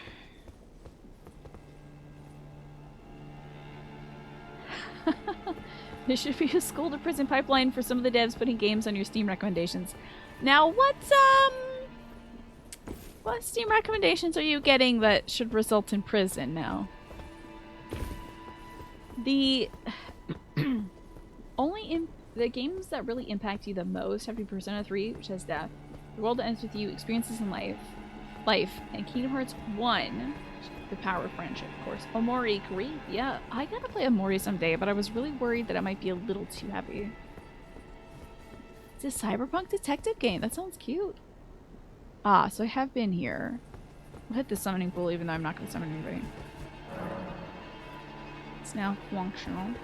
There should be a school to prison pipeline for some of the devs putting games on your Steam recommendations. Now, what Steam recommendations are you getting that should result in prison now? The the games that really impact you the most have to be Persona 3, which has death, The World That Ends With You, Experiences in Life, and Kingdom Hearts 1. The Power of Friendship, of course. Omori, great. Yeah, I gotta play Omori someday, but I was really worried that it might be a little too heavy. It's a cyberpunk detective game. That sounds cute. Ah, so I have been here. I'll hit the summoning pool even though I'm not gonna summon anybody. It's now functional.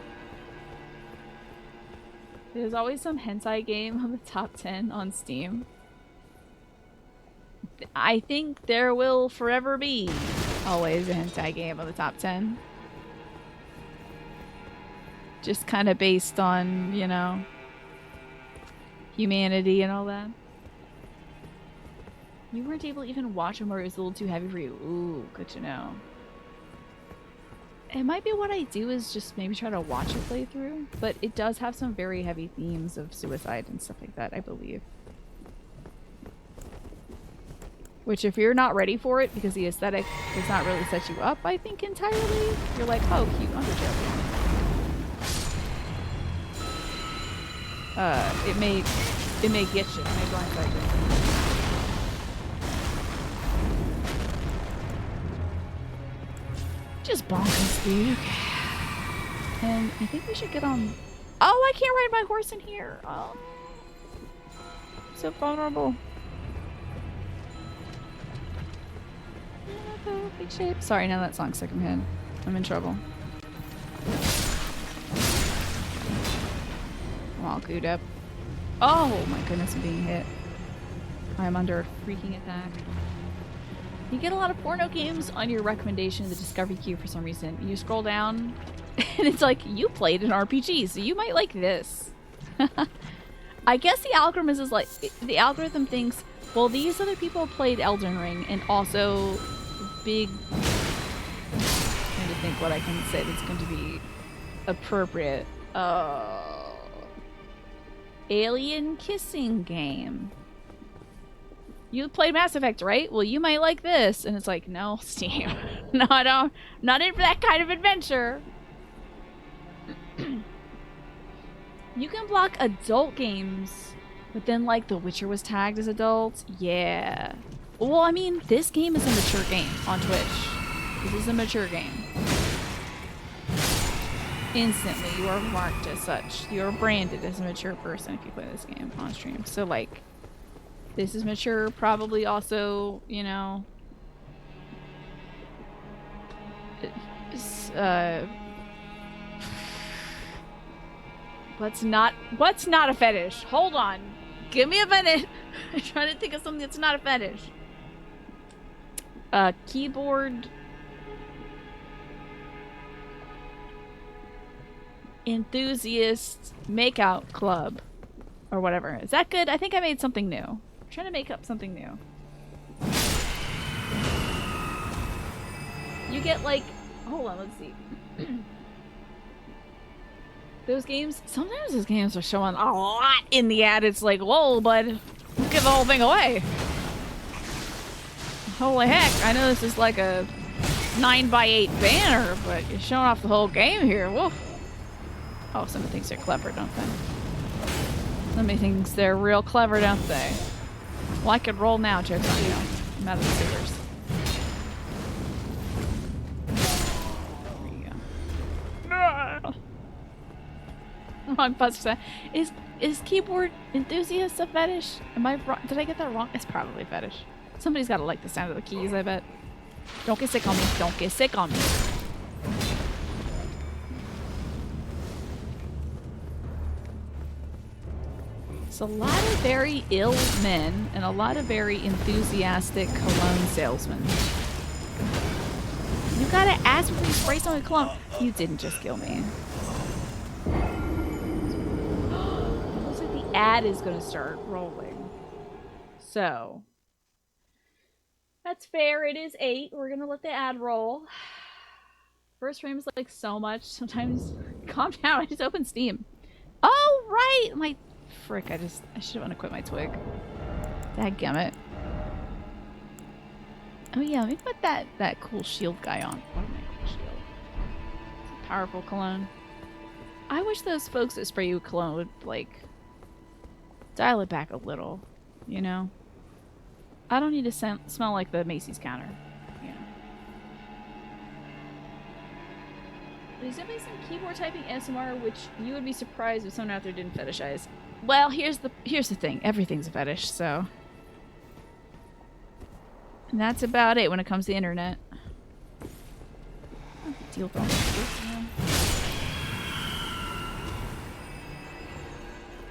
There's always some hentai game on the top 10 on Steam. I think there will forever be always a hentai game on the top 10. Just kind of based on, you know, humanity and all that. You weren't able to even watch them or it was a little too heavy for you. Ooh, good to know. It might be what I do is just maybe try to watch a playthrough, but it does have some very heavy themes of suicide and stuff like that, I believe. Which, if you're not ready for it because the aesthetic does not really set you up, I think, entirely, you're like, oh, cute underjoke. It may get you. It may blindside you. Just bonkers, dude. Okay. And I think we should get on... Oh, I can't ride my horse in here. Oh. I'm so vulnerable. Big shape. Sorry, now that song's stuck in my head. I'm in trouble. I'm all gooed up. Oh my goodness, I'm being hit. I'm under a freaking attack. You get a lot of porno games on your recommendation in the discovery queue for some reason. You scroll down and it's like, you played an RPG, so you might like this. I guess the algorithm is like, the algorithm thinks, well, these other people played Elden Ring and also big... I'm trying to think what I can say that's going to be appropriate. Alien kissing game. You played Mass Effect, right? Well, you might like this. And it's like, no, Steam. No, I don't. Not in for that kind of adventure. You can block adult games, but then, like, The Witcher was tagged as adult. Yeah. Well, I mean, this game is a mature game on Twitch. This is a mature game. Instantly, you are marked as such. You are branded as a mature person if you play this game on stream. So, like, this is mature, probably also, you know, what's not a fetish? Hold on. Give me a minute. I'm trying to think of something that's not a fetish. Keyboard enthusiast makeout club. Or whatever. Is that good? I think I made something new. I'm trying to make up something new. You get like... Hold on, let's see. Those games... Sometimes those games are showing a lot in the ad. It's like, whoa, bud. Don't give the whole thing away. Holy heck. I know this is like a 9x8 banner, but you're showing off the whole game here. Whoa. Oh, somebody thinks they're clever, don't they? Somebody thinks they're real clever, don't they? Well, I could roll now, joke's on you. I'm out of the scissors. There you go. Wrong buzzer. Is keyboard enthusiast a fetish? Am I wrong? Did I get that wrong? It's probably a fetish. Somebody's gotta like the sound of the keys, I bet. Don't get sick on me. Don't get sick on me. It's a lot of very ill men and a lot of very enthusiastic cologne salesmen. You gotta ask before you spray someone with cologne. You didn't just kill me. It looks like the ad is gonna start rolling. So. That's fair. It is 8. We're gonna let the ad roll. First frame is like so much. Sometimes. Calm down. I just opened Steam. Oh, right! My. Frick, I should have unequipped my twig. Dadgummit. Oh yeah, let me put that cool shield guy on. What am I cool shield? It's a powerful cologne. I wish those folks that spray you with cologne would, like, dial it back a little, you know? I don't need to smell like the Macy's counter, you know? There's definitely some keyboard typing ASMR, which you would be surprised if someone out there didn't fetishize. Well, here's the thing. Everything's a fetish, so. And that's about it when it comes to the internet. Deal with all this,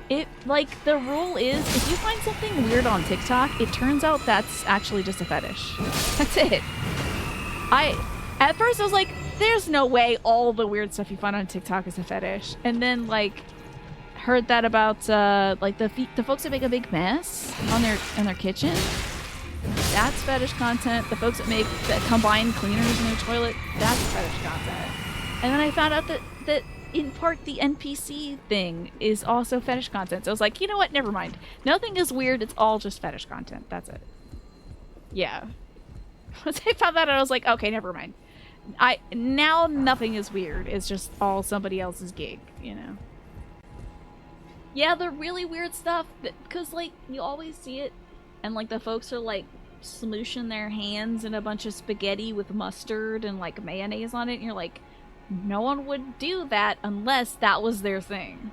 It, like, the rule is, if you find something weird on TikTok, it turns out that's actually just a fetish. That's it. At first I was like, there's no way all the weird stuff you find on TikTok is a fetish. And then, like, heard that about, like, the folks that make a big mess on their kitchen. That's fetish content. The folks that combine cleaners in their toilet, that's fetish content. And then I found out that in part the NPC thing is also fetish content. So I was like, you know what? Never mind. Nothing is weird. It's all just fetish content. That's it. Yeah. Once I found that out, I was like, okay, never mind. Now nothing is weird. It's just all somebody else's gig, you know? Yeah, the really weird stuff, because, like, you always see it, and, like, the folks are, like, smooshing their hands in a bunch of spaghetti with mustard and, like, mayonnaise on it, and you're like, no one would do that unless that was their thing.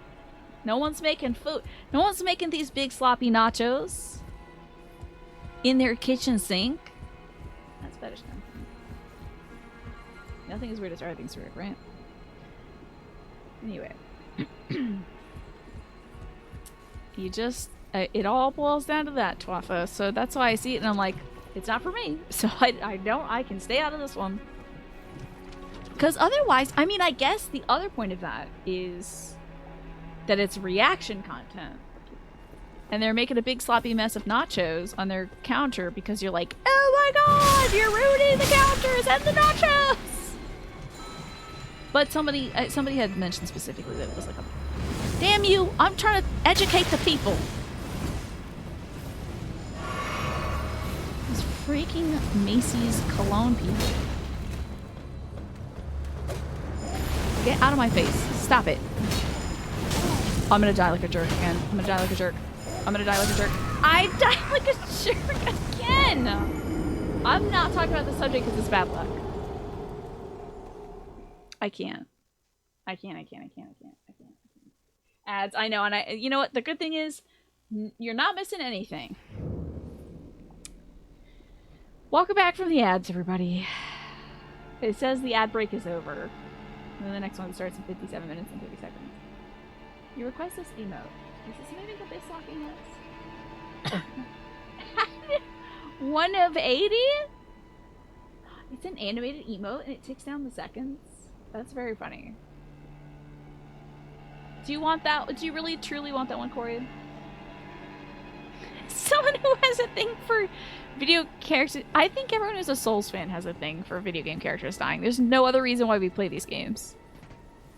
No one's making food. No one's making these big sloppy nachos in their kitchen sink. That's fetish content. Nothing is weird as everything's weird, right? Anyway. You just, it all boils down to that, Twafa. So that's why I see it and I'm like, it's not for me. So I can stay out of this one. Because otherwise, I mean, I guess the other point of that is that it's reaction content. And they're making a big sloppy mess of nachos on their counter because you're like, oh my god, you're ruining the counters and the nachos! But somebody had mentioned specifically that it was like a, damn you, I'm trying to educate the people. These freaking Macy's cologne people. Get out of my face. Stop it. I'm gonna die like a jerk again. I'm gonna die like a jerk. I'm gonna die like a jerk. I died like a jerk again! I'm not talking about the subject because it's bad luck. I can't. Ads, I know, and you know what? The good thing is, you're not missing anything. Welcome back from the ads, everybody. It says the ad break is over. And then the next one starts in 57 minutes and 30 seconds. You request this emote. Is this maybe the best locking this? 1 of 80? It's an animated emote and it ticks down the seconds. That's very funny. Do you want that? Do you really truly want that one, Corey? Someone who has a thing for video characters. I think everyone who's a Souls fan has a thing for video game characters dying. There's no other reason why we play these games.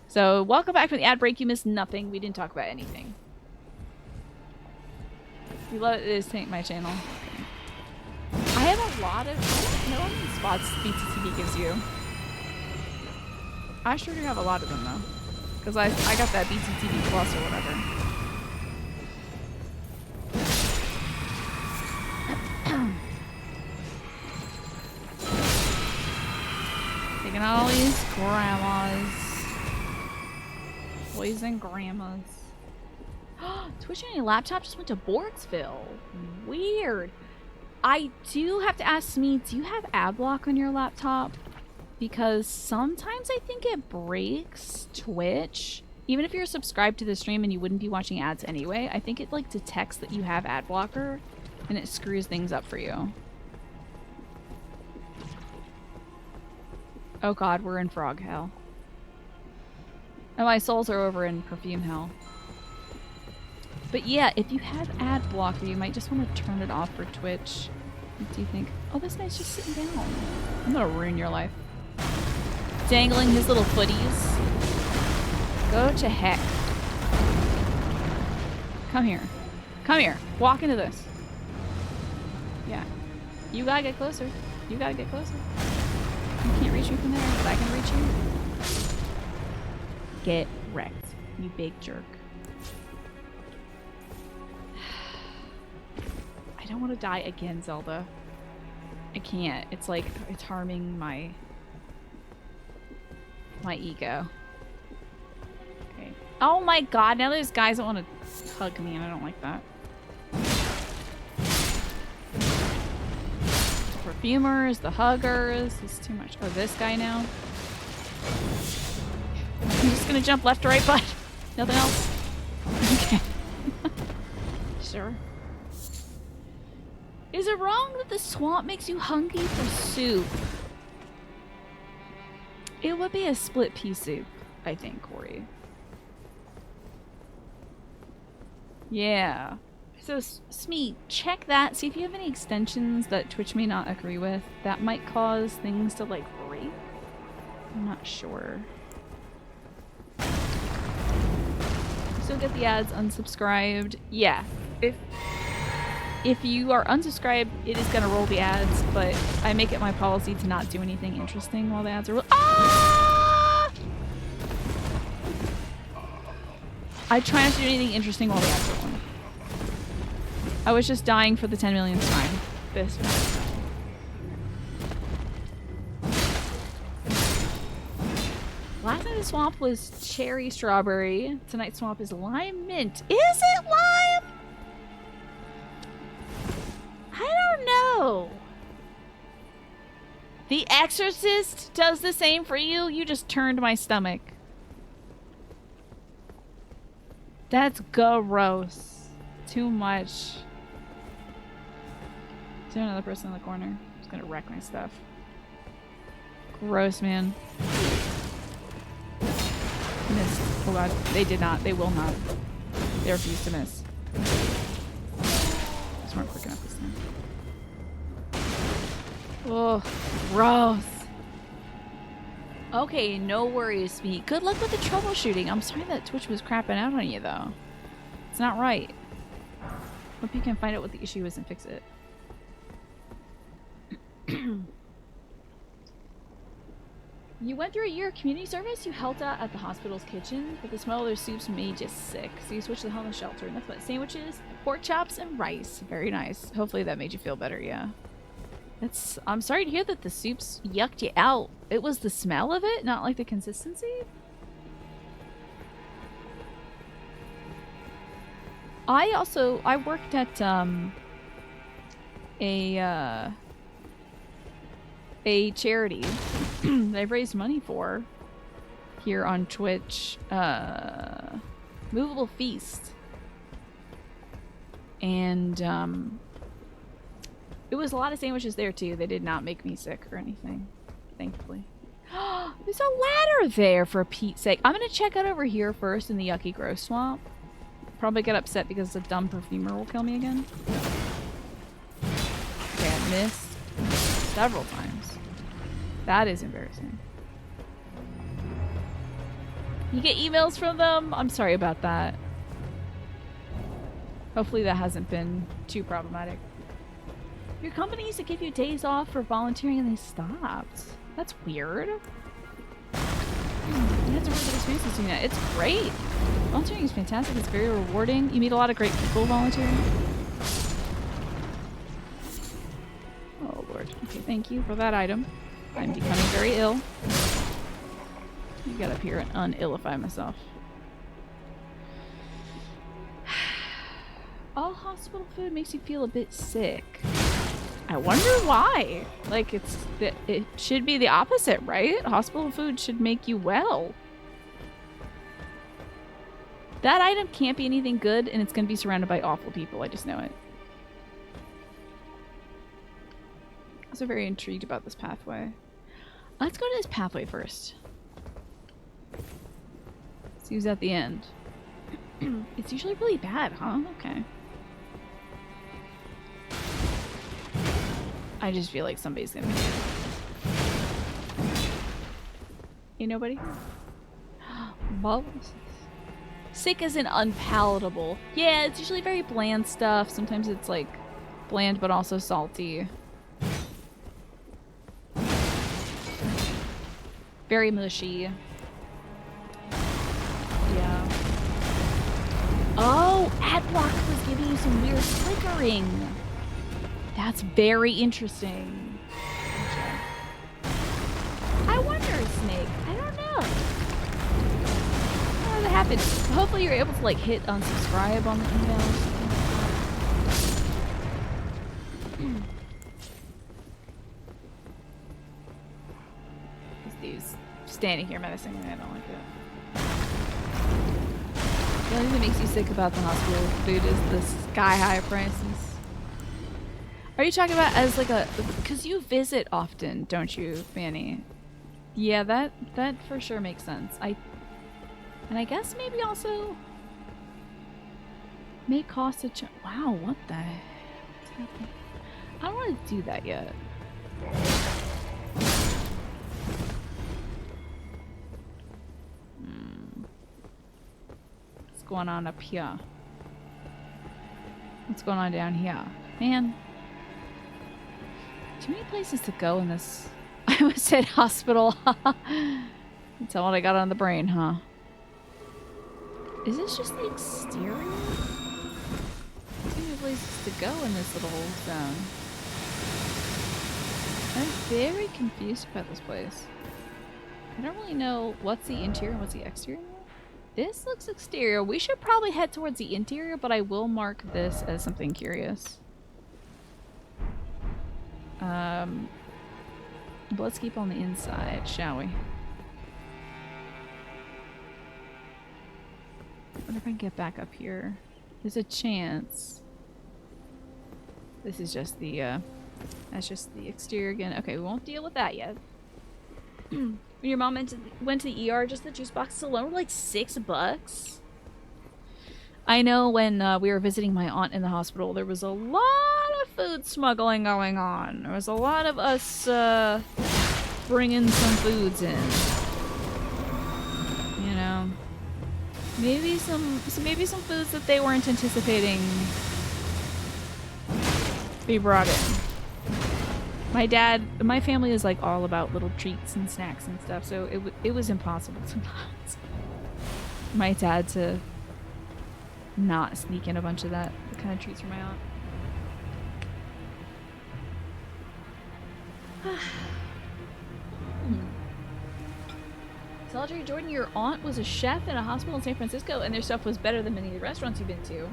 So, welcome back from the ad break. You missed nothing. We didn't talk about anything. If you love it, is tank my channel. I have a lot of... I don't know how many spots BTTV gives you. I sure do have a lot of them, though. Because I got that BTTV Plus or whatever. Taking all these grandmas. Boys and grandmas. Twitch on your laptop just went to Boardsville. Weird. I do have to ask me, do you have ad block on your laptop? Because sometimes I think it breaks Twitch. Even if you're subscribed to the stream and you wouldn't be watching ads anyway, I think it like detects that you have ad blocker and it screws things up for you. Oh god, we're in frog hell. And my souls are over in perfume hell. But yeah, if you have ad blocker, you might just want to turn it off for Twitch. What do you think? Oh, this guy's just sitting down. I'm gonna ruin your life. Dangling his little footies. Go to heck. Come here. Come here. Walk into this. Yeah. You gotta get closer. You gotta get closer. You can't reach me from there, but I can reach you. Get wrecked, you big jerk. I don't want to die again, Zelda. I can't. It's like, it's harming my ego. Okay. Oh my god, now there's guys that want to hug me and I don't like that. The perfumers, the huggers. It's too much. Oh, this guy now? I'm just gonna jump left or right, bud. Nothing else? Okay. Sure. Is it wrong that the swamp makes you hungry for soup? It would be a split pea soup, I think, Corey. Yeah. So, Smee, check that. See if you have any extensions that Twitch may not agree with. That might cause things to, like, break. I'm not sure. Still get the ads unsubscribed. Yeah. If you are unsubscribed, it is gonna roll the ads, but I make it my policy to not do anything interesting while the ads are Ah! I try not to do anything interesting while the ads are rolling. I was just dying for the 10 millionth time. This one. Last night the swamp was cherry strawberry. Tonight's swamp is lime mint. Is it lime? I don't know. The Exorcist does the same for you? You just turned my stomach. That's gross. Too much. Is there another person in the corner? I'm just gonna wreck my stuff. Gross, man. Missed. Oh god. They did not. They will not. They refuse to miss. Just weren't quick enough this time. Oh, gross. Okay, no worries, me. Good luck with the troubleshooting. I'm sorry that Twitch was crapping out on you, though. It's not right. Hope you can find out what the issue is and fix it. You went through a year of community service? You helped out at the hospital's kitchen, but the smell of their soups made you sick. So you switched to the homeless shelter. Nothing but sandwiches, pork chops, and rice. Very nice. Hopefully that made you feel better, yeah. I'm sorry to hear that the soups yucked you out. It was the smell of it, not like the consistency? I worked at a charity that I've raised money for here on Twitch, Movable Feast. And it was a lot of sandwiches there too. They did not make me sick or anything, thankfully. There's a ladder there for Pete's sake. I'm gonna check out over here first in the yucky gross swamp. Probably get upset because the dumb perfumer will kill me again. Okay, I missed several times. That is embarrassing. You get emails from them? I'm sorry about that. Hopefully that hasn't been too problematic. Your company used to give you days off for volunteering and they stopped. That's weird. You had some really good experiences doing that. It's great. Volunteering is fantastic. It's very rewarding. You meet a lot of great people volunteering. Oh lord. Okay, thank you for that item. I'm becoming very ill. Let me get up here and unillify myself. All hospital food makes you feel a bit sick. I wonder why. Like, it should be the opposite, right? Hospital food should make you well. That item can't be anything good, and it's going to be surrounded by awful people. I just know it. I'm also very intrigued about this pathway. Let's go to this pathway first. See who's at the end. It's usually really bad, huh? Okay. I just feel like somebody's gonna be here. Ain't nobody? Well, sick isn't unpalatable. Yeah, it's usually very bland stuff. Sometimes it's like bland but also salty. Very mushy. Yeah. Oh, Adblock was giving you some weird flickering. That's very interesting. I wonder, Snake. I don't know. How did that happen? Hopefully you're able to like hit unsubscribe on the email or something like that. These standing here menacing me, I don't like it. The only thing that makes you sick about the hospital food is the sky-high prices. Are you talking about as like a... Because you visit often, don't you, Fanny? Yeah, that for sure makes sense. And I guess maybe also... May cost a... Wow, what the heck? What's happening? I don't want to do that yet. What's going on up here? What's going on down here? Man. Too many places to go in this. I almost said hospital. That's all I got on the brain, huh? Is this just the exterior? Too many places to go in this little zone. I'm very confused about this place. I don't really know what's the interior and what's the exterior. This looks exterior. We should probably head towards the interior, but I will mark this as something curious. But let's keep on the inside, shall we? I wonder if I can get back up here. There's a chance. This is just the, that's just the exterior again. Okay, we won't deal with that yet. When your mom went to the ER, just the juice boxes alone were like $6. I know when we were visiting my aunt in the hospital, there was a lot of food smuggling going on. There was a lot of us bringing some foods in. You know, maybe some foods that they weren't anticipating be brought in. My family is like all about little treats and snacks and stuff, so it was impossible to not. My dad to not sneak in a bunch of that kind of treats for my aunt. So Audrey Jordan, your aunt was a chef in a hospital in San Francisco, and their stuff was better than many of the restaurants you've been to.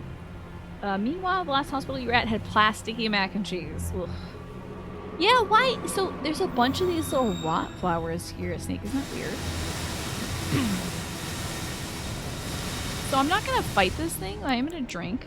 Meanwhile, the last hospital you were at had plasticky mac and cheese. Ugh. Yeah, why? So there's a bunch of these little rot flowers here at Snake. Isn't that weird? So I'm not gonna fight this thing. I am gonna drink.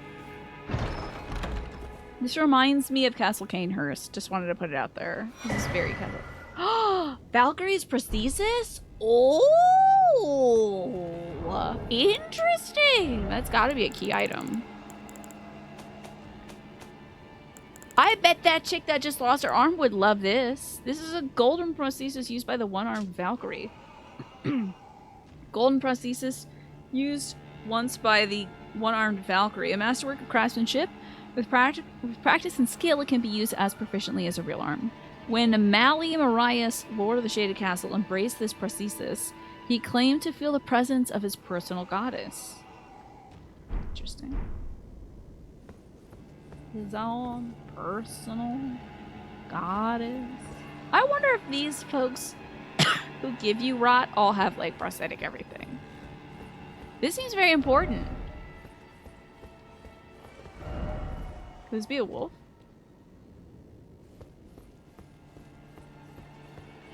This reminds me of Castle Canehurst. Just wanted to put it out there. This is very kind of... Valkyrie's prosthesis? Oh! Interesting! That's gotta be a key item. I bet that chick that just lost her arm would love this. This is a golden prosthesis used by the one-armed Valkyrie. Golden prosthesis used once by the one-armed Valkyrie. A masterwork of craftsmanship. With practice and skill, it can be used as proficiently as a real arm. When Mali Marias, Lord of the Shaded Castle, embraced this prosthesis, he claimed to feel the presence of his personal goddess. Interesting. His own personal goddess. I wonder if these folks who give you rot all have, like, prosthetic everything. This seems very important. Could this be a wolf?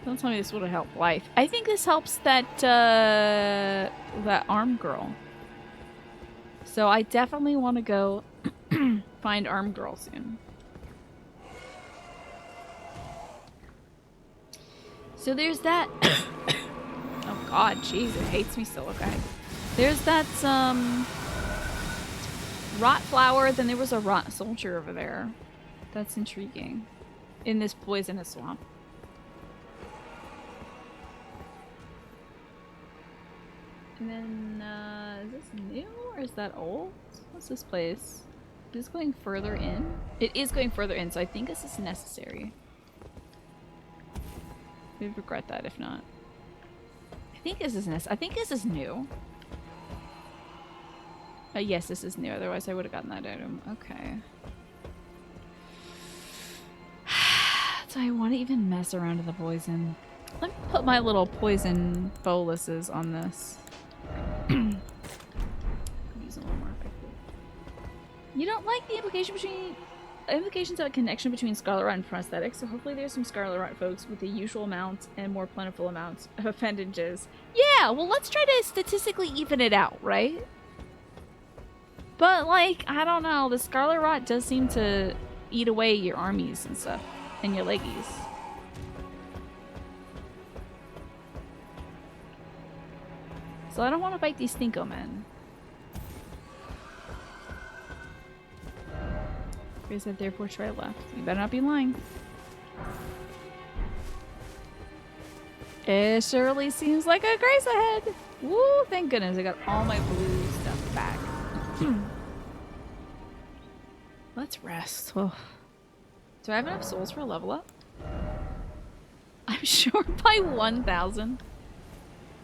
Don't tell me this would have helped life. I think this helps that that arm girl. So I definitely want to go find arm girl soon. So there's that. Oh god, jeez, it hates me still. Okay. There's that rot flower, then there was a rot soldier over there. That's intriguing. In this poisonous swamp. And then, is this new or is that old? What's this place? Is this going further in? It is going further in, so I think this is necessary. We'd regret that if not. I think this is I think this is new. Yes, this is new. Otherwise, I would have gotten that item. Okay. Do I want to even mess around with the poison? Let me put my little poison boluses on this. Use a little more effective. You don't like the implications of a connection between Scarlet Rot and prosthetics, so hopefully there's some Scarlet Rot folks with the usual amount and more plentiful amounts of appendages. Yeah, well, let's try to statistically even it out, right? But, like, I don't know. The Scarlet Rot does seem to eat away your armies and stuff. And your leggies. So I don't want to fight these Stinko men. Grace said therefore try left. You better not be lying. It surely seems like a Grace ahead. Woo, thank goodness I got all my blue stuff back. Let's rest. Oh. Do I have enough souls for a level up? I'm short by 1,000.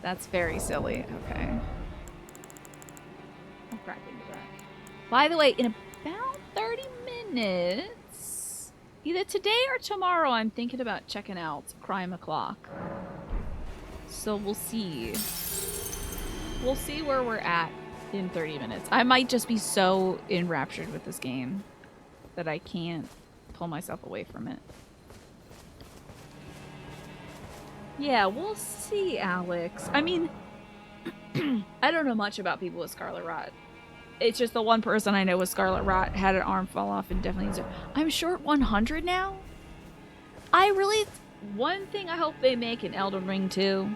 That's very silly. Okay. I'll crack into that. By the way, in about 30 minutes, either today or tomorrow, I'm thinking about checking out Crime O'Clock. So we'll see. We'll see where we're at in 30 minutes. I might just be so enraptured with this game that I can't pull myself away from it. Yeah, we'll see, Alex. I mean, I don't know much about people with Scarlet Rot. It's just the one person I know with Scarlet Rot had an arm fall off and definitely needs it. I'm short 100 now? One thing I hope they make in Elden Ring 2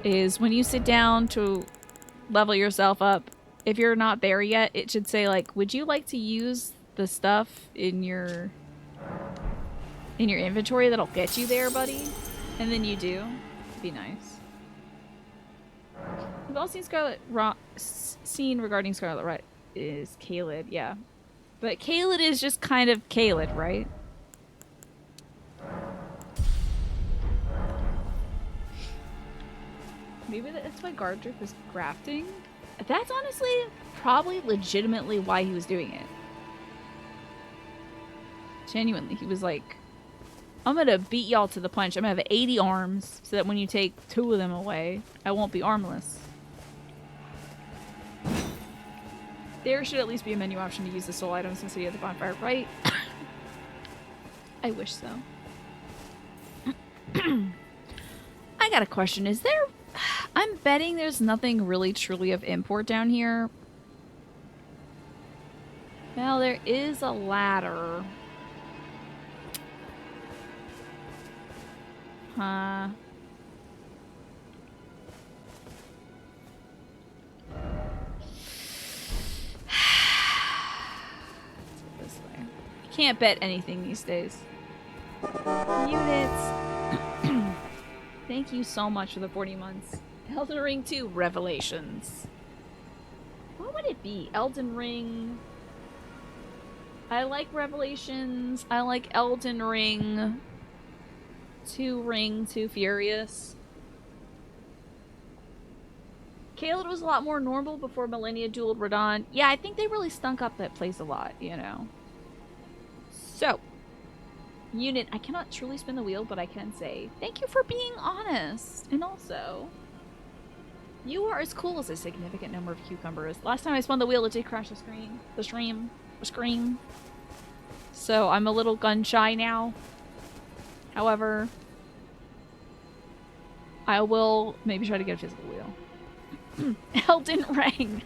is when you sit down to level yourself up, if you're not there yet, it should say, like, would you like to use the stuff in your inventory that'll get you there, buddy? And then you do. It'd be nice. We've all seen Scarlet Rot. Scene regarding Scarlet Rot is Caelid, yeah. But Caelid is just kind of Caelid, right? Maybe that's why Gardrick was grafting. That's honestly probably legitimately why he was doing it. Genuinely, he was like, I'm gonna beat y'all to the punch. I'm gonna have 80 arms so that when you take 2 of them away, I won't be armless. There should at least be a menu option to use the soul items in City of the Bonfire, right? I wish so. I got a question. Is there... I'm betting there's nothing really truly of import down here. Well, there is a ladder. Huh. Let's go this way. You can't bet anything these days. Units! Thank you so much for the 40 months. Elden Ring 2 Revelations. What would it be? Elden Ring. I like Revelations. I like Elden Ring. Ring 2 Furious. Caelid was a lot more normal before Millennia dueled Radon. Yeah, I think they really stunk up that place a lot, you know. So, Unit, I cannot truly spin the wheel, but I can say thank you for being honest. And also, you are as cool as a significant number of cucumbers. Last time I spun the wheel, it did crash the screen. So I'm a little gun shy now. However, I will maybe try to get a physical wheel. Elden Ring.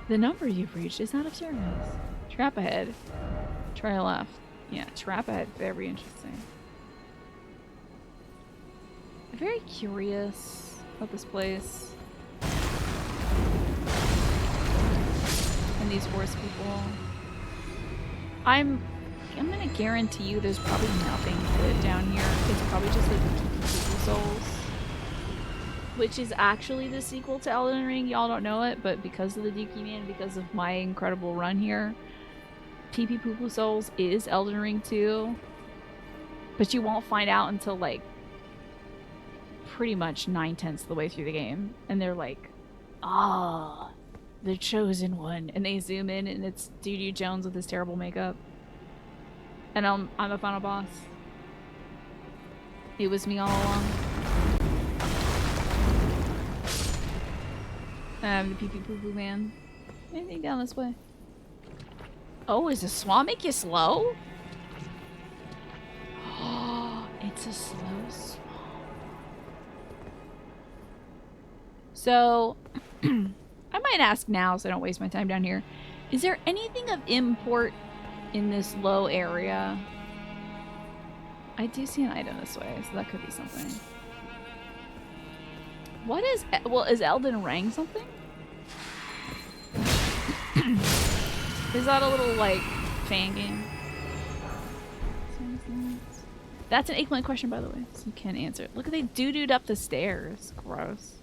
The number you've reached is out of service. Trap ahead. Try left. Yeah, trap ahead. Very interesting. I'm very curious about this place. And these horse people. I'm gonna guarantee you there's probably nothing good down here. It's probably just like the Souls. Which is actually the sequel to Elden Ring. Y'all don't know it, but because of the Dookie Man, because of my incredible run here, PP Poo Poo Souls is Elden Ring 2. But you won't find out until like pretty much 9/10 of the way through the game. And they're like, ah, the chosen one. And they zoom in and it's Doo Jones with his terrible makeup. And I'm the final boss. It was me all along. I'm the pee-pee poo-poo man. Anything down this way? Oh, is the swamp make you slow? Oh, it's a slow swamp. So, I might ask now so I don't waste my time down here. Is there anything of import in this low area? I do see an item this way, so that could be something. What is... Well, is Elden Ring something? Is that a little, like, fan game? That's an 8-point question, by the way, so you can't answer it. Look at they doo-dooed up the stairs. Gross.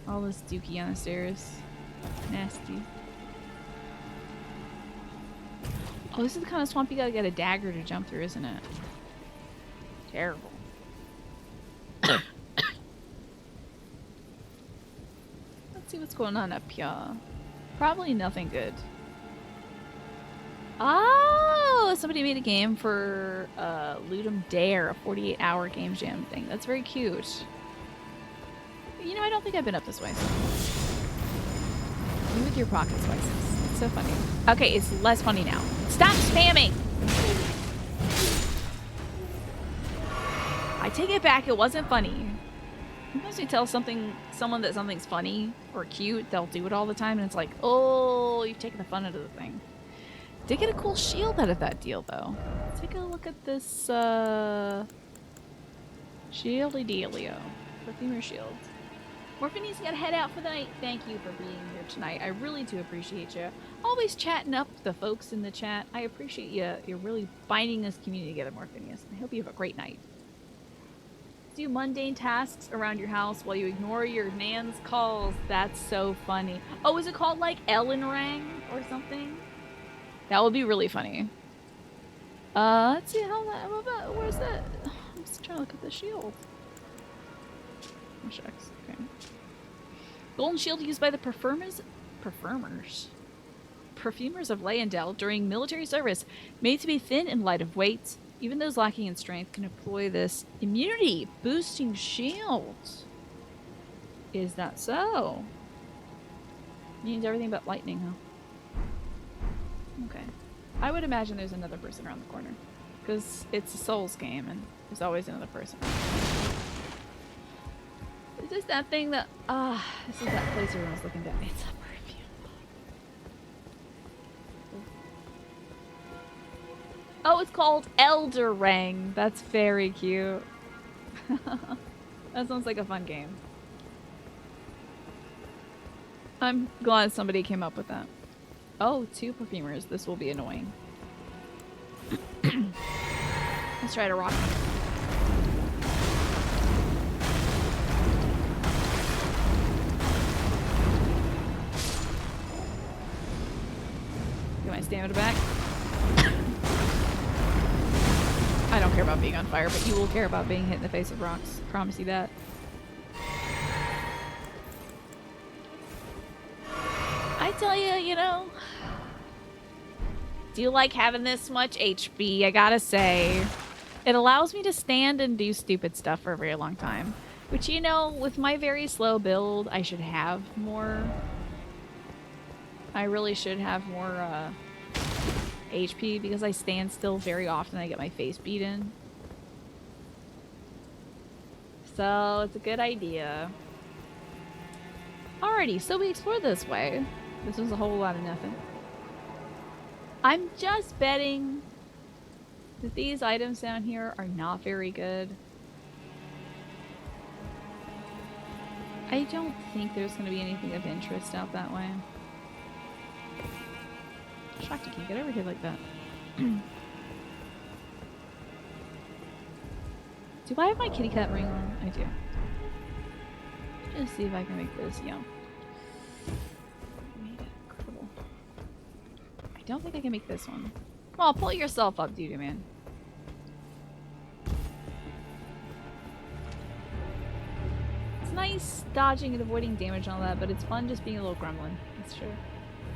All this dookie on the stairs. Nasty. Oh, this is the kind of swamp you gotta get a dagger to jump through, isn't it? Terrible. Let's see what's going on up here. Probably nothing good. Oh, somebody made a game for Ludum Dare, a 48-hour game jam thing. That's very cute. You know, I don't think I've been up this way. You with your pocket spices. It's so funny. Okay, it's less funny now. Stop spamming! I take it back, it wasn't funny. Sometimes you tell someone that something's funny or cute, they'll do it all the time, and it's like, oh, you've taken the fun out of the thing. Did get a cool shield out of that deal, though. Let's take a look at this, shieldy-dealio. Perfumer shield. Morphine's gotta head out for the night. Thank you for being here tonight. I really do appreciate you. Always chatting up the folks in the chat. I appreciate you. You're really binding this community together, Morphineus. I hope you have a great night. Do mundane tasks around your house while you ignore your nan's calls. That's so funny. Oh, is it called like Ellen Rang or something? That would be really funny. Let's see how that. Where's that? I'm just trying to look at the shield. Oh, shucks. Okay. Golden shield used by the perfumers of Leyendell during military service, made to be thin and light of weight. Even those lacking in strength can employ this immunity boosting shield. Is that so? Means everything but lightning, huh? Okay. I would imagine there's another person around the corner. Because it's a Souls game and there's always another person. Is this that thing that... this is that place everyone's looking at. It's a perfume. Oh, it's called Elder Ring. That's very cute. That sounds like a fun game. I'm glad somebody came up with that. Oh, 2 perfumers. This will be annoying. Let's try to rock. Get my stamina back. I don't care about being on fire, but you will care about being hit in the face with rocks. Promise you that. I tell you, you know, do you like having this much HP? I gotta say. It allows me to stand and do stupid stuff for a very long time. Which, you know, with my very slow build, I should have more. I really should have more HP because I stand still very often. I get my face beaten. So it's a good idea. Alrighty, so we explored this way. This was a whole lot of nothing. I'm just betting that these items down here are not very good. I don't think there's going to be anything of interest out that way. Shocked you can't get over here like that. Do I have my kitty cat ring on? I do. Just see if I can make this young. I don't think I can make this one. Well, pull yourself up, dude, man. It's nice dodging and avoiding damage and all that, but it's fun just being a little gremlin. That's true.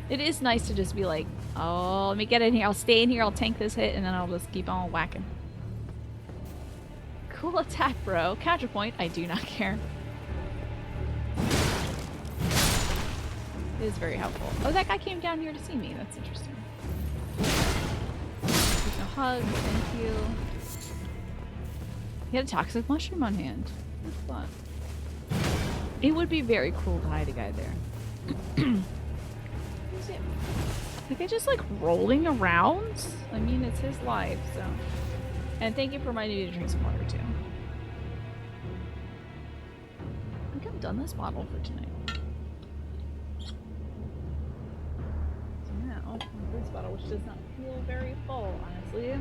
It is nice to just be like, oh, let me get in here. I'll stay in here. I'll tank this hit, and then I'll just keep on whacking. Cool attack, bro. Counterpoint. I do not care. It is very helpful. Oh, that guy came down here to see me. That's interesting. There's no hug. Thank you. He had a toxic mushroom on hand. What's that? It would be very cool to hide a guy there. Who's it? The guy just like rolling around? I mean, it's his life, so. And thank you for reminding me to drink some water, too. I think I'm done this bottle for tonight. So now, this bottle, which does not feel very full, honestly.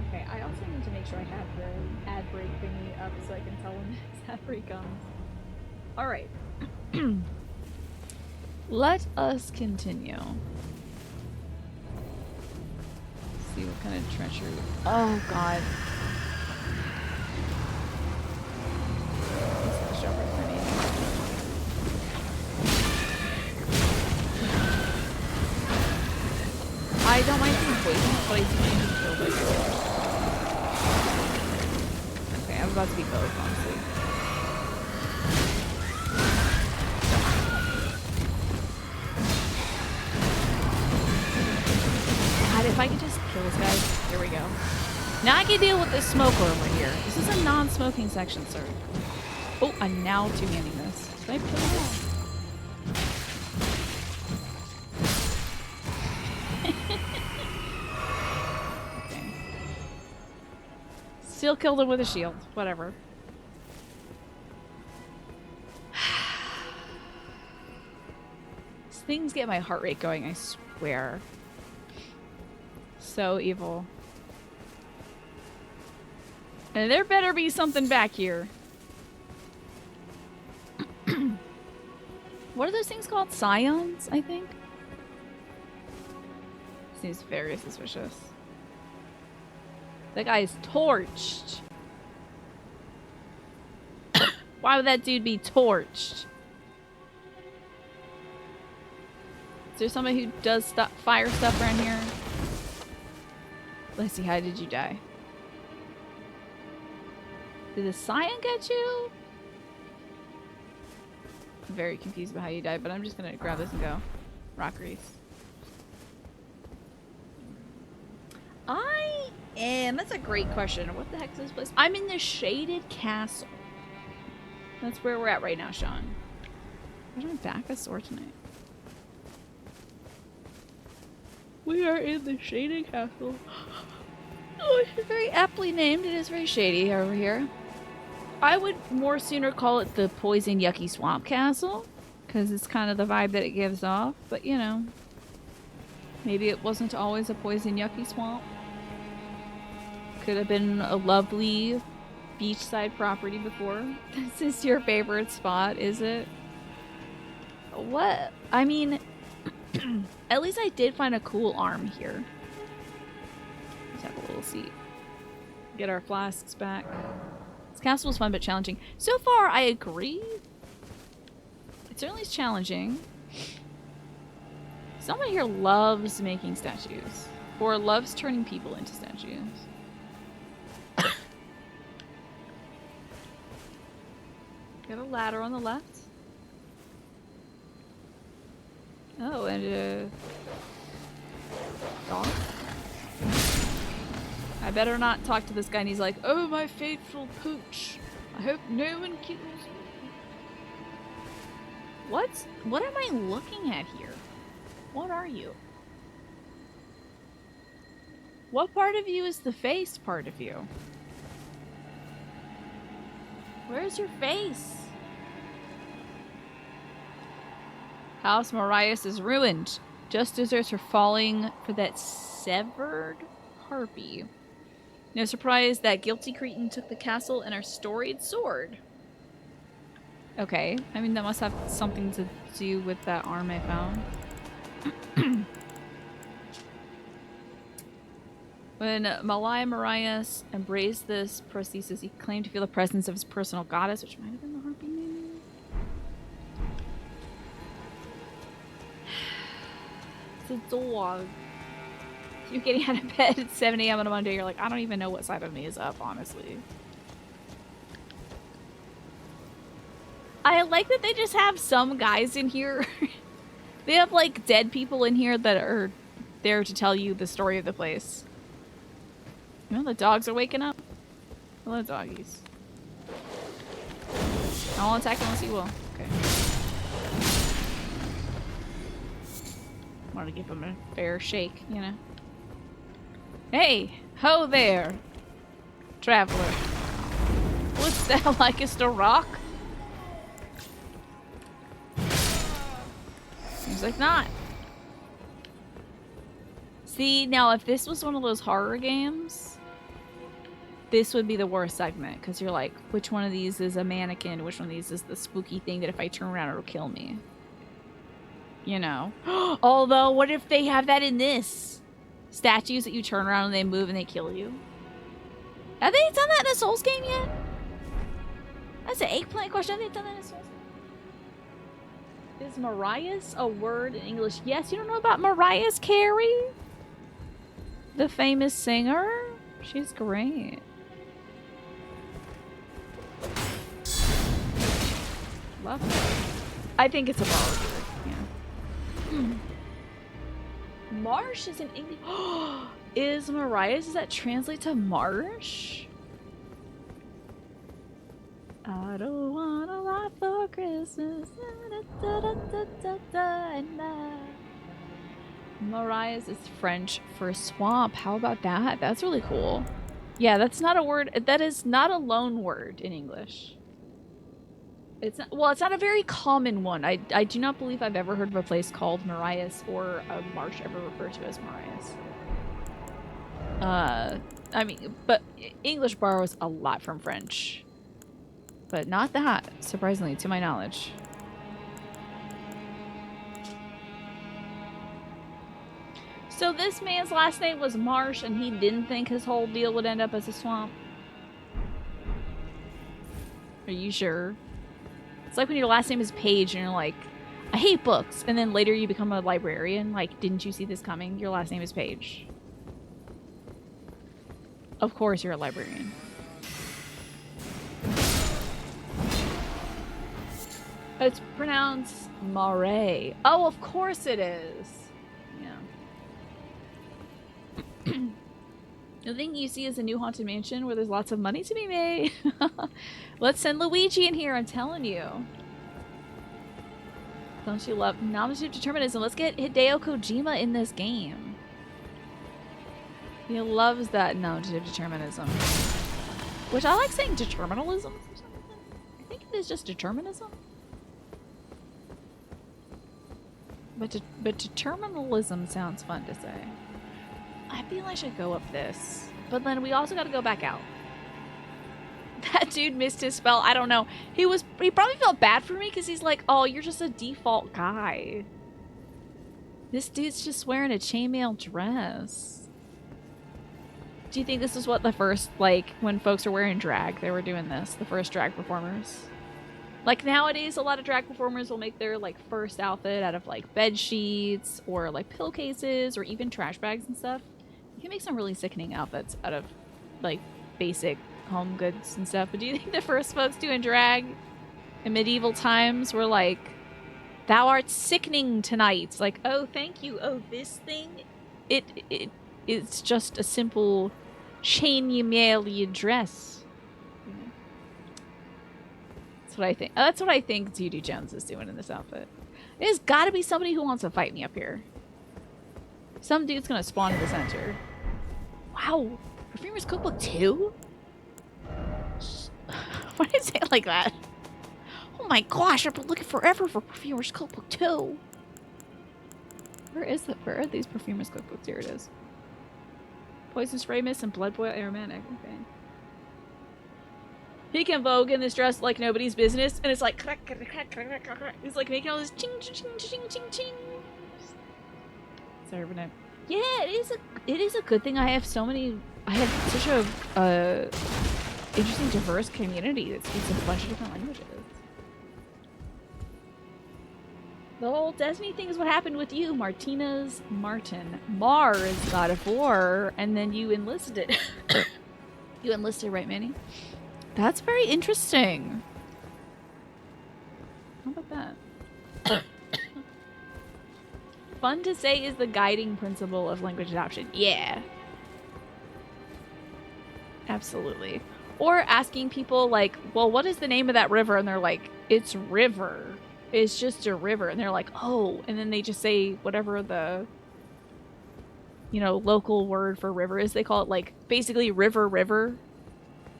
Okay, I also need to make sure I have the ad break thingy up so I can tell when the next ad break comes. Alright. Let us continue. See what kind of treachery. Oh god. I don't mind being poisoned, but I do need to kill this. Okay, I'm about to be both, honestly. God, if I could just kill this guy. There we go. Now I can deal with this smoker over here. This is a non-smoking section, sir. Oh, I'm now two-handing this. Did I kill this? Okay. Still killed him with a shield. Whatever. These things get my heart rate going, I swear. So evil. And there better be something back here. What are those things called? Scions, I think? Seems very suspicious. That guy is torched. Why would that dude be torched? Is there somebody who does fire stuff around here? Let's see, how did you die? Did the Scion get you? I'm very confused about how you died, but I'm just gonna grab this and go. Rock grease. I am. That's a great question. What the heck is this place? I'm in the Shaded Castle. That's where we're at right now, Sean. Where's my back a sore tonight? We are in the Shady Castle. Oh, it's very aptly named. It is very shady over here. I would more sooner call it the Poison Yucky Swamp Castle, because it's kind of the vibe that it gives off. But, you know, maybe it wasn't always a Poison Yucky Swamp. Could have been a lovely beachside property before. This is your favorite spot, is it? What? I mean, at least I did find a cool arm here. Let's have a little seat. Get our flasks back. This castle was fun but challenging. So far, I agree. It certainly is challenging. Someone here loves making statues. Or loves turning people into statues. Got a ladder on the left. Oh, and a dog. I better not talk to this guy and he's like, oh, my faithful pooch. I hope no one kills me. What am I looking at here? What are you? What part of you is the face part of you? Where's your face? House Marias is ruined. Just deserts are falling for that severed harpy. No surprise that guilty cretin took the castle and our storied sword. Okay, I mean that must have something to do with that arm I found. When Malaya Marias embraced this prosthesis, he claimed to feel the presence of his personal goddess, which might have been the harpy maybe? It's a dog. You're getting out of bed at 7 a.m. on a Monday, you're like, I don't even know what side of me is up, honestly. I like that they just have some guys in here. They have, like, dead people in here that are there to tell you the story of the place. You know, the dogs are waking up. Hello, doggies. I won't attack unless you will. Okay. Want to give them a fair shake, you know. Hey, ho there, traveler. Wouldst thou likest a rock? Seems like not. See, now if this was one of those horror games, this would be the worst segment, because you're like, which one of these is a mannequin? Which one of these is the spooky thing that if I turn around it'll kill me? You know. Although, what if they have that in this? Statues that you turn around and they move and they kill you. Have they done that in a Souls game yet? That's an eggplant question. Have they done that in a Souls game? Is Marias a word in English? Yes, you don't know about Mariah Carey? The famous singer? She's great. Love her. I think it's a borrowed word. Yeah. Marsh is in English. Is Mariah's? Does that translate to marsh? I don't want a lot for Christmas. Mariah's is French for swamp. How about that? That's really cool. Yeah, that's not a word. That is not a loan word in English. It's not, well, it's not a very common one. I do not believe I've ever heard of a place called Marias or a marsh ever referred to as Marias. I mean, but English borrows a lot from French. But not that, surprisingly, to my knowledge. So this man's last name was Marsh and he didn't think his whole deal would end up as a swamp? Are you sure? It's like when your last name is Page and you're like, I hate books. And then later you become a librarian. Like, didn't you see this coming? Your last name is Page. Of course you're a librarian. It's pronounced Marais. Oh, of course it is. Yeah. The thing you see is a new haunted mansion where there's lots of money to be made. Let's send Luigi in here, I'm telling you. Don't you love nominative determinism? Let's get Hideo Kojima in this game. He loves that nominative determinism. Which I like saying determinalism for some reason. I think it is just determinism. But determinalism sounds fun to say. I feel I should go up this. But then we also gotta go back out. That dude missed his spell. I don't know. He probably felt bad for me because he's like, oh, you're just a default guy. This dude's just wearing a chainmail dress. Do you think this is what the first, like, when folks are wearing drag, they were doing this? The first drag performers? Like, nowadays, a lot of drag performers will make their, like, first outfit out of, like, bed sheets or, like, pillowcases or even trash bags and stuff. You can make some really sickening outfits out of, like, basic home goods and stuff. But do you think the first folks doing drag in medieval times were like, thou art sickening tonight? Like, oh, thank you. Oh, this thing? It's just a simple chainmail dress. That's what I think. That's what I think Judy Jones is doing in this outfit. There's got to be somebody who wants to fight me up here. Some dude's gonna spawn in the center. Wow, Perfumer's Cookbook 2? Why did you say it like that? Oh my gosh, I've been looking forever for Perfumer's Cookbook 2. Where is it? Where are these Perfumer's Cookbooks? Here it is. Poison Spray Mist and Blood Boil Aromatic. Okay. He can vogue in this dress like nobody's business, and it's like he's like making all this ching ching ching ching ching ching. Sorry for that. Yeah, it is a good thing I have so many. I have such a interesting, diverse community that speaks a bunch of different languages. The whole Destiny thing is what happened with you, Martinez Martin. Mars God of War, and then you enlisted. You enlisted, right, Manny? That's very interesting. How about that? Fun to say is the guiding principle of language adoption. Yeah. Absolutely. Or asking people like, well, what is the name of that river? And they're like, it's river. It's just a river. And they're like, oh. And then they just say whatever the, you know, local word for river is. They call it like basically river.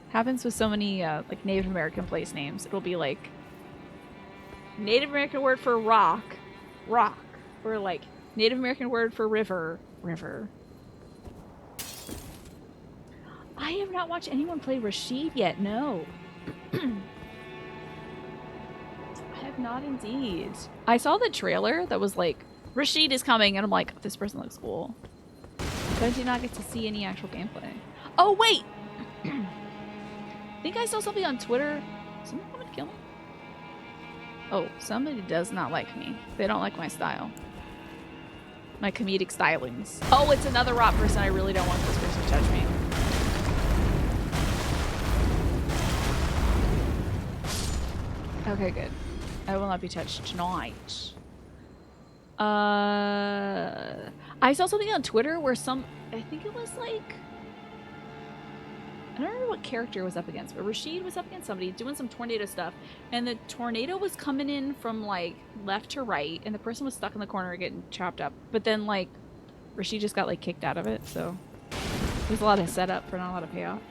Happens with so many like Native American place names. It'll be like Native American word for rock. Or like Native American word for river. I have not watched anyone play Rashid yet. No. I have not indeed. I saw the trailer that was like, Rashid is coming, and I'm like, this person looks cool. But I did not get to see any actual gameplay. Oh, wait! I think I saw something on Twitter. Someone coming to kill me? Oh, somebody does not like me. They don't like my style. My comedic stylings. Oh, it's another rot person. I really don't want this person to touch me. Okay, good. I will not be touched tonight. I saw something on Twitter where I think it was like, I don't remember what character was up against, but Rashid was up against somebody doing some tornado stuff, and the tornado was coming in from like left to right, and the person was stuck in the corner getting chopped up. But then like Rashid just got like kicked out of it, so there's a lot of setup for not a lot of payoff.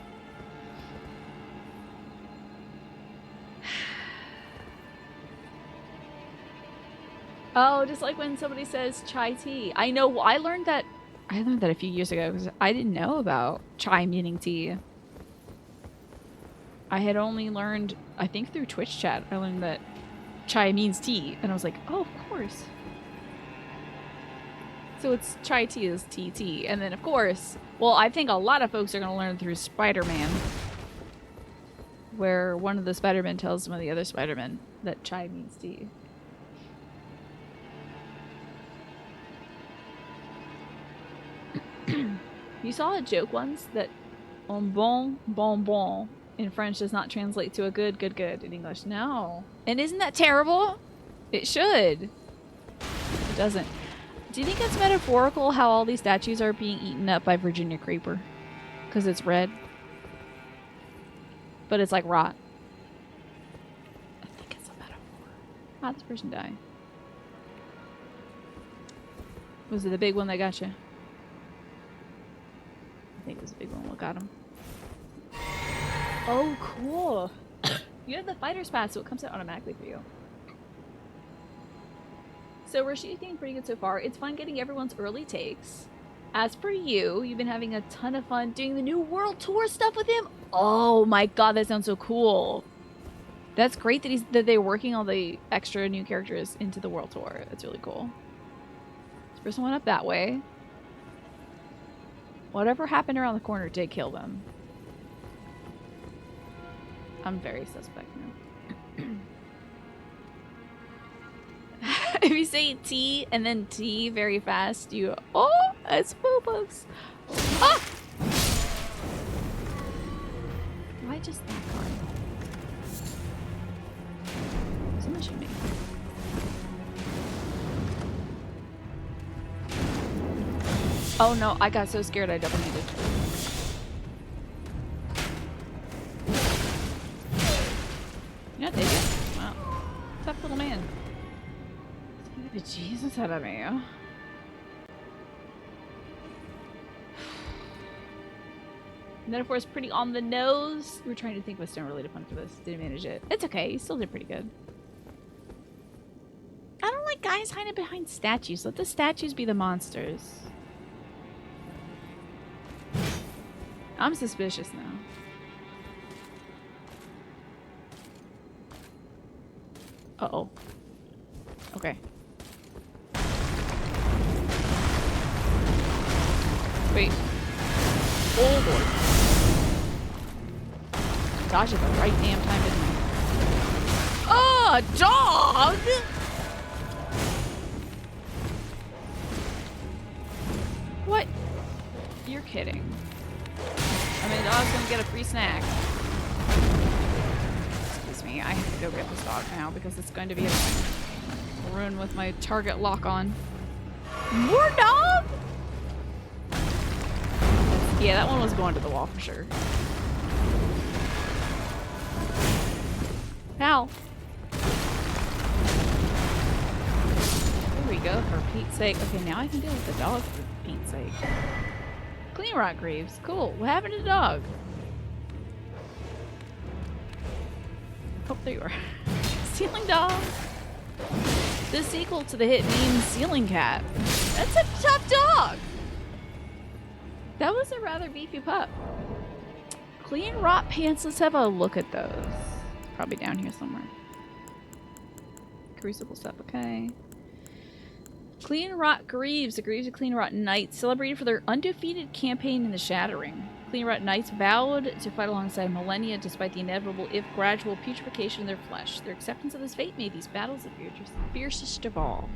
Oh, just like when somebody says chai tea. I know, I learned that a few years ago because I didn't know about chai meaning tea. I had only learned, I think through Twitch chat, I learned that chai means tea. And I was like, oh, of course. So it's chai tea is TT. And then, of course, well, I think a lot of folks are going to learn through Spider-Man. Where one of the Spider-Men tells one of the other Spider-Men that chai means tea. You saw a joke once that un bon bonbon in French does not translate to a good in English. No. And isn't that terrible? It should. It doesn't. Do you think it's metaphorical how all these statues are being eaten up by Virginia Creeper? Because it's red. But it's like rot. I think it's a metaphor. How'd this person die? Was it the big one that got you? got him. Oh, cool. You have the fighter's pass, so it comes out automatically for you. So we're shooting pretty good so far. It's fun getting everyone's early takes. As for you, you've been having a ton of fun doing the new world tour stuff with him. Oh my god, that sounds so cool. That's great that they're working all the extra new characters into the world tour. That's really cool. This person went up that way. Whatever happened around the corner did kill them. I'm very suspect now. If you say T and then T very fast, you... Oh, it's boo-boos. Ah! Why just that card? Someone shoot me. Oh no, I got so scared I double needed. You're not dead yet? Wow. Tough little man. But Jesus out of me. Metaphor is pretty on the nose. We were trying to think of a stone related pun for this. Didn't manage it. It's okay. You still did pretty good. I don't like guys hiding behind statues. Let the statues be the monsters. I'm suspicious now. Uh-oh. Okay. Wait. Oh lord. Dodge at the right damn time, didn't I? Oh, dog! What? You're kidding. I mean, the dog's gonna get a free snack. Excuse me, I have to go get this dog now because it's going to be a ruin with my target lock on. More dog? Yeah, that one was going to the wall for sure. Pal. There we go, for Pete's sake. Okay, now I can deal with the dog for Pete's sake. Clean rock graves. Cool. What happened to the dog? Oh, there you are. Ceiling dog. The sequel to the hit meme Ceiling Cat. That's a tough dog. That was a rather beefy pup. Clean rot pants. Let's have a look at those. Probably down here somewhere. Crucible stuff. Okay. Clean Rot Greaves. The Greaves of Clean Rot Knights celebrated for their undefeated campaign in the Shattering. Clean Rot Knights vowed to fight alongside Millennia despite the inevitable, if gradual, putrefaction of their flesh. Their acceptance of this fate made these battles the fiercest of all.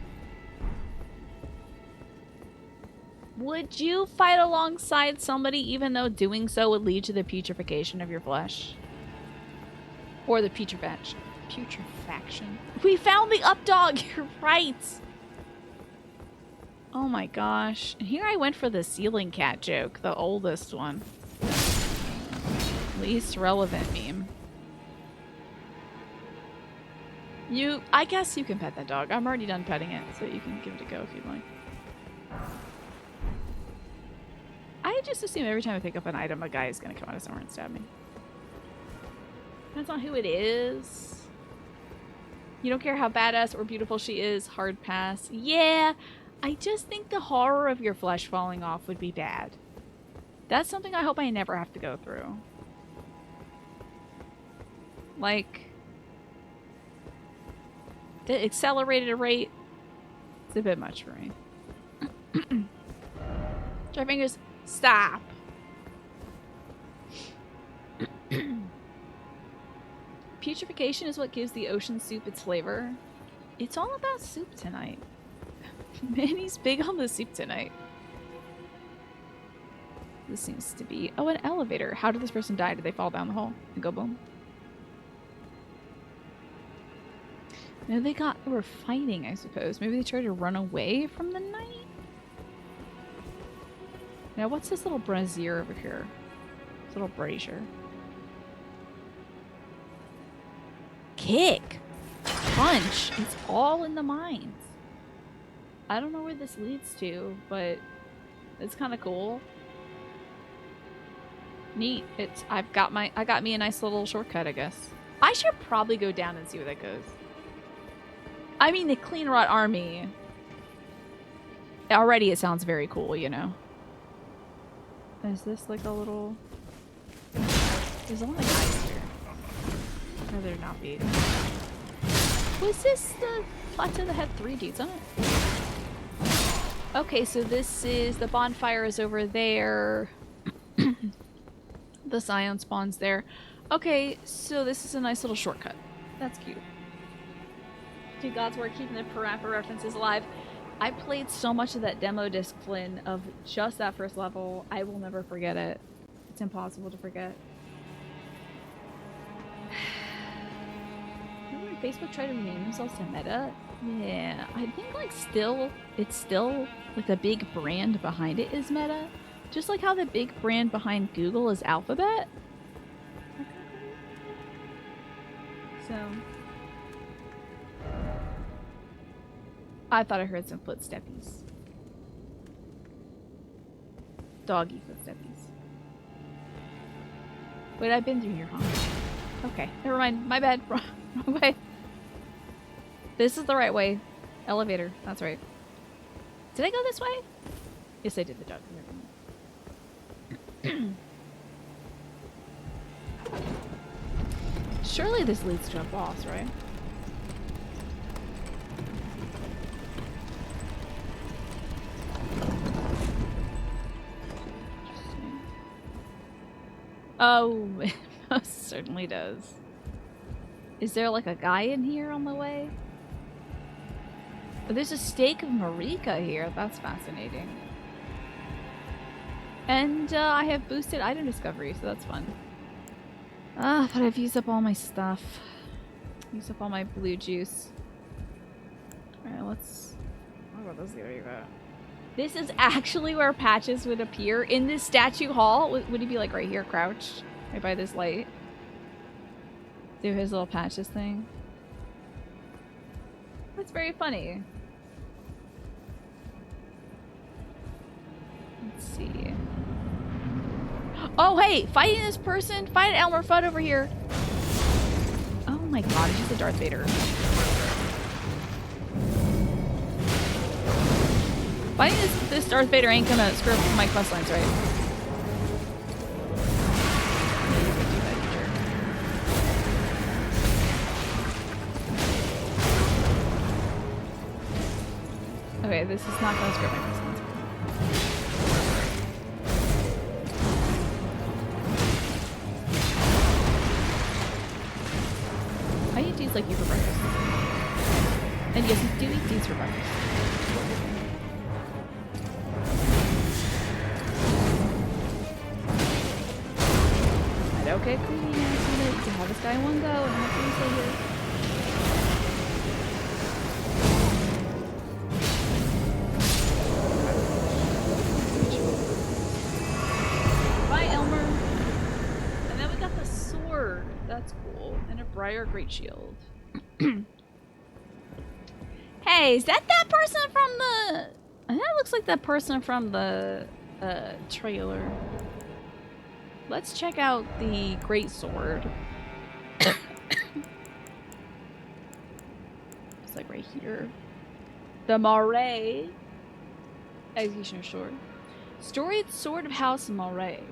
Would you fight alongside somebody even though doing so would lead to the putrefaction of your flesh? Or the putrefaction. We found the up dog! You're right! Oh my gosh. And here I went for the ceiling cat joke, the oldest one. Least relevant meme. I guess you can pet that dog. I'm already done petting it, so you can give it a go if you'd like. I just assume every time I pick up an item, a guy is going to come out of somewhere and stab me. Depends on who it is. You don't care how badass or beautiful she is. Hard pass. Yeah, I just think the horror of your flesh falling off would be bad. That's something I hope I never have to go through. Like, the accelerated rate, it's a bit much for me. Dry fingers, stop. Putrefaction is what gives the ocean soup its flavor. It's all about soup tonight. Manny's big on the soup tonight. This seems to be... Oh, an elevator. How did this person die? Did they fall down the hole and go boom? No, they were fighting, I suppose. Maybe they tried to run away from the knight? Now, what's this little brazier over here? This little brazier. Kick! Punch! It's all in the mines. I don't know where this leads to, but it's kind of cool. Neat. I got me a nice little shortcut, I guess. I should probably go down and see where that goes. I mean, the Clean Rot Army. Already it sounds very cool, you know. Is this like a little... There's a lot of guys here. Or there not be. Was this the plateau that had 3 dudes on it? Okay, so this is... The bonfire is over there. The Scion spawns there. Okay, so this is a nice little shortcut. That's cute. Dude, God's work keeping the Parappa references alive. I played so much of that demo disc, Flynn, of just that first level. I will never forget it. It's impossible to forget. Remember when Facebook tried to rename themselves to Meta? Yeah, I think like it's still like the big brand behind it is Meta. Just like how the big brand behind Google is Alphabet. So I thought I heard some footsteppies. Doggy footsteppies. Wait, I've been through here, huh? Okay, never mind. My bad. Wrong way. This is the right way. Elevator. That's right. Did I go this way? Yes, I did. The dog. Surely this leads to a boss, right? Oh, it most certainly does. Is there like a guy in here on the way? Oh, there's a stake of Marika here. That's fascinating. And I have boosted item discovery, so that's fun. Ah, but I've used up all my stuff. Used up all my blue juice. Alright, let's... What about this area? This is actually where Patches would appear in this statue hall. Would he be like right here, crouched? Right by this light? Do his little Patches thing? That's very funny. Let's see. Oh, hey! Fighting this person! Fight Elmer Fudd over here! Oh my god, he's a Darth Vader. Fighting this Darth Vader ain't gonna screw up my quest lines, right? Okay, this is not gonna screw up my quest lines. I eat dudes like you for breakfast. And yes, we do eat dudes for breakfast. Okay, cool. You can have this guy in one go and hopefully stay here. Bye, Elmer. And then we got the sword. That's cool. And a Briar Great Shield. Hey, is that person from the... That looks like that person from the trailer. Let's check out the Great Sword. It's like right here. The Marais. Executioner's Sword. Storied Sword of House Marais.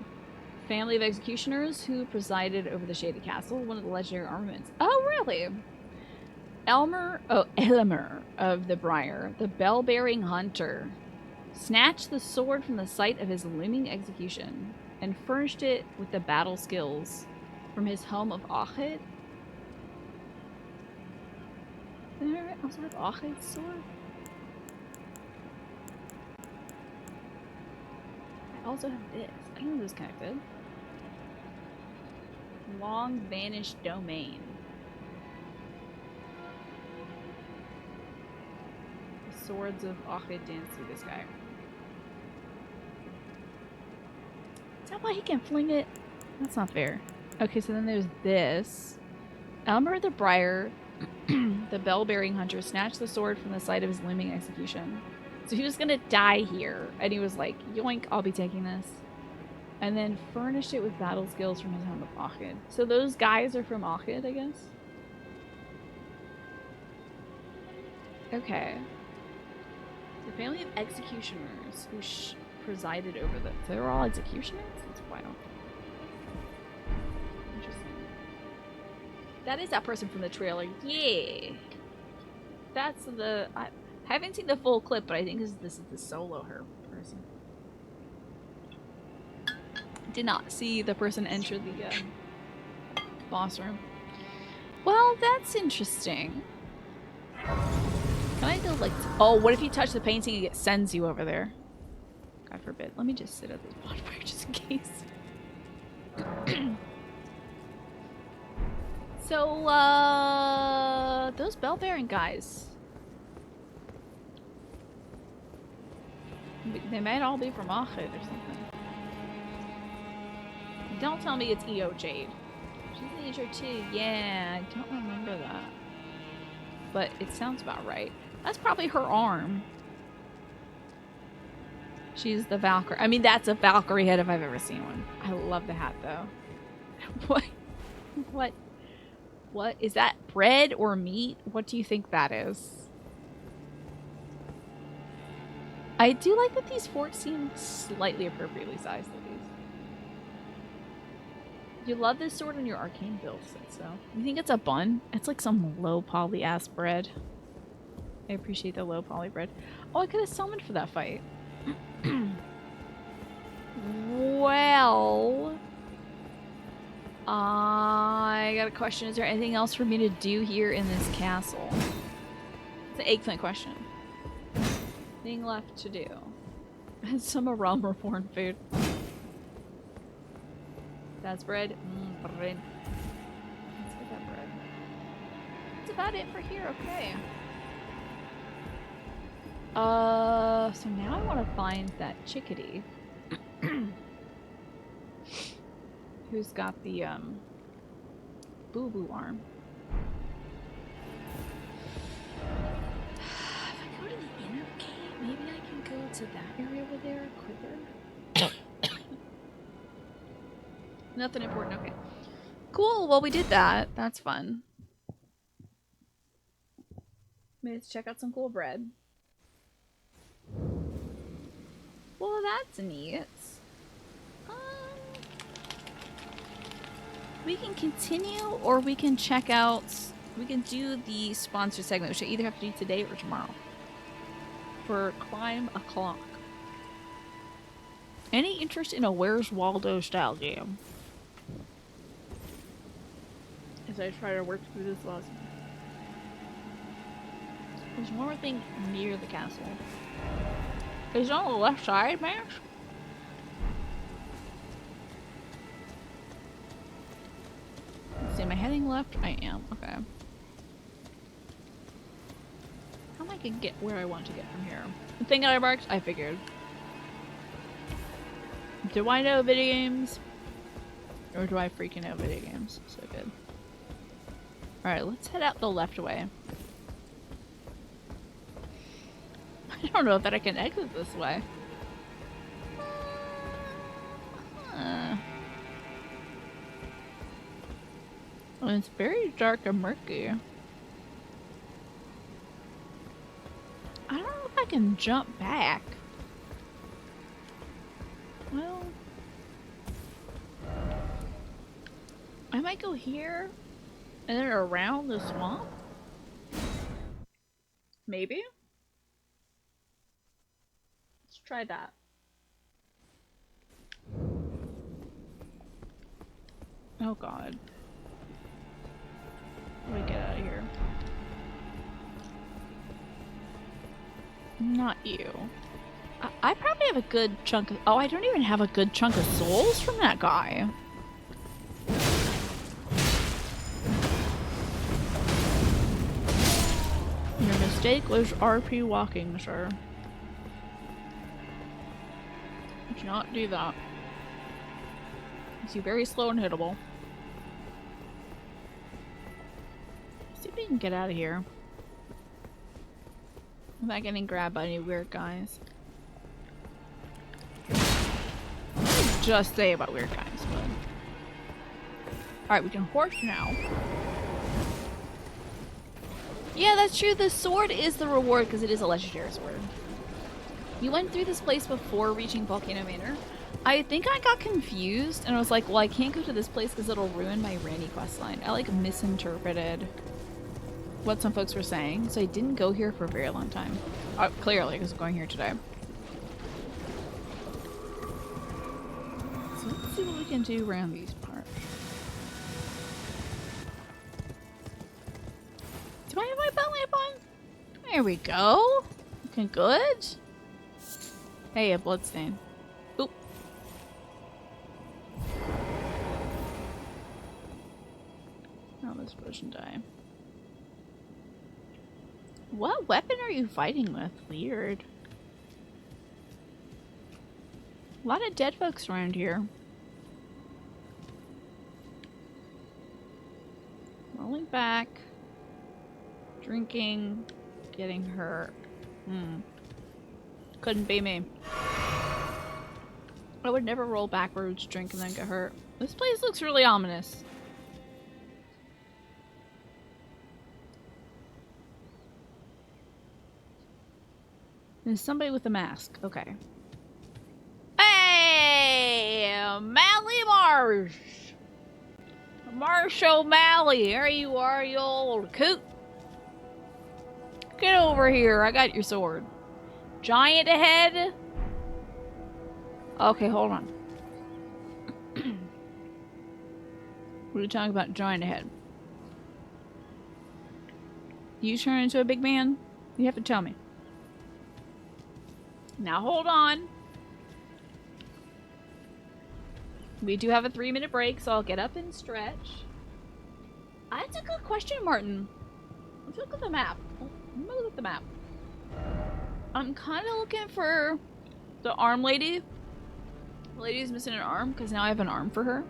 Family of executioners who presided over the Shaded Castle, one of the legendary armaments. Oh, really? Elmer of the Briar, the bell-bearing hunter, snatched the sword from the site of his looming execution and furnished it with the battle skills from his home of Ochid. Did I also have Ochid's sword? I also have this. I know this is connected. Long Vanished Domain. The swords of Ochid dance through this guy. Is that why he can fling it? That's not fair. Okay, so then there's this. Elmer the Briar, the bell-bearing hunter, snatched the sword from the site of his looming execution. So he was gonna die here, and he was like, yoink, I'll be taking this. And then furnished it with battle skills from his home of Achid. So those guys are from Achid, I guess? Okay. The family of executioners who presided over the... So they were all executioners? That's wild. Interesting. That is that person from the trailer. Yeah! That's the... I haven't seen the full clip, but I think this is the solo her person. Did not see the person enter the boss room. Well, that's interesting. Can I go like... Oh, what if you touch the painting and it sends you over there? God forbid. Let me just sit at this bonfire just in case. So, those bell-bearing guys. They might all be from Achid or something. Don't tell me it's EO Jade. She's an intro too. Yeah, I don't remember that. But it sounds about right. That's probably her arm. She's the Valkyrie. I mean, that's a Valkyrie head if I've ever seen one. I love the hat, though. What? What? What? Is that bread or meat? What do you think that is? I do like that these forts seem slightly appropriately sized at least. You love this sword in your arcane build, so. You think it's a bun? It's like some low poly ass bread. I appreciate the low poly bread. Oh, I could have summoned for that fight. Well, I got a question. Is there anything else for me to do here in this castle? It's an eggplant question. Thing left to do. Some realm reborn food. That's bread. Bread. Let's get that bread. That's about it for here. Okay. So now I want to find that chickadee. Who's got the, boo-boo arm. If I go to the inner cave, maybe I can go to that area over there quicker. Nothing important, okay. Cool, well we did that. That's fun. Maybe let's check out some cool bread. Well, that's neat. We can continue, or we can check out... We can do the sponsor segment, which I either have to do today or tomorrow. For Climb a Clock. Any interest in a Where's Waldo style game? As I try to work through this last one. There's one more thing near the castle. Is it on the left side, Max? Let's see, am I heading left? I am, okay. How am I gonna get where I want to get from here? The thing that I marked, I figured. Do I know video games? Or do I freaking know video games? So good. Alright, let's head out the left way. I don't know that I can exit this way. Well, it's very dark and murky. I don't know if I can jump back. Well, I might go here and then around the swamp. Maybe? Let's try that. Oh god. Let me get out of here. Not you. I probably have a good chunk of... Oh, I don't even have a good chunk of souls from that guy. Your mistake was RP walking, sir. Do not do that. Makes you very slow and hittable. See if we can get out of here without getting grabbed by any weird guys. just say about weird guys, but... Alright, we can horse now. Yeah, that's true. The sword is the reward because it is a legendary sword. You went through this place before reaching Volcano Manor. I think I got confused and I was like, well, I can't go to this place because it'll ruin my Randy questline. I like misinterpreted what some folks were saying, so I didn't go here for a very long time. Clearly, because I'm going here today. So let's see what we can do around these parts. Do I have my belt lamp on? There we go. Looking good. Hey, a bloodstain. Oop. Oh, this potion die. What weapon are you fighting with? Weird. A lot of dead folks around here. Rolling back. Drinking. Getting hurt. Couldn't be me. I would never roll backwards, drink, and then get hurt. This place looks really ominous. There's somebody with a mask. Okay. Hey! Mally Marsh! Marsh O'Malley! There you are, you old coot! Get over here. I got your sword. Giant ahead? Okay, hold on. What are you talking about, giant ahead? You turn into a big man? You have to tell me. Now hold on. We do have a 3-minute break, so I'll get up and stretch. That's a good question, Martin. Let's look at the map. I'm gonna look at the map. I'm kind of looking for the arm lady. The lady's missing an arm because now I have an arm for her.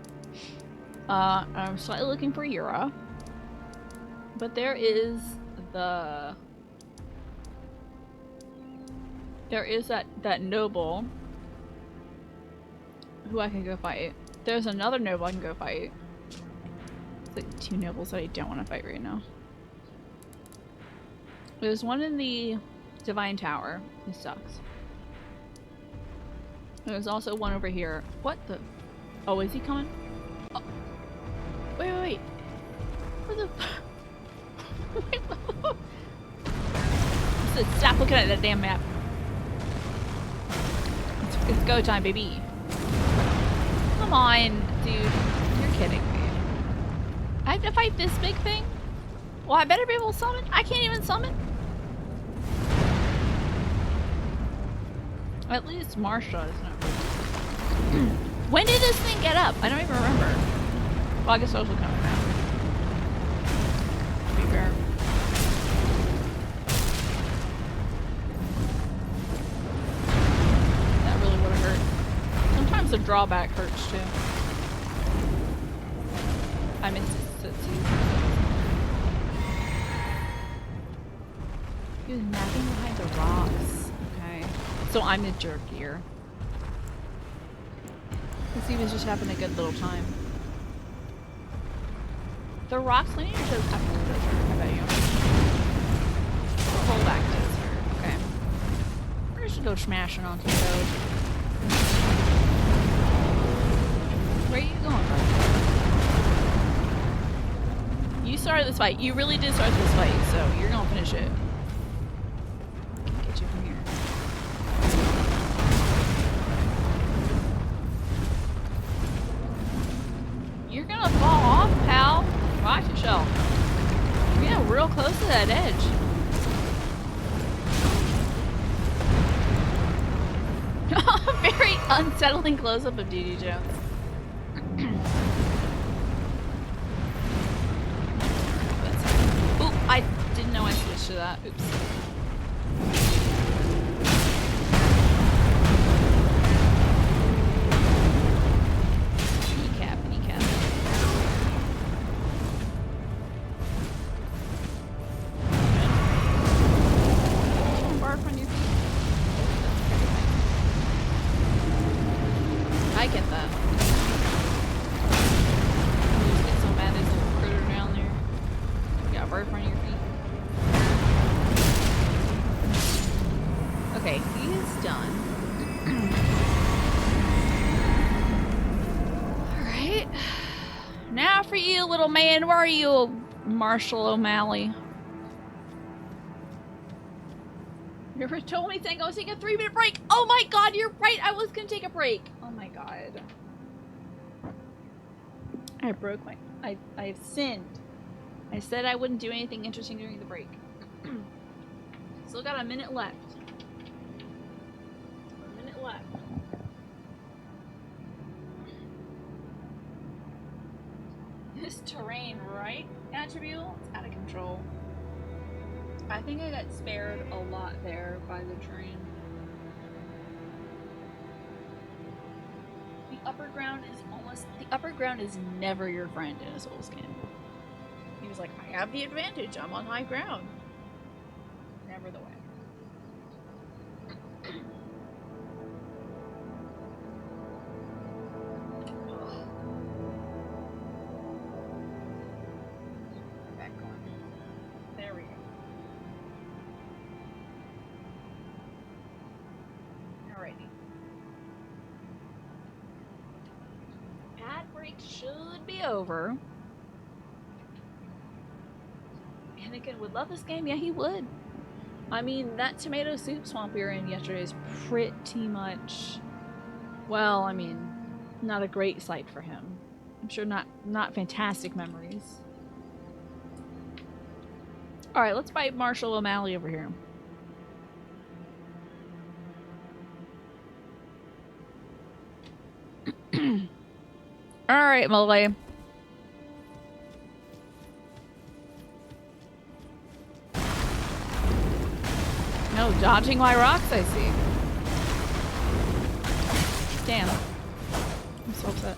I'm slightly looking for Yura. But there is the... There is that noble who I can go fight. There's another noble I can go fight. It's like 2 nobles that I don't want to fight right now. There's one in the Divine Tower. This sucks. There's also one over here. What the? Oh, is he coming? Oh. Wait. Where the? Stop looking at that damn map. It's go time, baby. Come on, dude. You're kidding me. I have to fight this big thing? Well, I better be able to summon. I can't even summon. At least Marsha is not. When did this thing get up? I don't even remember. Well, I guess I was looking at that. To be fair. That really would have hurt. Sometimes the drawback hurts too. I meant to see. He was napping behind the rocks. Okay. So I'm the jerk here. Because he was just having a good little time. The rocks lineage does have to do this. I bet you. Pull back to this here. Okay. We're just gonna go smashing onto the road. Where are you going, bud? You started this fight. You really did start this fight, so you're gonna finish it. Get you from here. You're gonna fall off, pal. Watch yourself. You're getting real close to that edge. Very unsettling close-up of D.D. Jones. Oop, I didn't know I switched to that. Oops. Kneecap. Barf on your feet. I get that. done. Alright. Now for you, little man. Where are you, Marshall O'Malley? You never told me saying I was taking a 3-minute break. Oh my god, you're right. I was gonna take a break. Oh my god. I broke my... I've sinned. I said I wouldn't do anything interesting during the break. Still got a minute left. A minute left. This terrain, right? Attribute? It's out of control. I think I got spared a lot there by the terrain. The upper ground is never your friend in a Souls game. He was like, I have the advantage, I'm on high ground. Never the way. Back on. There we go. Alrighty. Ad break should be over. Anakin would love this game. Yeah, he would. I mean, that tomato soup swamp we were in yesterday is pretty much, well, I mean, not a great sight for him. I'm sure not fantastic memories. Alright, let's fight Marshall O'Malley over here. Alright, Malay. No, dodging my rocks, I see. Damn. I'm so upset.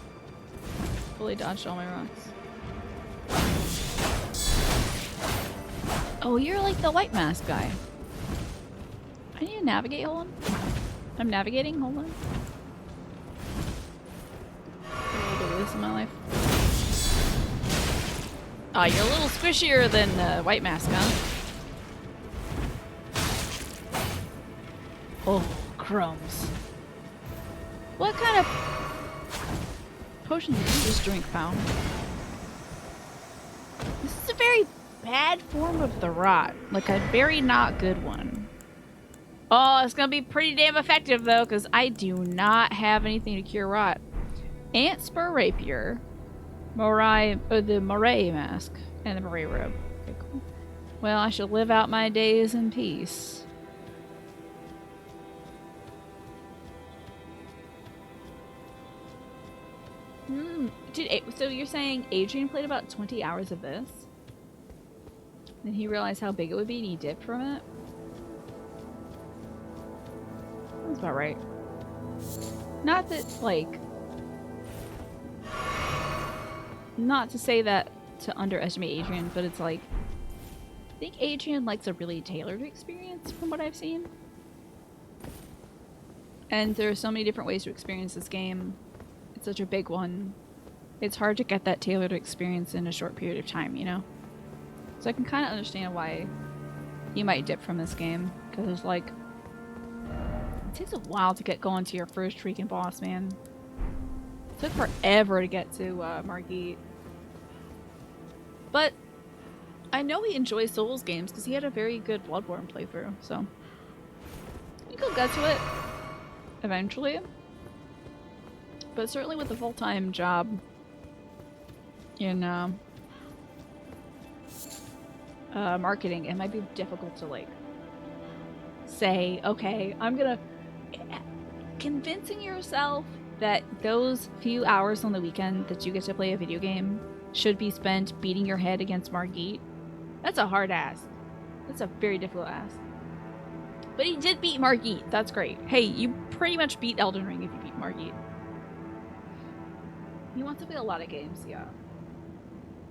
Fully dodged all my rocks. Oh, you're like the white mask guy. I need to navigate, hold on. I'm navigating, hold on. A little bit of this in my life. Oh, you're a little squishier than white mask, huh? Oh, crumbs. What kind of potion did you just drink, pal? This is a very bad form of the rot. Like a very not good one. Oh, it's gonna be pretty damn effective though, because I do not have anything to cure rot. Ant Spur Rapier. The Moray Mask. And the Moray Robe. Okay, cool. Well, I shall live out my days in peace. So you're saying Adrian played about 20 hours of this? Then he realized how big it would be and he dipped from it? That's about right. Not that, like... Not to say that to underestimate Adrian, but it's like... I think Adrian likes a really tailored experience from what I've seen. And there are so many different ways to experience this game. It's such a big one. It's hard to get that tailored experience in a short period of time, you know? So I can kind of understand why you might dip from this game. Because it's like... It takes a while to get going to your first freaking boss, man. It took forever to get to Margit. But I know he enjoys Souls games because he had a very good Bloodborne playthrough, so... I think he'll get to it eventually. But certainly with a full-time job in marketing, it might be difficult to like say, okay, I'm gonna... Convincing yourself that those few hours on the weekend that you get to play a video game should be spent beating your head against Margit, that's a hard ask. That's a very difficult ask. But he did beat Margit. That's great. Hey, you pretty much beat Elden Ring if you beat Margit. He wants to play a lot of games, yeah.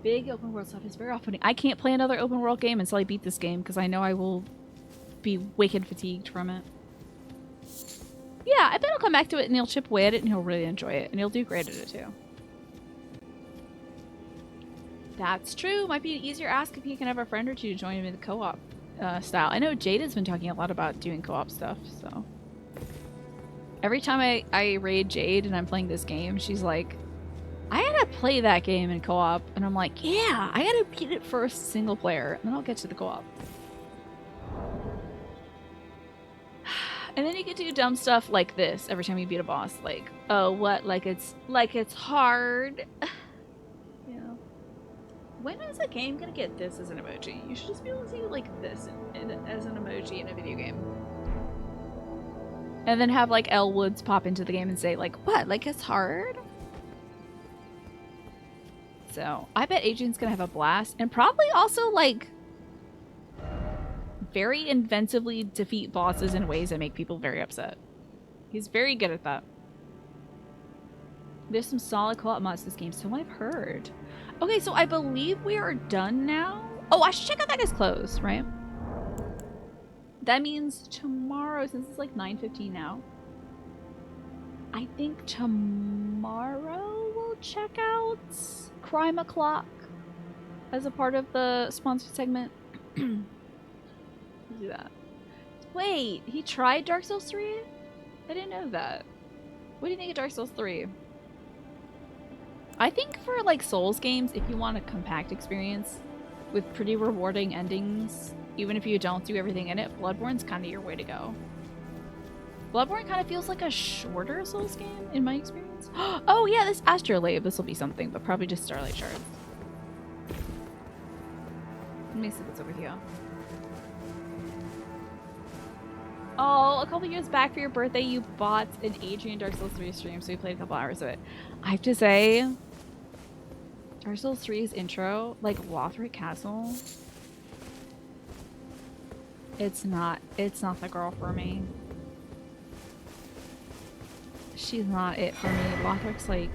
Big open world stuff is very off-putting. I can't play another open world game until I beat this game because I know I will be wicked fatigued from it. Yeah, I bet he'll come back to it and he'll chip away at it and he'll really enjoy it. And he'll do great at it too. That's true. Might be an easier ask if he can have a friend or two to join him in the co-op style. I know Jada's been talking a lot about doing co-op stuff, so... Every time I raid Jade and I'm playing this game, she's like, I gotta play that game in co-op. And I'm like, yeah, I gotta beat it first single player, and then I'll get to the co-op. And then you get to do dumb stuff like this every time you beat a boss. Like, oh, what? Like it's hard. You know. When is a game gonna get this as an emoji? You should just be able to see like this as an emoji in a video game. And then have like Elle Woods pop into the game and say like, what? Like it's hard? So I bet Adrian's gonna have a blast, and probably also like very inventively defeat bosses in ways that make people very upset. He's very good at that. There's some solid co-op mods to this game, so I've heard. Okay, so I believe we are done now. Oh, I should check out that is closed, right? That means tomorrow, since it's like 9:15 now, I think tomorrow we'll check out Crime O'Clock as a part of the sponsored segment. Do that. Wait, he tried Dark Souls 3? I didn't know that. What do you think of Dark Souls 3? I think for like Souls games, if you want a compact experience with pretty rewarding endings, even if you don't do everything in it, Bloodborne's kind of your way to go. Bloodborne kind of feels like a shorter Souls game in my experience. Oh yeah, this Astrolabe, this will be something, but probably just Starlight Shards. Let me see what's over here. Oh, a couple years back for your birthday, you bought an Adrian Dark Souls 3 stream, so we played a couple hours of it. I have to say, Dark Souls 3's intro, like Lothric Castle, it's not the girl for me. She's not it for me. Lothric's like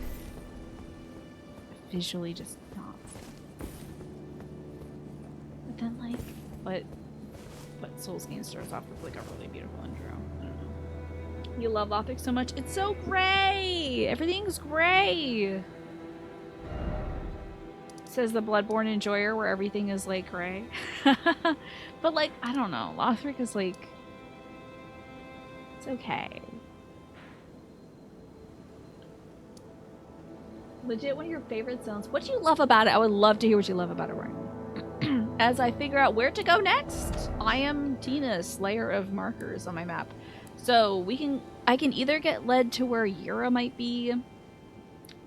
visually just not. But then like, but Souls game starts off with like a really beautiful intro. I don't know. You love Lothric so much. It's so gray. Everything's gray. Says the Bloodborne enjoyer, where everything is like gray. But like, I don't know. Lothric is like, it's okay. Legit one of your favorite zones. What do you love about it? I would love to hear what you love about it right now. As I figure out where to go next, I am Tina's Slayer of Markers on my map. So I can either get led to where Yura might be.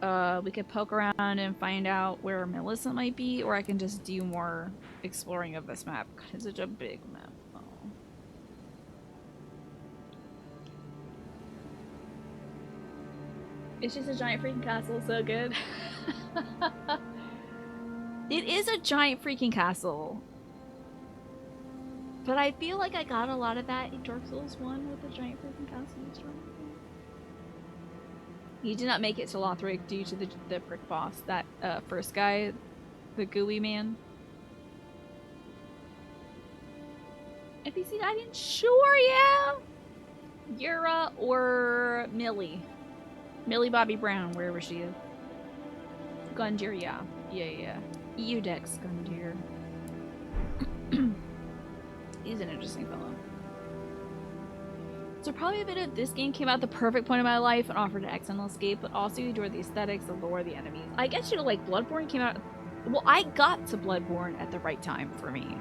We could poke around and find out where Millicent might be, or I can just do more exploring of this map. It's such a big map. Oh. It's just a giant freaking castle, so good. It is a giant freaking castle. But I feel like I got a lot of that in Dark Souls 1 with the giant freaking castle. You did not make it to Lothric due to the prick boss, that first guy, the gooey man. NPC guidance? Sure, yeah! Yura or Millie. Millie Bobby Brown, wherever she is. Gundyr, yeah. Yeah. Eudex Gundyr. He's an interesting fellow. So probably a bit of this game came out at the perfect point in my life and offered an excellent escape, but also enjoyed the aesthetics, the lore, the enemies. I guess, you know, like, Bloodborne came out... Well, I got to Bloodborne at the right time for me.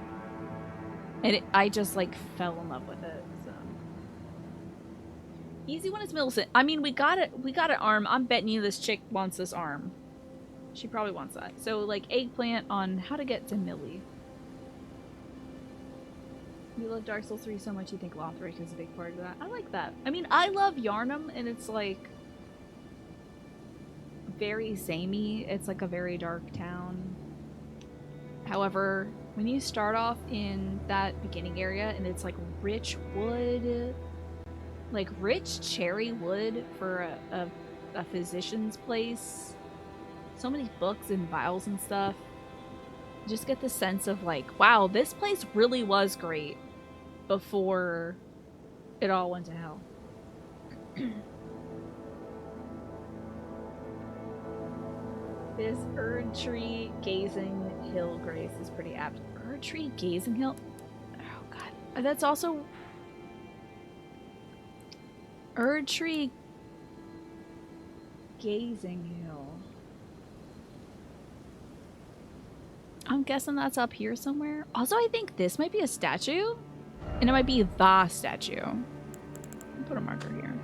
And I just, like, fell in love with it, so... Easy one is Millicent. I mean, we got an arm. I'm betting you this chick wants this arm. She probably wants that. So, like, eggplant on how to get to Millie. You love Dark Souls 3 so much you think Lothric is a big part of that. I like that. I mean, I love Yharnam, and it's like very samey. It's like a very dark town. However, when you start off in that beginning area and it's like rich wood, like rich cherry wood for a physician's place, so many books and vials and stuff, you just get the sense of like, wow, this place really was great before it all went to hell. This Erdtree Gazing Hill Grace is pretty apt. Erdtree Gazing Hill? Oh god. That's also... Erdtree Gazing Hill. I'm guessing that's up here somewhere. Also, I think this might be a statue. And it might be the statue. I'll put a marker here.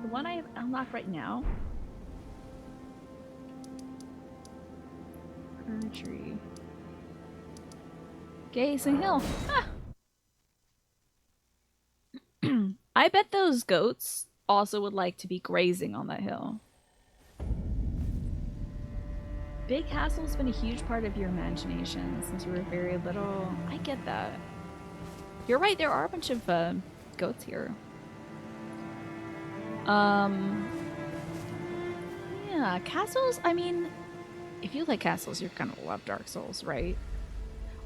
The one I have unlocked right now. Erdtree Gazing Hill. Ah. I bet those goats also would like to be grazing on that hill. Big Castle's been a huge part of your imagination since you were very little. I get that. You're right, there are a bunch of goats here. Yeah, castles, I mean, if you like castles, you're gonna love Dark Souls, right?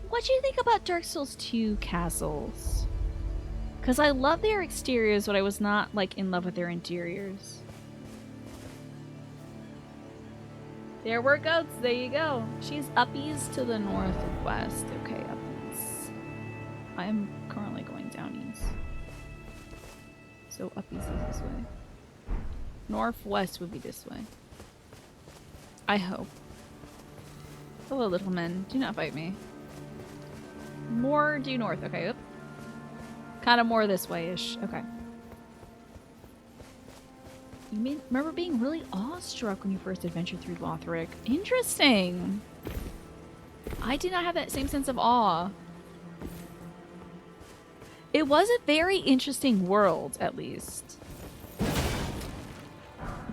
What do you think about Dark Souls 2 castles? Because I love their exteriors, but I was not, like, in love with their interiors. There were goats. There you go. She's uppies to the northwest. Okay, uppies. I'm currently going down east. So uppies is this way. Northwest would be this way. I hope. Hello, little men. Do not bite me. More due north. Okay, oop. Kind of more this way-ish. Okay. You remember being really awestruck when you first adventured through Lothric. Interesting. I did not have that same sense of awe. It was a very interesting world, at least.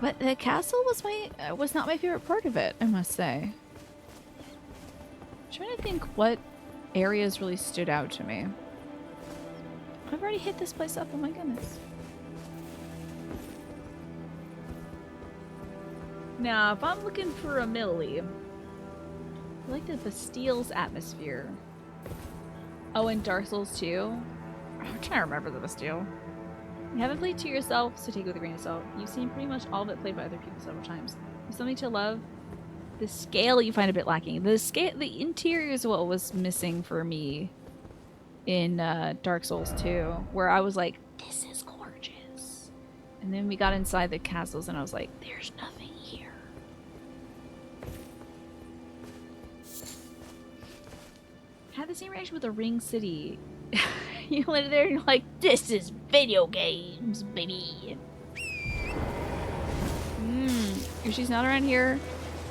But the castle was not my favorite part of it, I must say. I'm trying to think what areas really stood out to me. I've already hit this place up, oh my goodness. Now, if I'm looking for a Millie, I like the Bastile's atmosphere. Oh, and Dark Souls 2? I'm trying to remember the Bastille. You haven't played to yourself, so take it with a grain of salt. You've seen pretty much all of it played by other people several times. There's something to love. The scale you find a bit lacking. The interior is what was missing for me in Dark Souls 2, where I was like, this is gorgeous. And then we got inside the castles and I was like, there's nothing here. Had the same reaction with the Ring City. You went there and you're like, this is video games, baby. If she's not around here,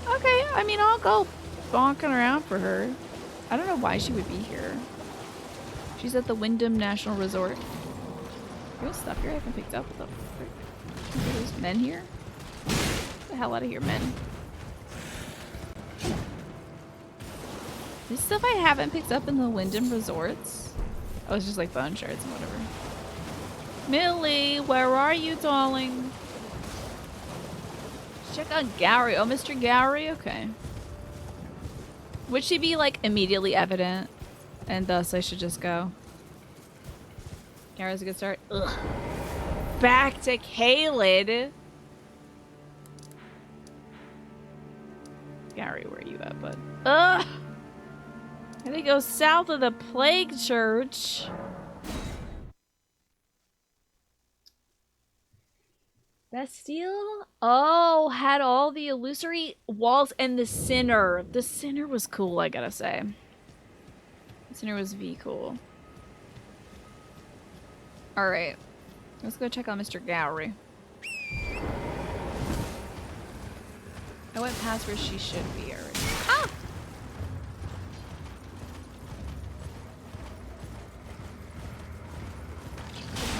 okay, I mean, I'll go bonking around for her. I don't know why she would be here. She's at the Wyndham National Resort. There's stuff here I haven't picked up. What the frick? Are those men here? Get the hell out of here, men. This stuff I haven't picked up in the Wyndham Resorts. Oh, it's just like bone shards and whatever. Millie, where are you, darling? Check out Gary. Oh, Mr. Gary? Okay. Would she be, like, immediately evident? And thus I should just go. Gary's a good start. Ugh. Back to Caelid. Gary, where are you at, bud? Ugh! I think go south of the Plague Church. Bastille? Oh, had all the illusory walls and the Sinner. The Sinner was cool, I gotta say. The Sinner was V cool. Alright. Let's go check out Mr. Gowry. I went past where she should be already. Ah!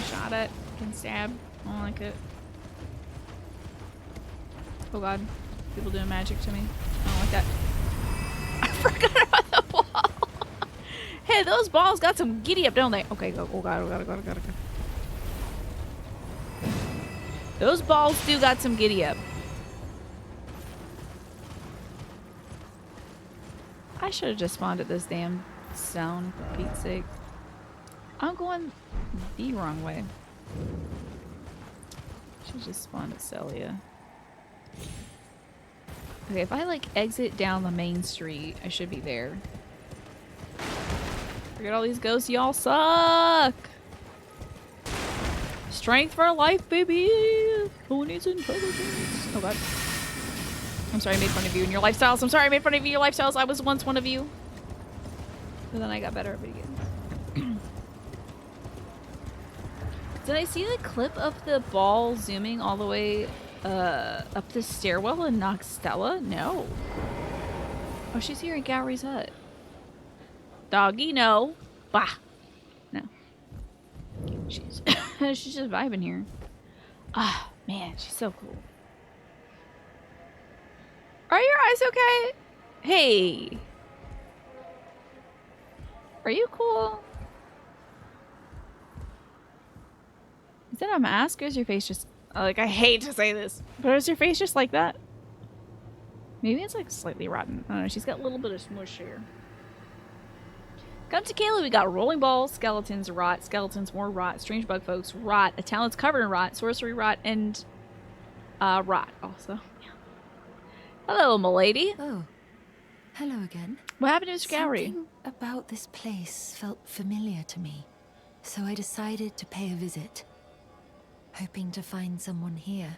Shot it. Can stab. I don't like it. Oh god. People doing magic to me. I don't like that. I forgot about the ball. Hey, those balls got some giddy up, don't they? Okay, go. Oh god, oh god, oh god, oh god, oh god. Those balls do got some giddy up. I should have just spawned at this damn stone, for Pete's sake. I'm going the wrong way. Should just spawn at Celia. Okay, if I like exit down the main street, I should be there. Forget all these ghosts, y'all suck! Strength for life, baby! Who needs intelligence? Oh god. I'm sorry I made fun of you and your lifestyles. I'm sorry I made fun of you and your lifestyles. I was once one of you. But then I got better at video games. Did I see the clip of the ball zooming all the way up the stairwell and knock Stella? No. Oh, she's here in Gowry's hut. Doggy, no. Bah. No. She's she's just vibing here. Ah, man, she's so cool. Are your eyes okay? Hey. Are you cool? Is that a mask or is your face just... Like, I hate to say this, but is your face just like that? Maybe it's like slightly rotten. I don't know. She's got a little bit of smush here. Come to Kayla. We got rolling balls, skeletons, rot, skeletons, more rot, strange bug folks, rot, a talent's covered in rot, sorcery rot, and rot also. Yeah. Hello, m'lady. Oh, hello again. What happened to Mr. Gowry? Something about this place felt familiar to me, so I decided to pay a visit. Hoping to find someone here,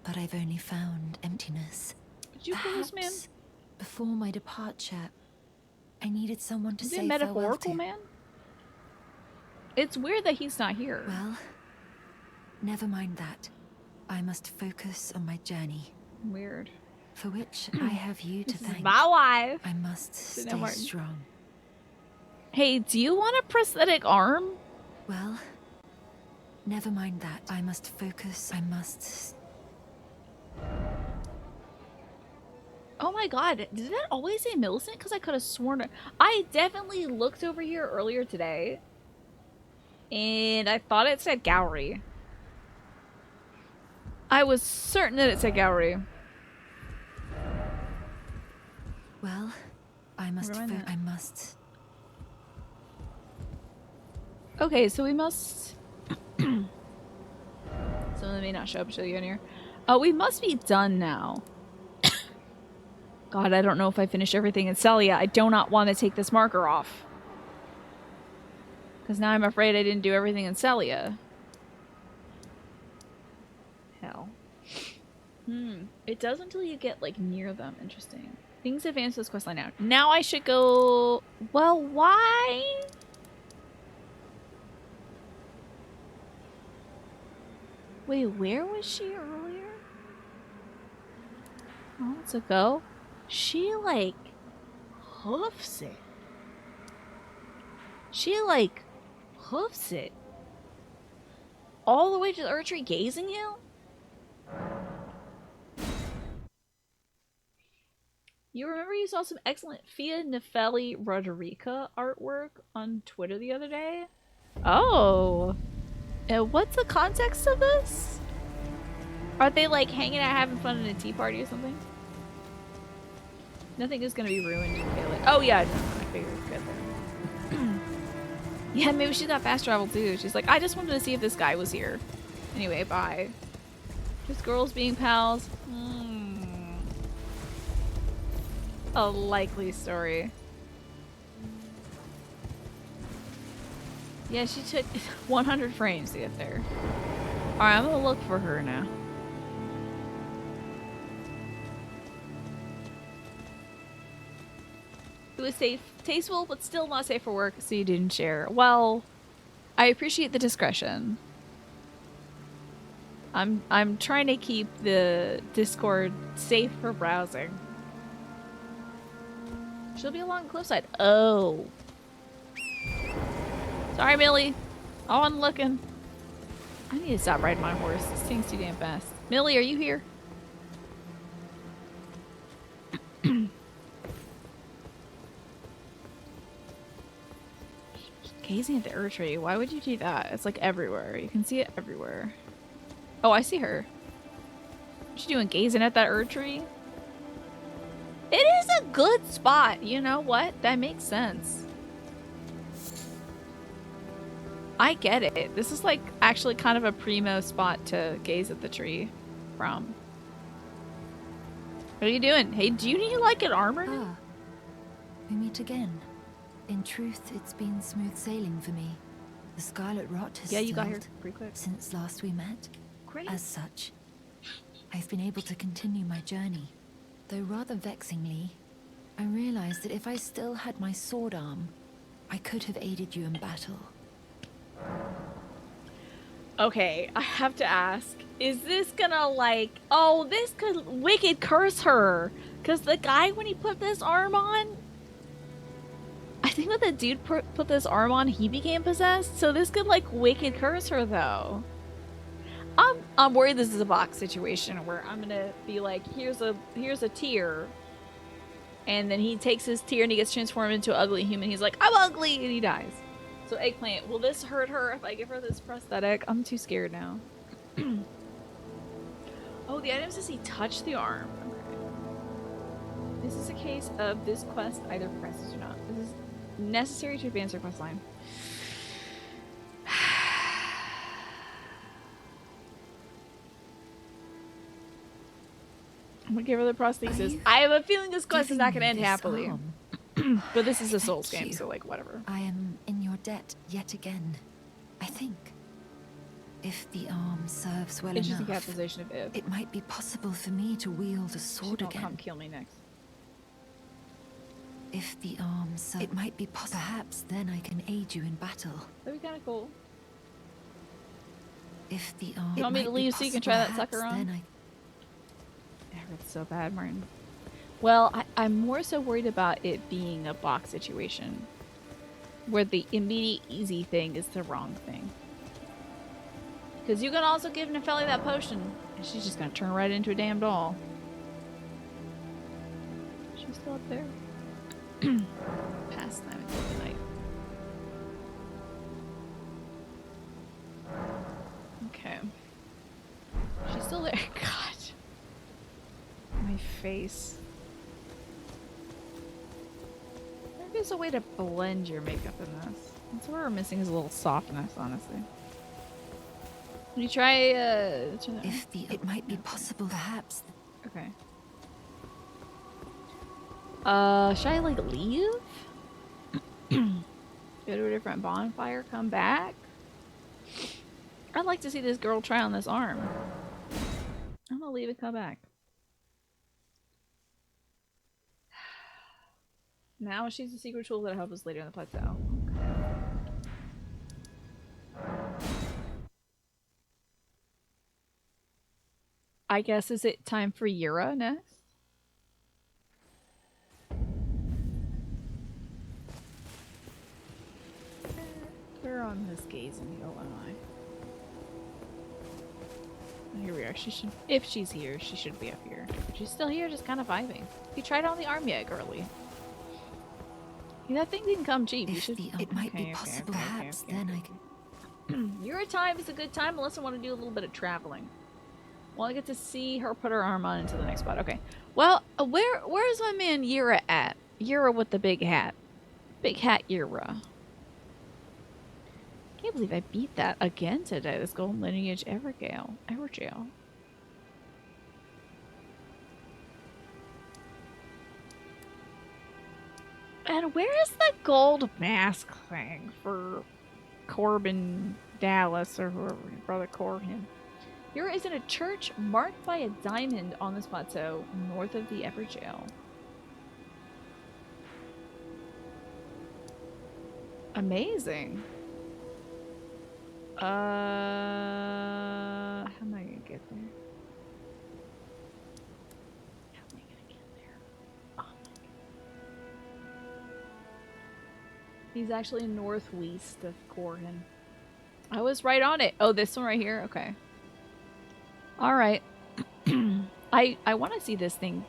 but I've only found emptiness. Did you kill this man? Perhaps before my departure, I needed someone to Is say it metaphorical, farewell to. man? It's weird that he's not here. Well, never mind that. I must focus on my journey. Weird. For which I have you to This is thank. my wife. I must Sit stay down, Martin. strong. Hey, do you want a prosthetic arm? Well, never mind that. I must focus. I must... Oh my god, did that always say Millicent? Because I could have sworn it. I definitely looked over here earlier today. And I thought it said Gowry. I was certain that it said Gowry. Well, I must Never mind that. I must... Okay, so we must... Some of them may not show up until you get here. We must be done now. God, I don't know if I finished everything in Celia. I do not want to take this marker off. Because now I'm afraid I didn't do everything in Celia. Hell. It does until you get, like, near them. Interesting. Things advance this questline now. Now I should go... Well, why? Wait, where was she earlier? Oh, let's go. She, like, hoofs it. She, like, hoofs it. All the way to the Erdtree Gazing Hill? You remember you saw some excellent Fia Nefelli Roderica artwork on Twitter the other day? Oh. What's the context of this? Are they, like, hanging out having fun at a tea party or something? Nothing is gonna be ruined in Kayla. Oh yeah, no, I figured it's good there. Yeah, maybe she's got fast travel too. She's like, I just wanted to see if this guy was here. Anyway, bye. Just girls being pals. A likely story. Yeah, she took 100 frames to get there. Alright, I'm gonna look for her now. It was safe, tasteful, but still not safe for work, so you didn't share. Well, I appreciate the discretion. I'm trying to keep the Discord safe for browsing. She'll be along the cliffside. Oh. Sorry, Millie. Oh, I'm looking. I need to stop riding my horse. This thing's too damn fast. Millie, are you here? Gazing at the Erdtree. Why would you do that? It's like everywhere. You can see it everywhere. Oh, I see her. What's she doing? Gazing at that Erdtree? It is a good spot. You know what? That makes sense. I get it. This is like actually kind of a primo spot to gaze at the tree from. What are you doing? Hey, do you need like an armor? Ah, we meet again. In truth, it's been smooth sailing for me. The scarlet rot has Yeah, you got here stilled pretty quick. since last we met. Great. As such, I've been able to continue my journey. Though rather vexingly, I realized that if I still had my sword arm, I could have aided you in battle. Okay, I have to ask, is this gonna like, oh, this could wicked curse her? Because the guy, when he put this arm on, I think when the dude put this arm on, he became possessed. So this could like wicked curse her though. I'm worried this is a box situation where I'm gonna be like, here's a tear, and then he takes his tear and he gets transformed into an ugly human. He's like, I'm ugly, and he dies. So Eggplant, will this hurt her if I give her this prosthetic? I'm too scared now. Oh, the item says he touched the arm. Okay. This is a case of this quest either progresses or not. This is necessary to advance our quest line. I'm gonna give her the prosthesis. I have a feeling this quest is not gonna end happily. But this is a Souls game, so like whatever. I am in your debt yet again, I think. If the arm serves well Interesting enough, capitalization of if. it might be possible for me to wield a sword Don't again. come kill me next. If the arm serves, it might be possible. Perhaps then I can aid you in battle. That'd be kind of cool. If the arm, You want me to leave so you can try that sucker on? Then It hurts so bad, Martin. Well, I'm more so worried about it being a box situation where the immediate easy thing is the wrong thing. Because you can also give Nefeli that potion, and she's just gonna turn right into a damn doll. She's still up there. Past time until the night. Okay. She's still there. God. My face. Maybe there's a way to blend your makeup in this. That's where we're missing is a little softness, honestly. Can you try, if the, it might be possible, perhaps. Okay. Should I, like, leave? Go to a different bonfire, come back? I'd like to see this girl try on this arm. I'm gonna leave and come back. Now she's a secret tool that'll help us later in the plateau. I guess, is it time for Yura next? Where on this gazing hill am I? Here we are. She should, if she's here, she should be up here. If she's still here, just kind of vibing. You tried on the arm yet, girly? Yeah, that thing didn't come cheap. You should. It might be possible. Perhaps then I can. Your time is a good time unless I want to do a little bit of traveling. Well, I get to see her put her arm on into the next spot. Okay. Well, where's my man Yura at? Yura with the big hat. Big hat Yura. Can't believe I beat that again today. This golden lineage Evergale. And where is the gold mask thing for Corbin Dallas or whoever, Brother Corbin? Yura is in a church marked by a diamond on this plateau north of the Everjail. Amazing. How am I gonna get there? How am I gonna get there? Oh my God. He's actually northwest of Corhin. I was right on it. Oh, this one right here? Okay. Alright. I want to see this thing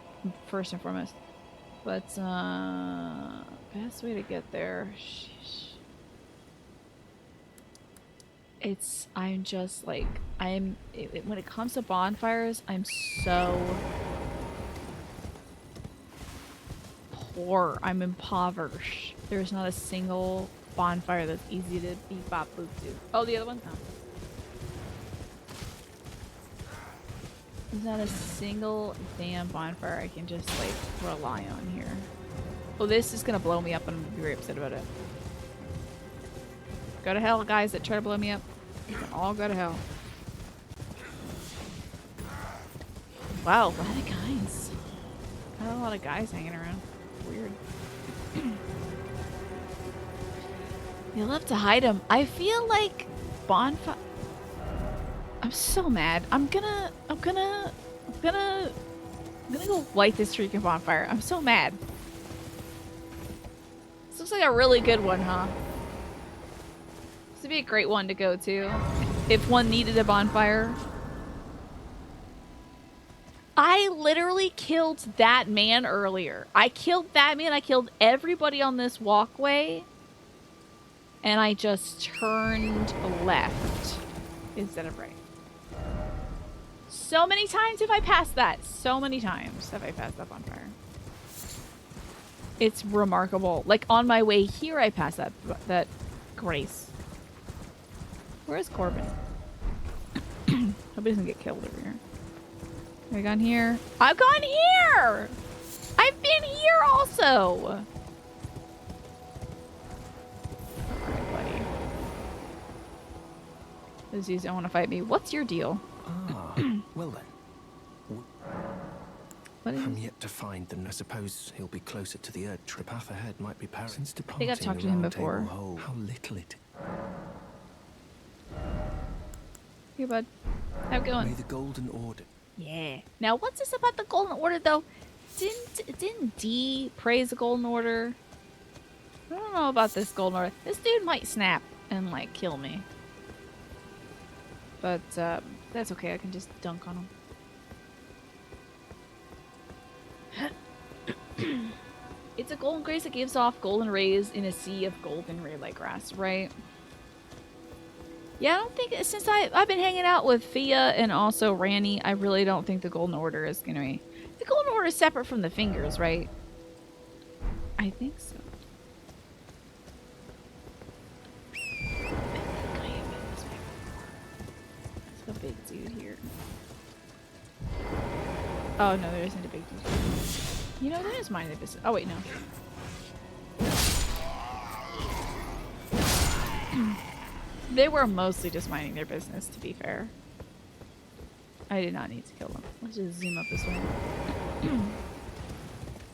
first and foremost. But, best way to get there. Sheesh. I'm just like, when it comes to bonfires, I'm so poor. I'm impoverished. There's not a single bonfire that's easy to beep bop boop do. Oh, the other one? No. There's not a single damn bonfire I can just like rely on here. Oh, this is gonna blow me up and I'm gonna be very upset about it. Go to hell, guys that try to blow me up. You can all go to hell. Wow, a lot of guys. Got a lot of guys hanging around. Weird. You love to hide them. I feel like bonfire. I'm so mad. I'm gonna go light this freaking bonfire. I'm so mad. This looks like a really good one, huh? This would be a great one to go to if one needed a bonfire. I literally killed that man earlier. I killed that man. I killed everybody on this walkway. And I just turned left instead of right. So many times have I passed that. So many times have I passed that bonfire. It's remarkable. Like on my way here, I passed that grace. Where is Corbin? Hope he doesn't get killed over here. Have I gone here? I've gone here! I've been here also! Alright, buddy. Those dudes don't want to fight me. What's your deal? Ah, well then. What is I'm yet to find them. I suppose he'll be closer to the Earth. Trip path ahead might be Paris. Since I think I've talked to him before. How little it. Here, bud. Have a good one. May the Golden Order. Yeah. Now, what's this about the Golden Order, though? Didn't D praise the Golden Order? I don't know about this Golden Order. This dude might snap and, like, kill me. But, that's okay. I can just dunk on him. It's a golden grace that gives off golden rays in a sea of golden ray-like grass, right? Yeah, I don't think, since I've been hanging out with Fia and also Ranny, I really don't think the Golden Order is gonna be... The Golden Order is separate from the fingers, right? I think so. I think I have been this way before. There's a big dude here. Oh, no, there isn't a big dude here. You know, there is mine of business. Oh, wait, no. They were mostly just minding their business, to be fair. I did not need to kill them. Let's just zoom up this way.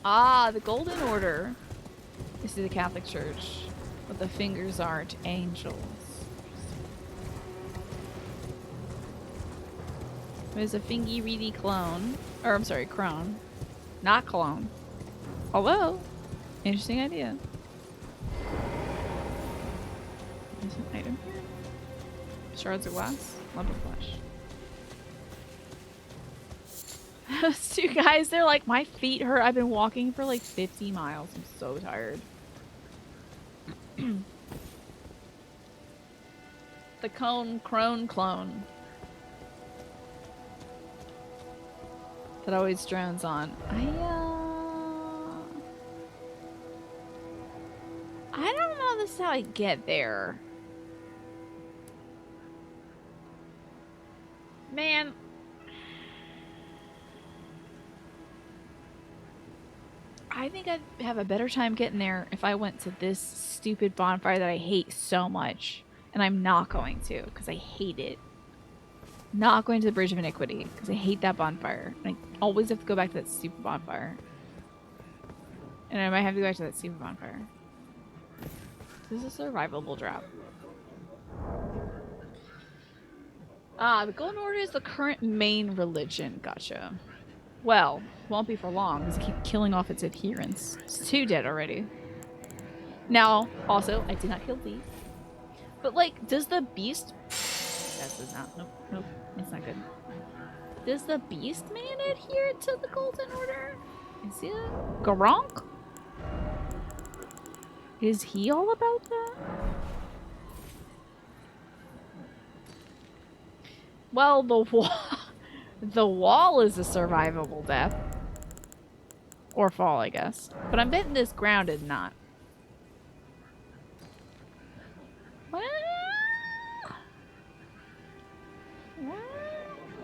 Ah, the Golden Order. This is the Catholic Church. But the fingers aren't angels. There's a fingy reedy clone. Or, I'm sorry, crone. Not clone. Although, interesting idea. There's an item here. Shards of glass. Lump of flesh. Those two guys, they're like, my feet hurt. I've been walking for like 50 miles. I'm so tired. The crone clone. That always drones on. I don't know this is how I get there. Man. I think I'd have a better time getting there if I went to this stupid bonfire that I hate so much. And I'm not going to, because I hate it. Not going to the Bridge of Iniquity, because I hate that bonfire. And I always have to go back to that stupid bonfire. And I might have to go back to that stupid bonfire. This is a survivable drop. Ah, the Golden Order is the current main religion. Gotcha. Well, won't be for long, because I keep killing off its adherents. It's 2 dead already. Now, also, I did not kill these. But, like, does the beast... That does not... Nope, nope. That's not good. Does the beast man adhere to the Golden Order? Is he a Garunk? Is he all about that? Well, the wall is a survivable death. Or fall, I guess. But I'm betting this ground is not.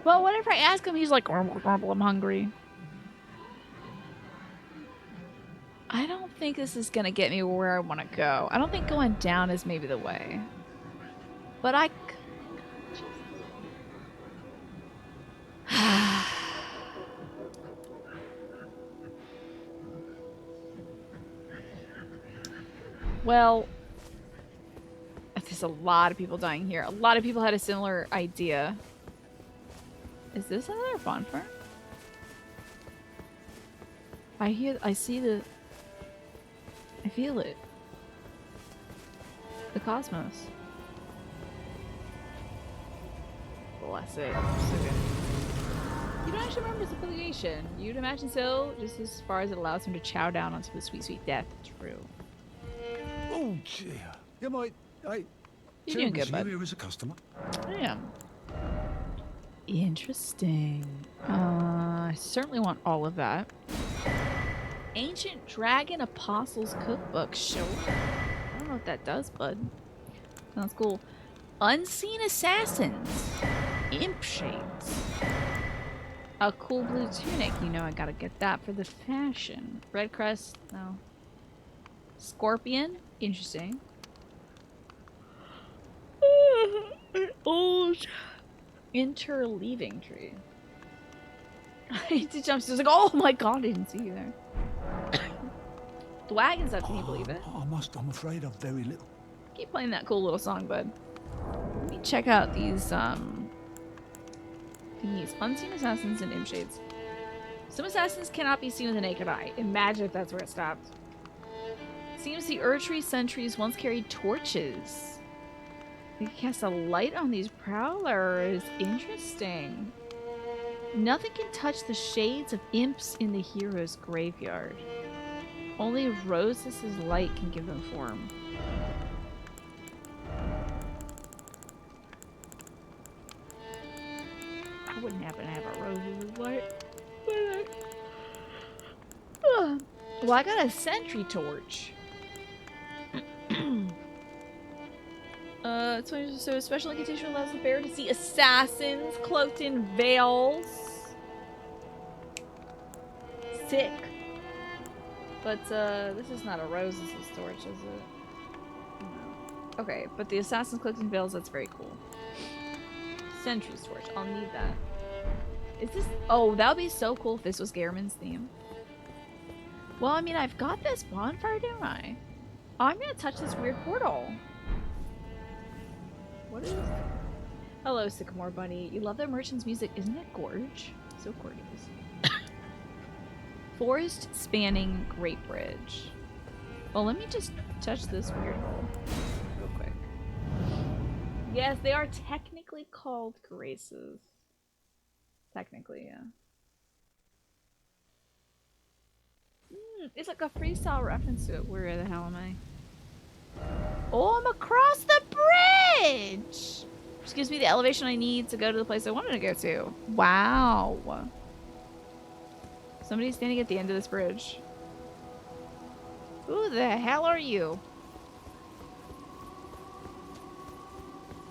Well, whenever I ask him, he's like, grumble, grumble, I'm hungry. I don't think this is going to get me where I want to go. I don't think going down is maybe the way. But I... Well, there's a lot of people dying here. A lot of people had a similar idea. Is this another bonfire? I see the... I feel it. The cosmos. Bless it. So good. You don't actually remember his affiliation. You'd imagine so, just as far as it allows him to chow down on some sweet, sweet death. True. Oh dear. You might... You're doing good, bud. Here as a customer. I am. Interesting. I certainly want all of that. Ancient Dragon Apostles Cookbook. Sure. I don't know what that does, bud. Sounds cool. Unseen Assassins. Imp Shades. A cool blue tunic. You know I gotta get that for the fashion. Red Crest. No. Scorpion. Interesting. An old interleaving tree. I hate to jump. She's like, oh my god, I didn't see you there. The wagon's up, can you believe it? I'm afraid I've very little. Keep playing that cool little song, bud. Let me check out these Unseen Assassins and Imp Shades. Some assassins cannot be seen with the naked eye. Imagine if that's where it stopped. Seems the Erdtree sentries once carried torches. They can cast a light on these prowlers. Interesting. Nothing can touch the shades of imps in the hero's graveyard. Only Rose's light can give them form. I wouldn't happen to have a Rose's light. Well, I got a sentry torch. So a special incantation allows the bearer to see assassins cloaked in veils. Sick. But this is not a Rose's torch, is it? No. Okay, but the assassins cloaked in veils, that's very cool. Sentry's torch, I'll need that. Is this... Oh, that would be so cool if this was Gehrman's theme. Well, I mean, I've got this bonfire, don't I? Oh, I'm gonna touch this weird portal. What is... Hello, Sycamore Bunny. You love the merchant's music, isn't it gorge? So gorgeous. Forest spanning Great Bridge. Well, let me just touch this weird hole real quick. Yes, they are technically called graces. Technically, yeah. It's like a freestyle reference to it. Where the hell am I? Oh, I'm across the bridge! Which gives me the elevation I need to go to the place I wanted to go to. Wow. Somebody's standing at the end of this bridge. Who the hell are you?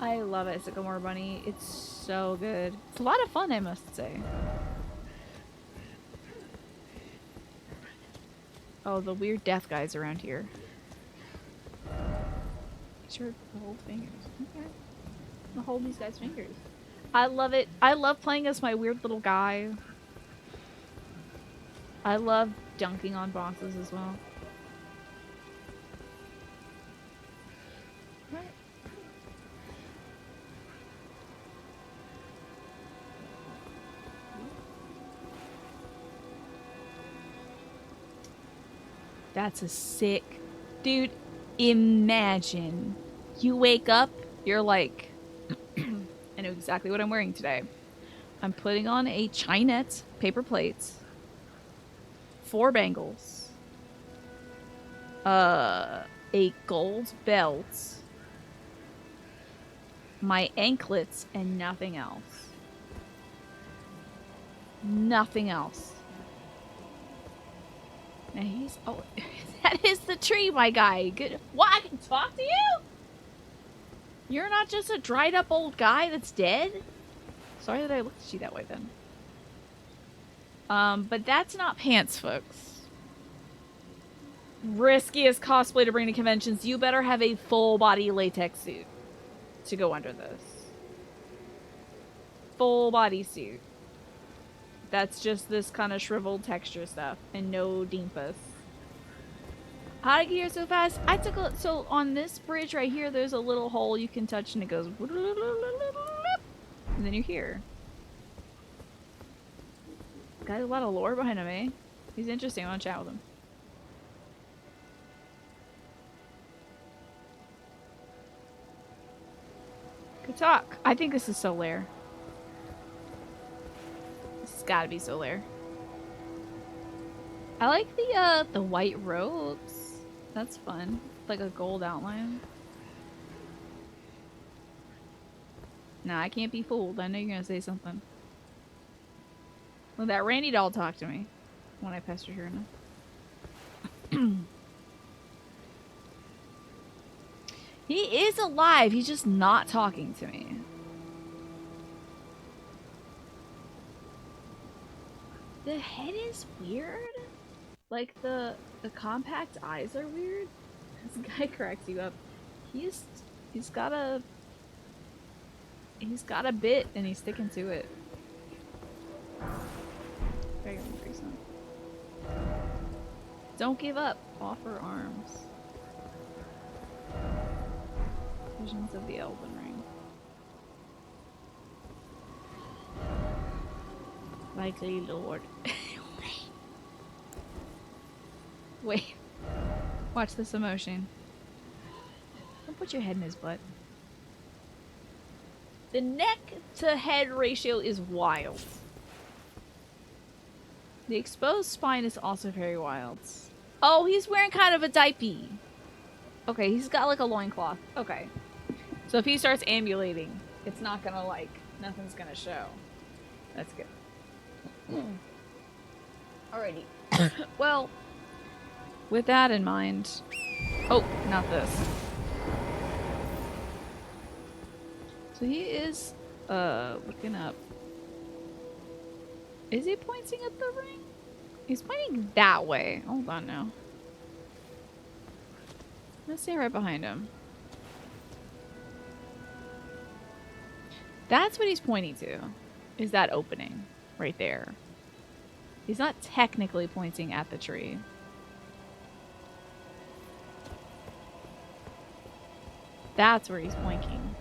I love it, Sycamore Bunny. It's so good. It's a lot of fun, I must say. Oh, the weird death guys around here. Sure, the whole fingers. Okay. I'll hold these guys' fingers. I love it. I love playing as my weird little guy. I love dunking on bosses as well. Right. That's a sick... Dude, imagine. You wake up, you're like... I know exactly what I'm wearing today. I'm putting on a chinette, paper plates, 4 bangles, a gold belt, my anklets, and nothing else. Nothing else. Now he's... Oh, that is the tree, my guy. Good. What? I can talk to you? You're not just a dried up old guy that's dead? Sorry that I looked at you that way then. But that's not pants, folks. Riskiest cosplay to bring to conventions. You better have a full body latex suit. to go under this. Full bodysuit. That's just this kind of shriveled texture stuff and no Deempus. How did I get here so fast? I took a so on this bridge right here there's a little hole you can touch and it goes and then you're here. Got a lot of lore behind him, eh? He's interesting. I want to chat with him. Good talk. I think this is Solaire. This has got to be Solaire. I like the white robes. That's fun. Like a gold outline. Nah, I can't be fooled. I know you're gonna say something. Well, that Randy doll talked to me when I pestered her enough. He is alive. He's just not talking to me. The head is weird. Like the compact eyes are weird. This guy cracks you up. He's got a bit and he's sticking to it. Very recent. Don't give up. Offer arms. Visions of the Elden Ring. Likely Lord. Wait. Watch this emotion. Don't put your head in his butt. The neck to head ratio is wild. The exposed spine is also very wild. Oh, he's wearing kind of a diaper. Okay, he's got like a loincloth. Okay. So if he starts ambulating, it's not gonna like, nothing's gonna show. That's good. Alrighty. Well, with that in mind... Oh, not this. So he is, looking up. Is he pointing at the ring? He's pointing that way. Hold on now. Let's stay right behind him. That's what he's pointing to. Is that opening right there. He's not technically pointing at the tree. That's where he's pointing.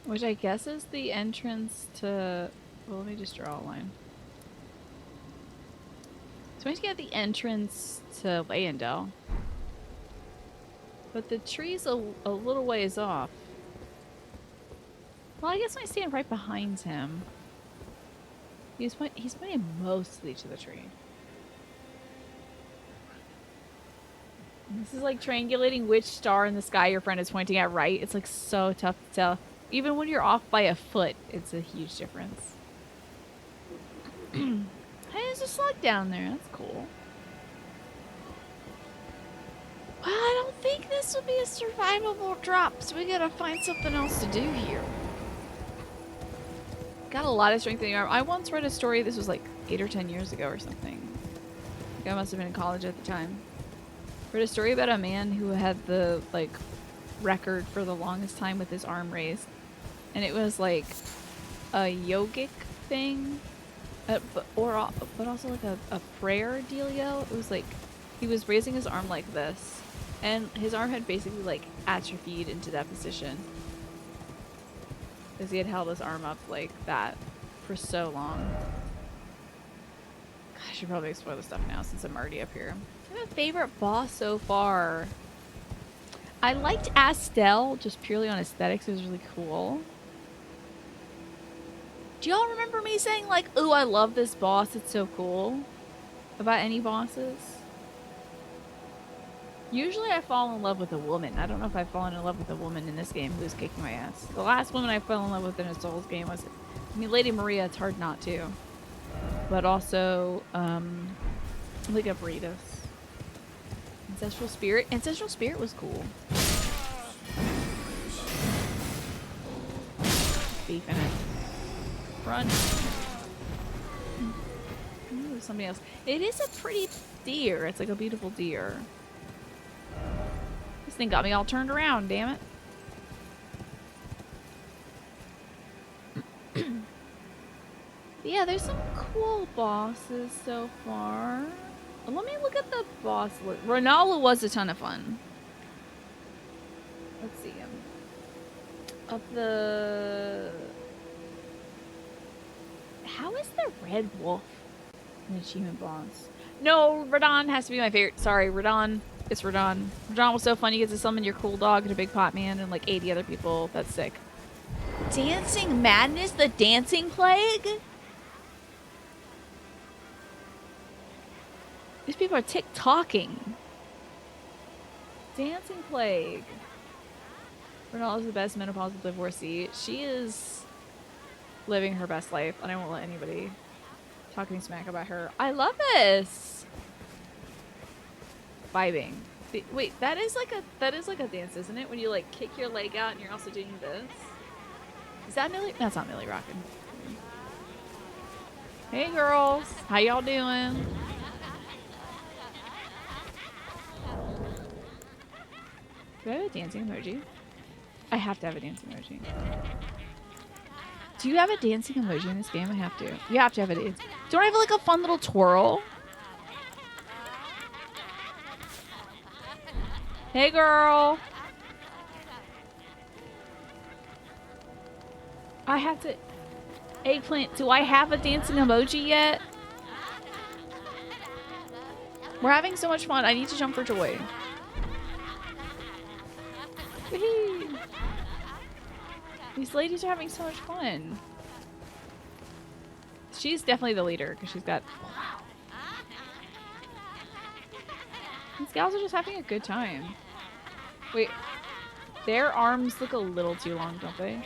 Which I guess is the entrance to... Well, let me just draw a line. So once you get the entrance to Leyendell. But the tree's a little ways off. Well, I guess when I stand right behind him, he's pointing mostly to the tree. And this is like triangulating which star in the sky your friend is pointing at right. It's like so tough to tell. Even when you're off by a foot, it's a huge difference. Hey, there's a slug down there. That's cool. Well, I don't think this will be a survivable drop, so we gotta find something else to do here. Got a lot of strength in the arm. I once read a story, this was like 8 or 10 years ago or something. I think I must have been in college at the time. Read a story about a man who had the, like, record for the longest time with his arm raised. And it was like a yogic thing, but also like a prayer dealio. It was like he was raising his arm like this, and his arm had basically like atrophied into that position because he had held his arm up like that for so long. I should probably explore the stuff now since I'm already up here. My favorite boss so far. I liked Astel just purely on aesthetics. It was really cool. Do y'all remember me saying like, "Ooh, I love this boss. It's so cool." About any bosses? Usually I fall in love with a woman. I don't know if I've fallen in love with a woman in this game who's kicking my ass. The last woman I fell in love with in a Souls game was, I mean, Lady Maria. It's hard not to. But also, like a Burritos. Ancestral Spirit. Ancestral Spirit was cool. Beef in it. Run. Ooh, somebody else. It is a pretty deer. It's like a beautiful deer. This thing got me all turned around, damn it. Yeah, there's some cool bosses so far. Let me look at the boss list. Renala was a ton of fun. Let's see him. Of the... How is the Red Wolf an achievement boss? No, Radon has to be my favorite. Sorry, Radon. It's Radon. Radon was so fun. You get to summon your cool dog and a big pot man and like 80 other people. That's sick. Dancing Madness? The Dancing Plague? These people are tick-tocking. Dancing Plague. Renal is the best menopausal divorcee. She is living her best life, and I won't let anybody talk me smack about her. I love this. Vibing. Wait, that is like a dance, isn't it? When you like kick your leg out and you're also doing this. Is that Millie? That's not Millie rocking. Hey girls, how y'all doing? Do I have a dancing emoji? I have to have a dancing emoji. Do you have a dancing emoji in this game? I have to. You have to have a dance. Don't I have like a fun little twirl? Hey girl. I have to... Eggplant, do I have a dancing emoji yet? We're having so much fun. I need to jump for joy. Whee! These ladies are having so much fun. She's definitely the leader because she's got... Wow. These gals are just having a good time. Wait. Their arms look a little too long, don't they?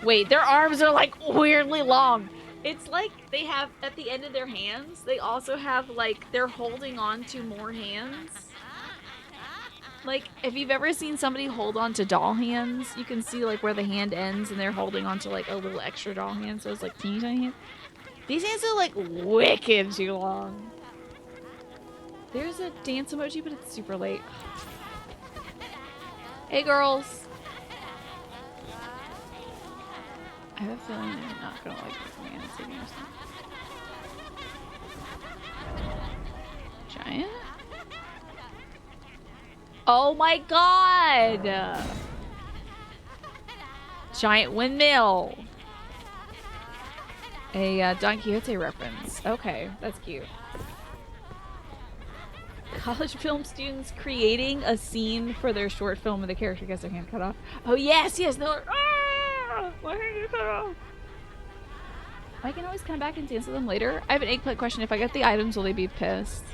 Wait, their arms are like weirdly long. It's like they have, at the end of their hands, they also have like, they're holding on to more hands. Like, if you've ever seen somebody hold on to doll hands, you can see like where the hand ends and they're holding on to like a little extra doll hand. So it's like teeny tiny hands. These hands are like wicked too long. There's a dance emoji, but it's super late. Hey girls. I have a feeling I'm not gonna like this man sitting or something. Giant? Oh my god! Giant windmill! A Don Quixote reference. Okay, that's cute. College film students creating a scene for their short film and the character gets their hand cut off. Oh yes, yes, they're like, ah, my hand is cut off. I can always come back and dance with them later. I have an eggplant question. If I get the items, will they be pissed?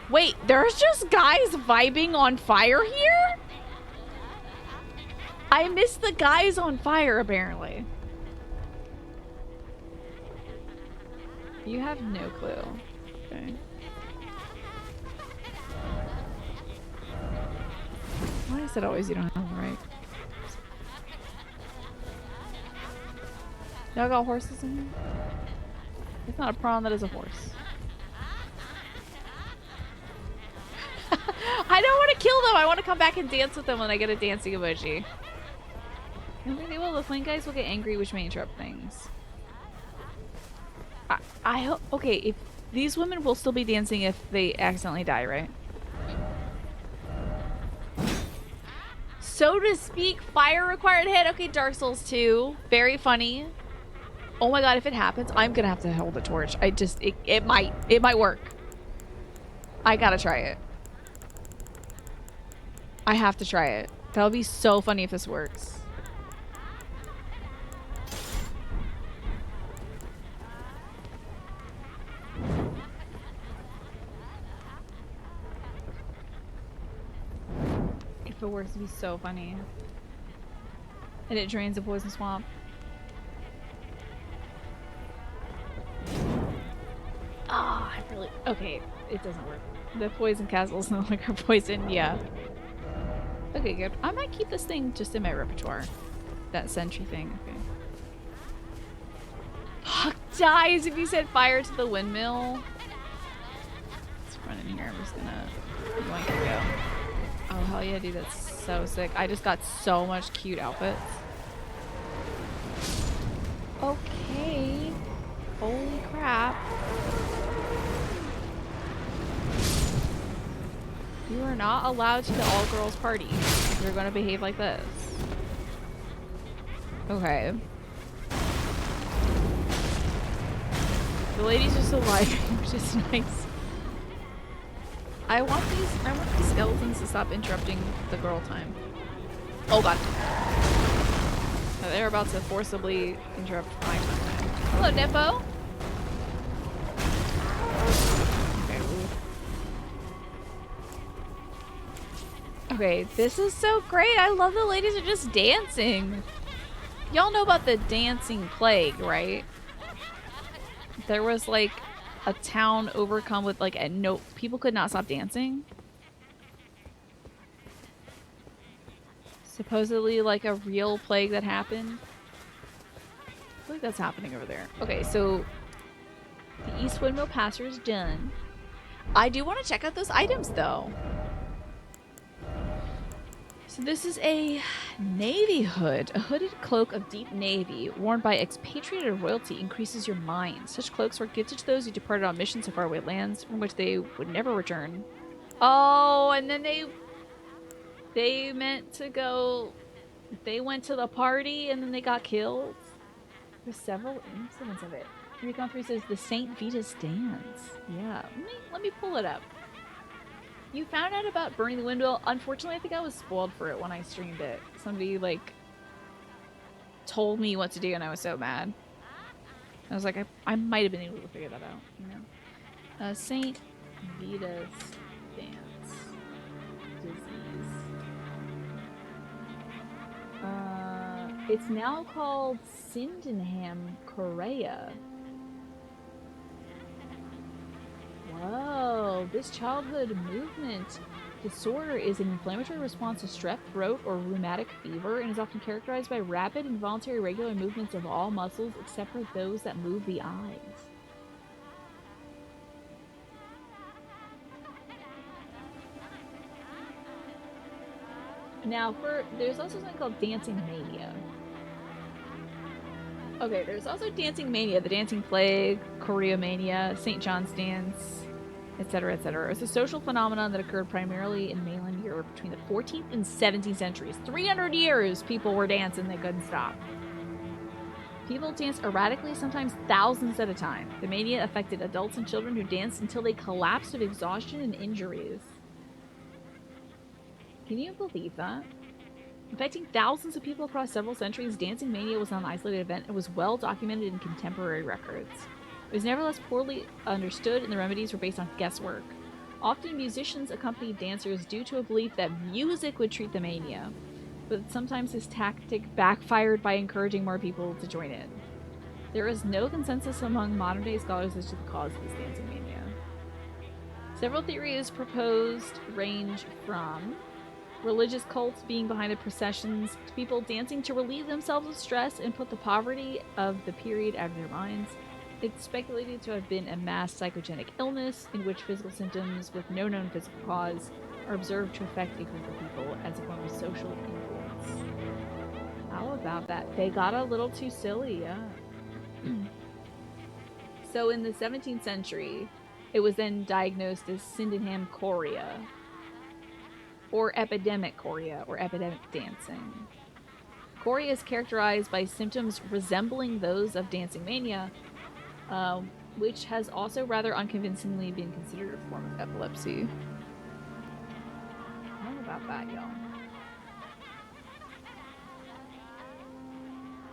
Wait, there's just guys vibing on fire here? I missed the guys on fire, apparently. You have no clue. Okay. Why is it always you don't have them right? Y'all got horses in here? It's not a prawn, that is a horse. I don't want to kill them. I want to come back and dance with them when I get a dancing emoji. I don't think they will. The flame guys will get angry, which may interrupt things. I hope. Okay, if these women will still be dancing if they accidentally die, right? So to speak, fire required hit. Okay, Dark Souls 2. Very funny. Oh my god, if it happens, I'm gonna have to hold the torch. It might work. I gotta try it. I have to try it. That would be so funny if this works. If it works, it'd be so funny. And it drains the poison swamp. Ah, I really... Okay, it doesn't work. The poison castle's no longer poison, yeah. Okay, good. I might keep this thing just in my repertoire. That sentry thing, okay. Puck dies if you set fire to the windmill. run in here. I'm just gonna yoink and go. Oh, hell yeah, dude. That's so sick. I just got so much cute outfits. Okay. Holy crap. You are not allowed to the all-girls party. You're gonna behave like this. Okay. The ladies are still vibing, which is nice. I want these skeletons to stop interrupting the girl time. Oh god. They're about to forcibly interrupt my time. Hello, Nepo. Okay, this is so great. I love the ladies are just dancing. Y'all know about the dancing plague, right? There was like a town overcome with like people could not stop dancing. Supposedly like a real plague that happened. I feel like that's happening over there. Okay, so the East Windmill Passer is done. I do want to check out those items though. So this is a navy hood. A hooded cloak of deep navy worn by expatriated royalty increases your mind. Such cloaks were gifted to those who departed on missions to faraway lands from which they would never return. Oh, and then they meant to go. They went to the party and then they got killed. There's several incidents of it. Recon 3 says the Saint Vitus dance. Yeah, let me pull it up. You found out about burning the windmill. Unfortunately, I think I was spoiled for it when I streamed it. Somebody, like, told me what to do and I was so mad. I was like, I might have been able to figure that out, you know? Saint Vitus dance. Disease. It's now called Sydenham Chorea. Whoa, this childhood movement disorder is an inflammatory response to strep throat or rheumatic fever and is often characterized by rapid, involuntary, regular movements of all muscles except for those that move the eyes. Now, there's also something called Dancing Mania. Okay, there's also Dancing Mania, the Dancing Plague, Chorea Mania, St. John's Dance, etc., etc. It's a social phenomenon that occurred primarily in mainland Europe between the 14th and 17th centuries. 300 years people were dancing, they couldn't stop. People danced erratically, sometimes thousands at a time. The mania affected adults and children who danced until they collapsed of exhaustion and injuries. Can you believe that? Affecting thousands of people across several centuries, Dancing Mania was not an isolated event and was well documented in contemporary records. It was nevertheless poorly understood and the remedies were based on guesswork. Often musicians accompanied dancers due to a belief that music would treat the mania, but sometimes this tactic backfired by encouraging more people to join in. There is no consensus among modern-day scholars as to the cause of this Dancing Mania. Several theories proposed range from religious cults being behind the processions, to people dancing to relieve themselves of stress and put the poverty of the period out of their minds. It's speculated to have been a mass psychogenic illness in which physical symptoms with no known physical cause are observed to affect a group of people as a form of social influence. How about that? They got a little too silly, yeah. So in the 17th century, it was then diagnosed as Sydenham Chorea, or epidemic chorea, or epidemic dancing. Chorea is characterized by symptoms resembling those of dancing mania, which has also rather unconvincingly been considered a form of epilepsy. How about that, y'all?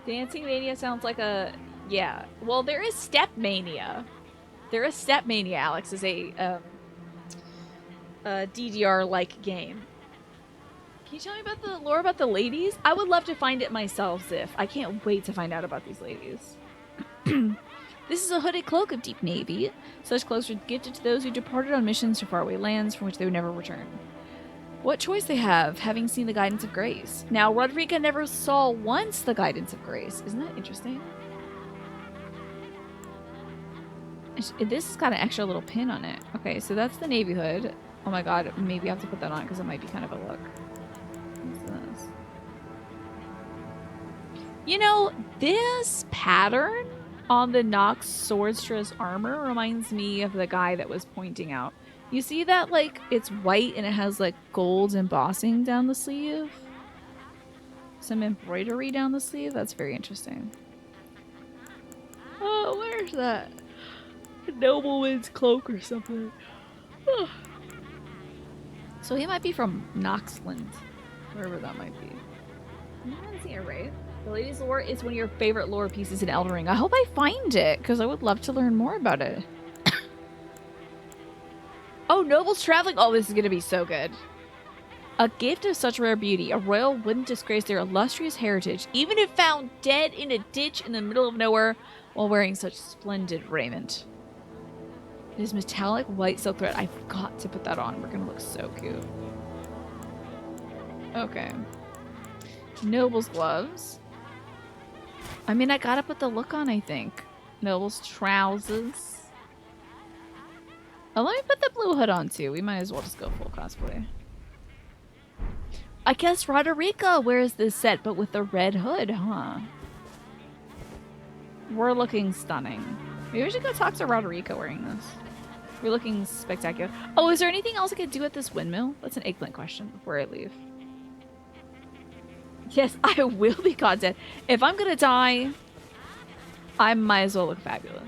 Dancing mania sounds like a... yeah. Well, there is step mania. There is step mania, Alex, is a DDR-like game. Can you tell me about the lore about the ladies? I would love to find it myself, Ziff. I can't wait to find out about these ladies. This is a hooded cloak of deep navy. Such cloaks were gifted to those who departed on missions to faraway lands from which they would never return. What choice they have, having seen the guidance of grace. Now, Rodriga never saw once the guidance of grace. Isn't that interesting? This has got an extra little pin on it. Okay, so that's the navy hood. Oh my god, maybe I have to put that on because it might be kind of a look. What's this? You know, this pattern on the Nox Swordstress armor reminds me of the guy that was pointing out. You see that, like, it's white and it has, like, gold embossing down the sleeve? Some embroidery down the sleeve? That's very interesting. Oh, where's that? Nobleman's cloak or something. Oh. So he might be from Noxland, wherever that might be. I haven't seen it, right? The Lady's Lore is one of your favorite lore pieces in Elden Ring. I hope I find it, because I would love to learn more about it. Oh, nobles traveling! Oh, this is going to be so good. A gift of such rare beauty, a royal wouldn't disgrace their illustrious heritage, even if found dead in a ditch in the middle of nowhere while wearing such splendid raiment. It is metallic white silk thread. I've got to put that on. We're going to look so cute. Okay. Noble's gloves. I mean, I gotta put the look on, I think. Noble's trousers. Oh, let me put the blue hood on, too. We might as well just go full cosplay. I guess Roderica wears this set, but with the red hood, huh? We're looking stunning. Maybe we should go talk to Roderica wearing this. We're looking spectacular. Oh, is there anything else I could do at this windmill? That's an eggplant question before I leave. Yes, I will be content. If I'm gonna die, I might as well look fabulous.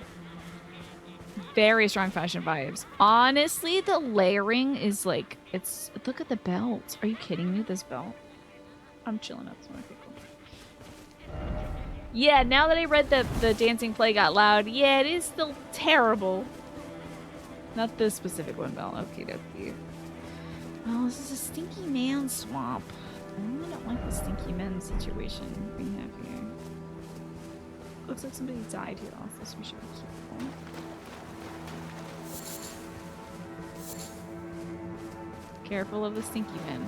Very strong fashion vibes. Honestly, the layering is like, it's, look at the belt. Are you kidding me? This belt. I'm chilling out. This one. Okay, cool. Yeah, now that I read the dancing plague out loud, yeah, it is still terrible. Not this specific one belt. Okay, dokie. Oh, this is a stinky man swamp. I don't like the stinky men situation we have here. Looks like somebody died here also, so we should be careful. Careful of the stinky men.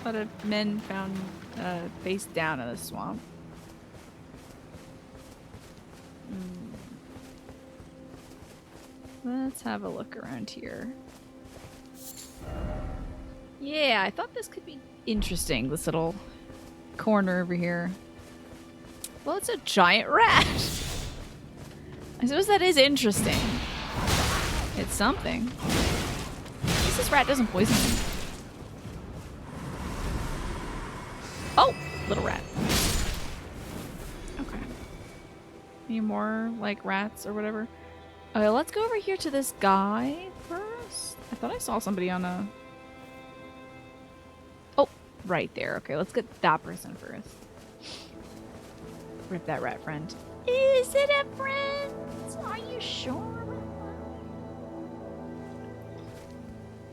A lot of men found face down in the swamp. Let's have a look around here. Yeah, I thought this could be interesting, this little corner over here. Well, it's a giant rat. I suppose that is interesting. It's something. At least this rat doesn't poison me. Oh, little rat. Okay. Any more, like, rats or whatever? Okay, let's go over here to this guy first. I thought I saw somebody on a... Oh, right there. Okay, let's get that person first. Rip that rat friend. Is it a friend? Are you sure?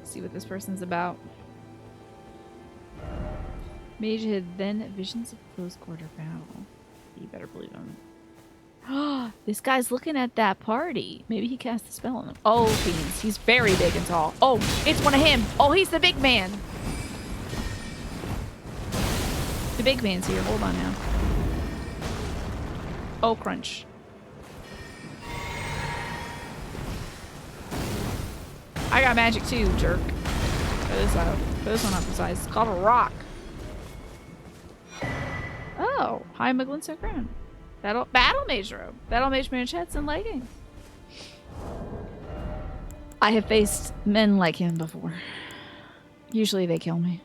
See what this person's about. Mage had then visions of close quarter battle. You better believe him. This guy's looking at that party. Maybe he cast a spell on him. Oh, fiends. He's very big and tall. Oh, it's one of him. Oh, he's the big man. The big man's here. Hold on now. Oh, crunch. I got magic too, jerk. Put this out. Put this one up the size. It's called a rock. Oh, high Glintstone crown. Battle mage robe. Battle mage manchettes and leggings. I have faced men like him before. Usually they kill me.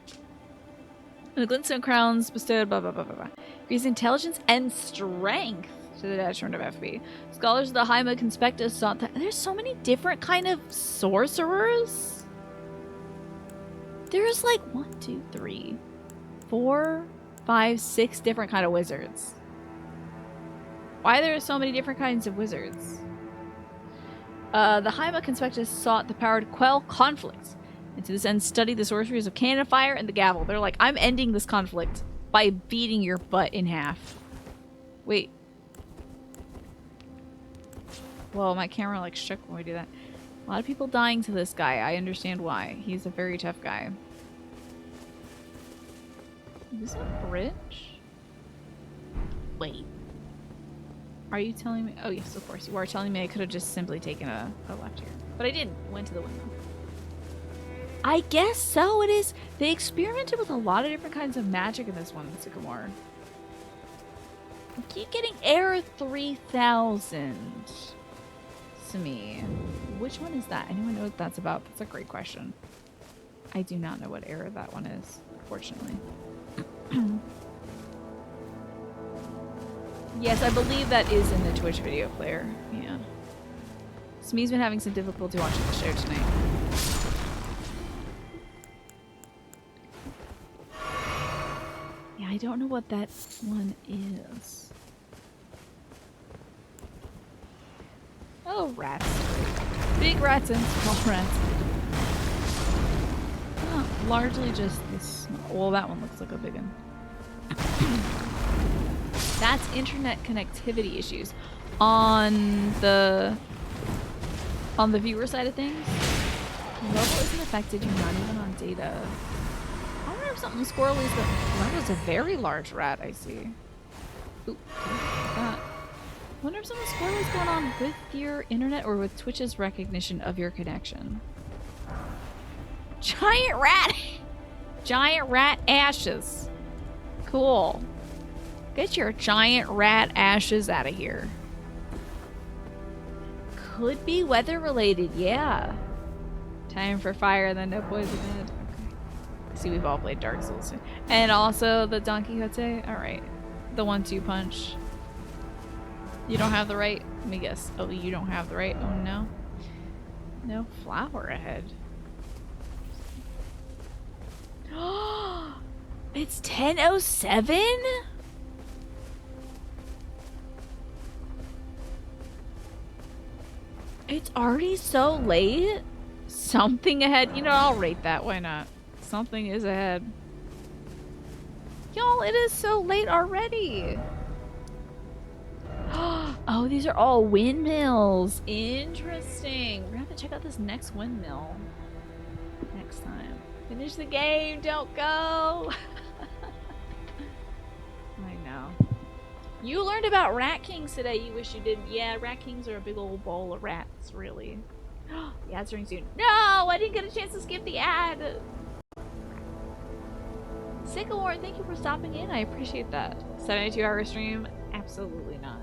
The Glintstone crowns bestowed blah blah blah blah blah. Increase intelligence and strength to the detriment of FP. Scholars of the Haima Conspectus sought that there's so many different kind of sorcerers. There's like 1, 2, 3, 4, 5, 6 different kind of wizards. Why there are so many different kinds of wizards? The Haima Conspectus sought the power to quell conflicts, and to this end study the sorceries of cannon fire and the gavel. They're like, I'm ending this conflict by beating your butt in half. Wait. Whoa, my camera like shook when we do that. A lot of people dying to this guy. I understand why. He's a very tough guy. Is this a bridge? Wait. Are you telling me? Oh, yes, of course. You are telling me I could have just simply taken a left here. But I didn't. Went to the windmill. I guess so. It is. They experimented with a lot of different kinds of magic in this one, Sycamore. I keep getting error 3000 to me. Which one is that? Anyone know what that's about? That's a great question. I do not know what error that one is, unfortunately. Yes, I believe that is in the Twitch video player. Yeah. Smee's been having some difficulty watching the show tonight. Yeah, I don't know what that one is. Oh, rats. Big rats and small rats. Oh, largely just this. Well, that one looks like a big one. That's internet connectivity issues. On the viewer side of things, level isn't affected. You're not even on data. I wonder if something squirrely is going. That was a very large rat. I see. Ooh, that. I wonder if something squirrely is going on with your internet or with Twitch's recognition of your connection. Giant rat. Giant rat ashes. Cool. Get your giant rat ashes out of here. Could be weather related, yeah. Time for fire, then no poison in it. Okay. See, we've all played Dark Souls. And also the Don Quixote. Alright. The 1-2 punch. You don't have the right. Let me guess. Oh, you don't have the right. Oh no. No flower ahead. It's 10:07? It's already so late? Something ahead. You know, I'll rate that. Why not? Something is ahead. Y'all, it is so late already. Oh, these are all windmills. Interesting. We're gonna have to check out this next windmill next time. Finish the game. Don't go. I know. You learned about rat kings today. You wish you didn't. Yeah, rat kings are a big old bowl of rats, really. The ad's starting soon. No, I didn't get a chance to skip the ad. Sycamore, thank you for stopping in. I appreciate that. 72-hour stream? Absolutely not.